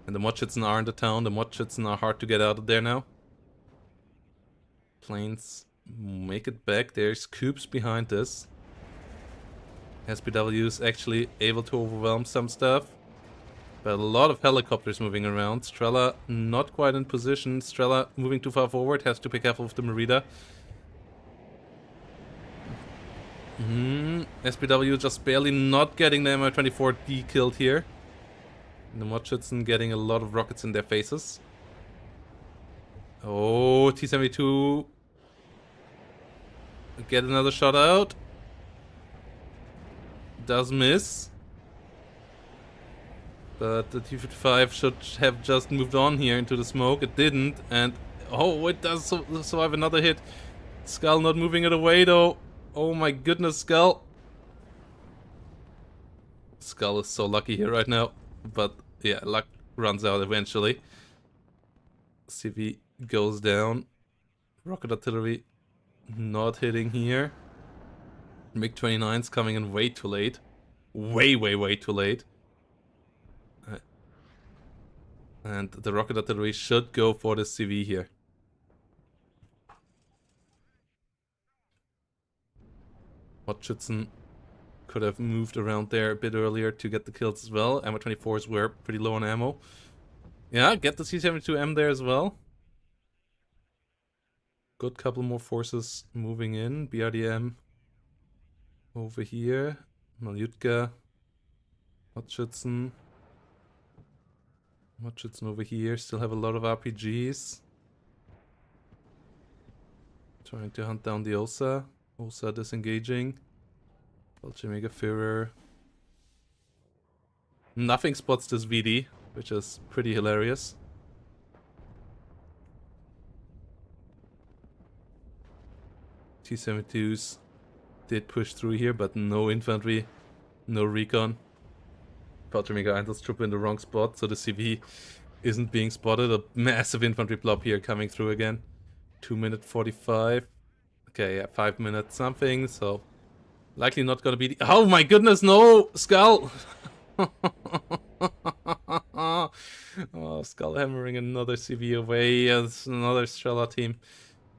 A: And the Mochitson are in the town. The Mochitson are hard to get out of there now. Planes make it back. There's coops behind this. SPW is actually able to overwhelm some stuff. But a lot of helicopters moving around. Strela not quite in position. Strela moving too far forward. Has to be careful with the Merida. SPW just barely not getting the Mi-24D killed here. And the Mochitson getting a lot of rockets in their faces. Oh, T-72. Get another shot out. Does miss. But the T-55 should have just moved on here into the smoke. It didn't. And oh, it does survive another hit. Skull not moving it away though. Oh my goodness, Skull. Skull is so lucky here right now. But yeah, luck runs out eventually. CV goes down. Rocket artillery not hitting here. MiG-29's coming in way too late. Way too late. And the rocket artillery should go for the CV here. Mochitson could have moved around there a bit earlier to get the kills as well. Mi-24s were pretty low on ammo. Yeah, get the C-72M there as well. Good couple more forces moving in. BRDM over here. Malyutka. Mochitson. Mochitson over here. Still have a lot of RPGs. Trying to hunt down the Osa. Osa disengaging. Mega Führer. Nothing spots this VD, which is pretty hilarious. T-72s did push through here, but no infantry, no recon. Mega Einsatztruppe in the wrong spot, so the CV isn't being spotted. A massive infantry blob here coming through again. 2-minute 45. Okay, yeah, 5 minutes something, so likely not gonna be the... Oh my goodness, no! Skull! Oh, Skull hammering another CV away. Yes, another Strela team.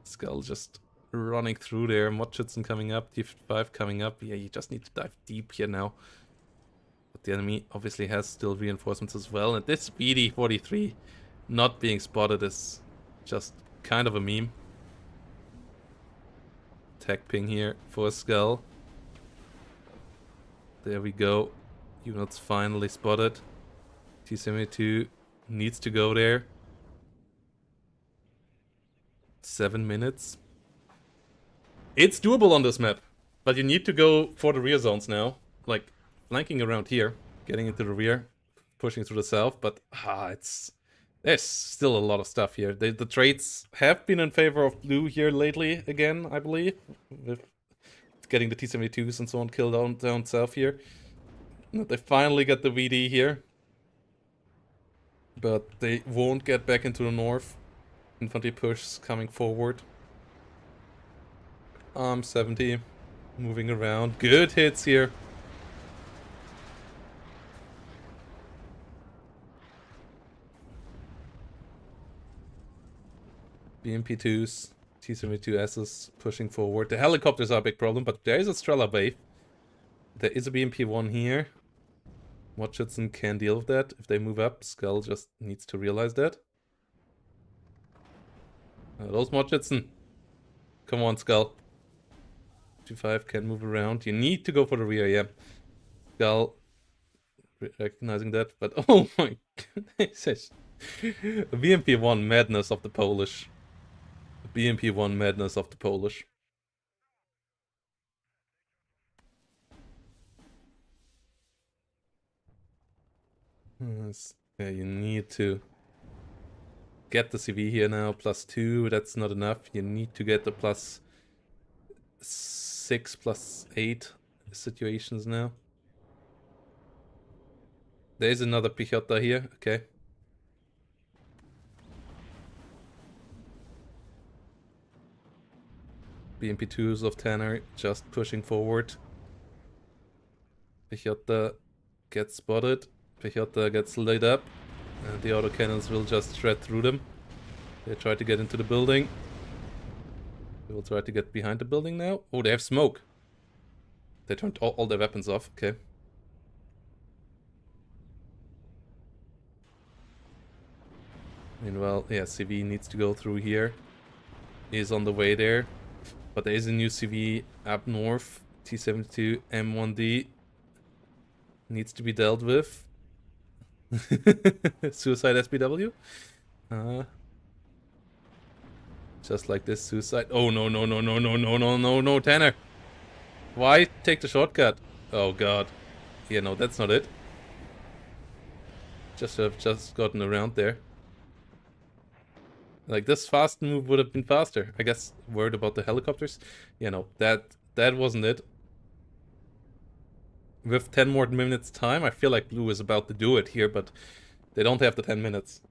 A: Skull just running through there. Mochitson coming up, T-55 coming up. Yeah, you just need to dive deep here now. But the enemy obviously has still reinforcements as well. And this BD-43 not being spotted is just kind of a meme. Tech ping here for a skull. There we go. Units finally spotted. T-72 needs to go there. 7 minutes. It's doable on this map, but you need to go for the rear zones now. Like, flanking around here, getting into the rear, pushing through the south, but there's still a lot of stuff here. The trades have been in favor of blue here lately again, I believe, with getting the T-72s and so on killed down south here. They finally get the VD here, but they won't get back into the north. Infantry push coming forward. 70 moving around. Good hits here. BMP2s, T-72Ss pushing forward. The helicopters are a big problem, but there is a Strela wave. There is a BMP-1 here. Watchitson can deal with that if they move up. Skull just needs to realize that. Those Watchitson. Come on, Skull. 2-5 can move around. You need to go for the rear, yeah. Skull recognizing that, but oh my goodness. BMP-1 madness of the Polish. BMP-1 madness of the Polish. Yeah, you need to get the CV here now. +2, that's not enough. You need to get the +6, +8 situations now. There's another Pichota here, okay. BMP2s of Tanner just pushing forward. Pichota gets spotted. Pichota gets lit up. And the autocannons will just shred through them. They try to get into the building. They will try to get behind the building now. Oh, they have smoke. They turned all their weapons off. Okay. Meanwhile, yeah, CV needs to go through here. Is on the way there. But there is a new CV up north. T-72 M1D needs to be dealt with. Suicide SPW. Just like this suicide. Oh no no no no no no no no no Tanner. Why take the shortcut? Oh god. Yeah, no, that's not it. Just have gotten around there. Like, this fast move would have been faster. I guess worried about the helicopters. Yeah, no, that wasn't it. With 10 more minutes time, I feel like blue is about to do it here, but they don't have the 10 minutes.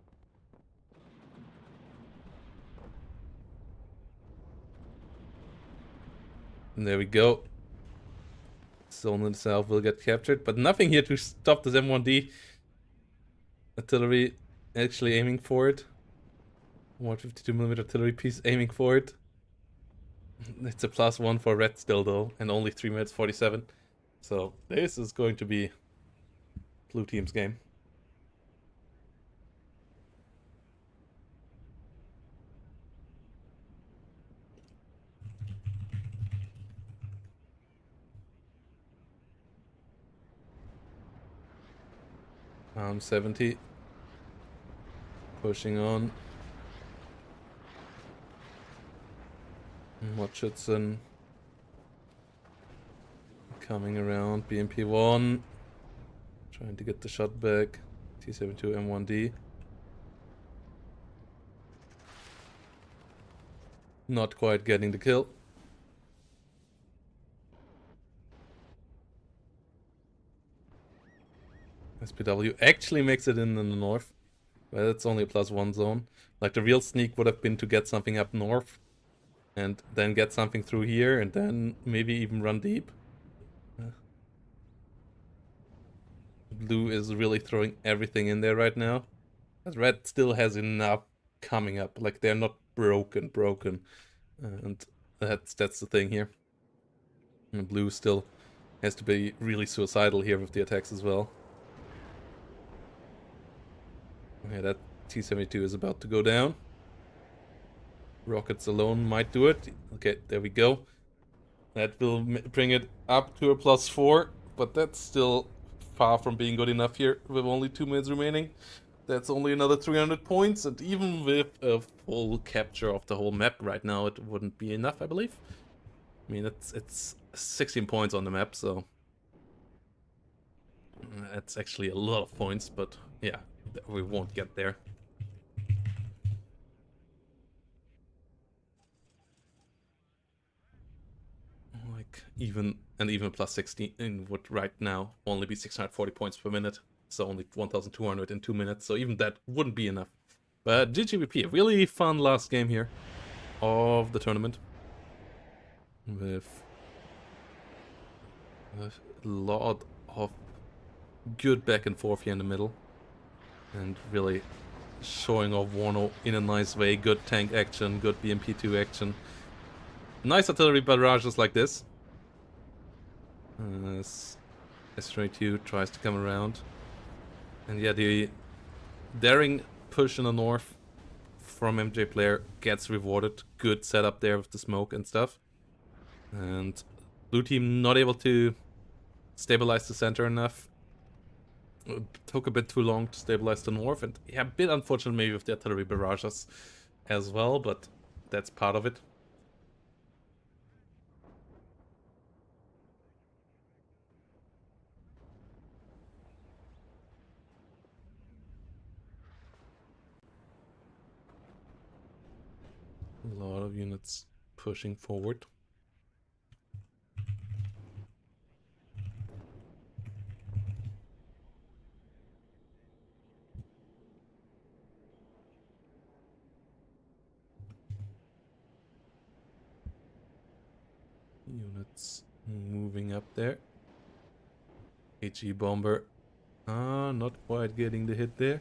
A: And there we go. Zone itself will get captured, but nothing here to stop this M1D. Artillery actually aiming for it. 152mm artillery piece aiming for it. It's a +1 for red still though, and only 3 minutes 47. So this is going to be blue team's game. Arm 70. Pushing on. Watchitson coming around. BMP-1 trying to get the shot back. T-72 M1D not quite getting the kill. SPW actually makes it in the north. Well, it's only a +1 zone. Like, the real sneak would have been to get something up north and then get something through here and then maybe even run deep. Blue is really throwing everything in there right now. But red still has enough coming up. Like, they're not broken. And that's the thing here. And blue still has to be really suicidal here with the attacks as well. Yeah, that T-72 is about to go down. Rockets alone might do it. Okay, there we go. That will bring it up to a +4, but that's still far from being good enough here with only 2 minutes remaining. That's only another 300 points, and even with a full capture of the whole map right now, it wouldn't be enough, I believe. I mean, it's 16 points on the map, so that's actually a lot of points, but yeah, we won't get there. Like, even +16 would right now only be 640 points per minute, so only 1,200 in 2 minutes, so even that wouldn't be enough. But GGVP, a really fun last game here of the tournament, with a lot of good back and forth here in the middle, and really showing off WARNO in a nice way. Good tank action, good BMP2 action, nice artillery barrages like this. As S-22 tries to come around, and yeah, the daring push in the north from MJ player gets rewarded. Good setup there with the smoke and stuff. And blue team not able to stabilize the center enough. It took a bit too long to stabilize the north, and yeah, a bit unfortunate maybe with the artillery barrages as well, but that's part of it. A lot of units pushing forward. Units moving up there. HE bomber. Not quite getting the hit there.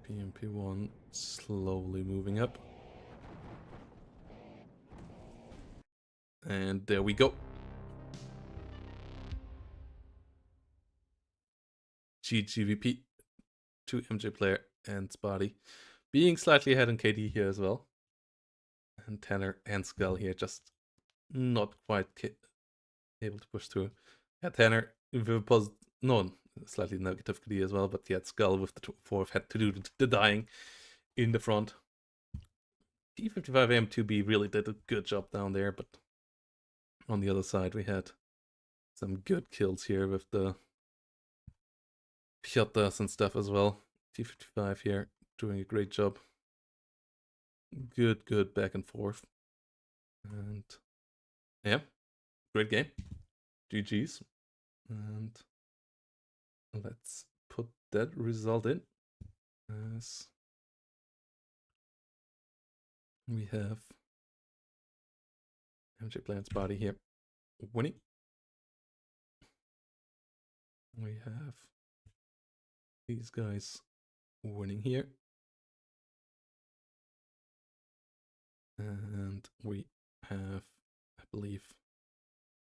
A: PMP-1 slowly moving up. And there we go. GGVP to MJ player and Spotty. Being slightly ahead in KD here as well. And Tanner and Skull here just not quite able to push through. Yeah, Tanner with a slightly negative KD as well, but yeah, Skull with the fourth had to do the dying in the front. T55M2B really did a good job down there, but on the other side we had some good kills here with the Piotas and stuff as well. T55 here doing a great job. Good back and forth. And yeah, great game. GG's. And let's put that result in. As we have MJ Plant's body here winning. We have these guys winning here. And we have, I believe,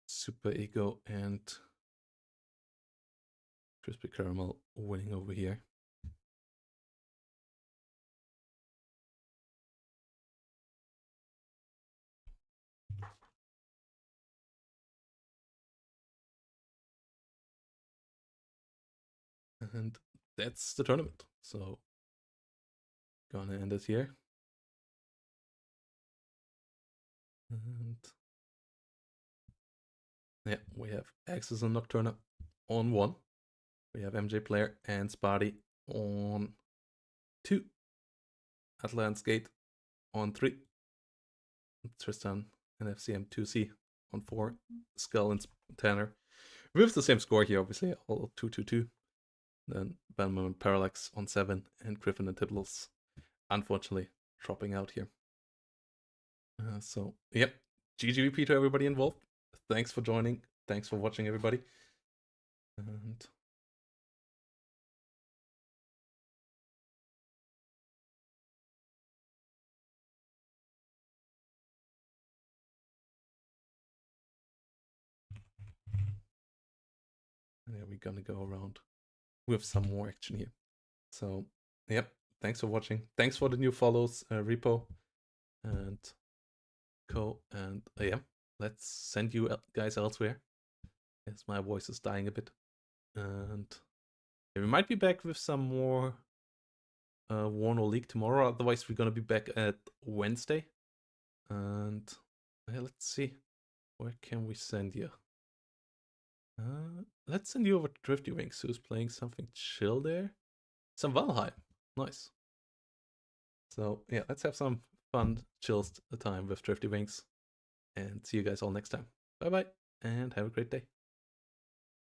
A: Super Ego and Crispy Caramel winning over here. And that's the tournament. So, gonna end it here. And yeah, we have Axis and Nocturna on 1. We have MJ Player and Spotty on 2. Atlan's Gate on 3. Tristan and FCM 2C on 4. Skull and Tanner with the same score here, obviously, all 2-2-2. Then Banman and Parallax on 7, and Griffin and Tibbles, unfortunately, dropping out here. So, yep, GGVP to everybody involved. Thanks for joining. Thanks for watching, everybody. And And yeah, we're gonna go around with some more action here. So, yep. Thanks for watching. Thanks for the new follows, Repo and Co. And yeah, let's send you guys elsewhere. As my voice is dying a bit. And yeah, we might be back with some more WARNO League tomorrow. Otherwise, we're gonna be back at Wednesday. And yeah, let's see. Where can we send you? Let's send you over to Drifty Wings, who's playing something chill there. Some Valheim. Nice. So yeah, let's have some fun, chill time with Drifty Wings. And see you guys all next time. Bye bye, and have a great day.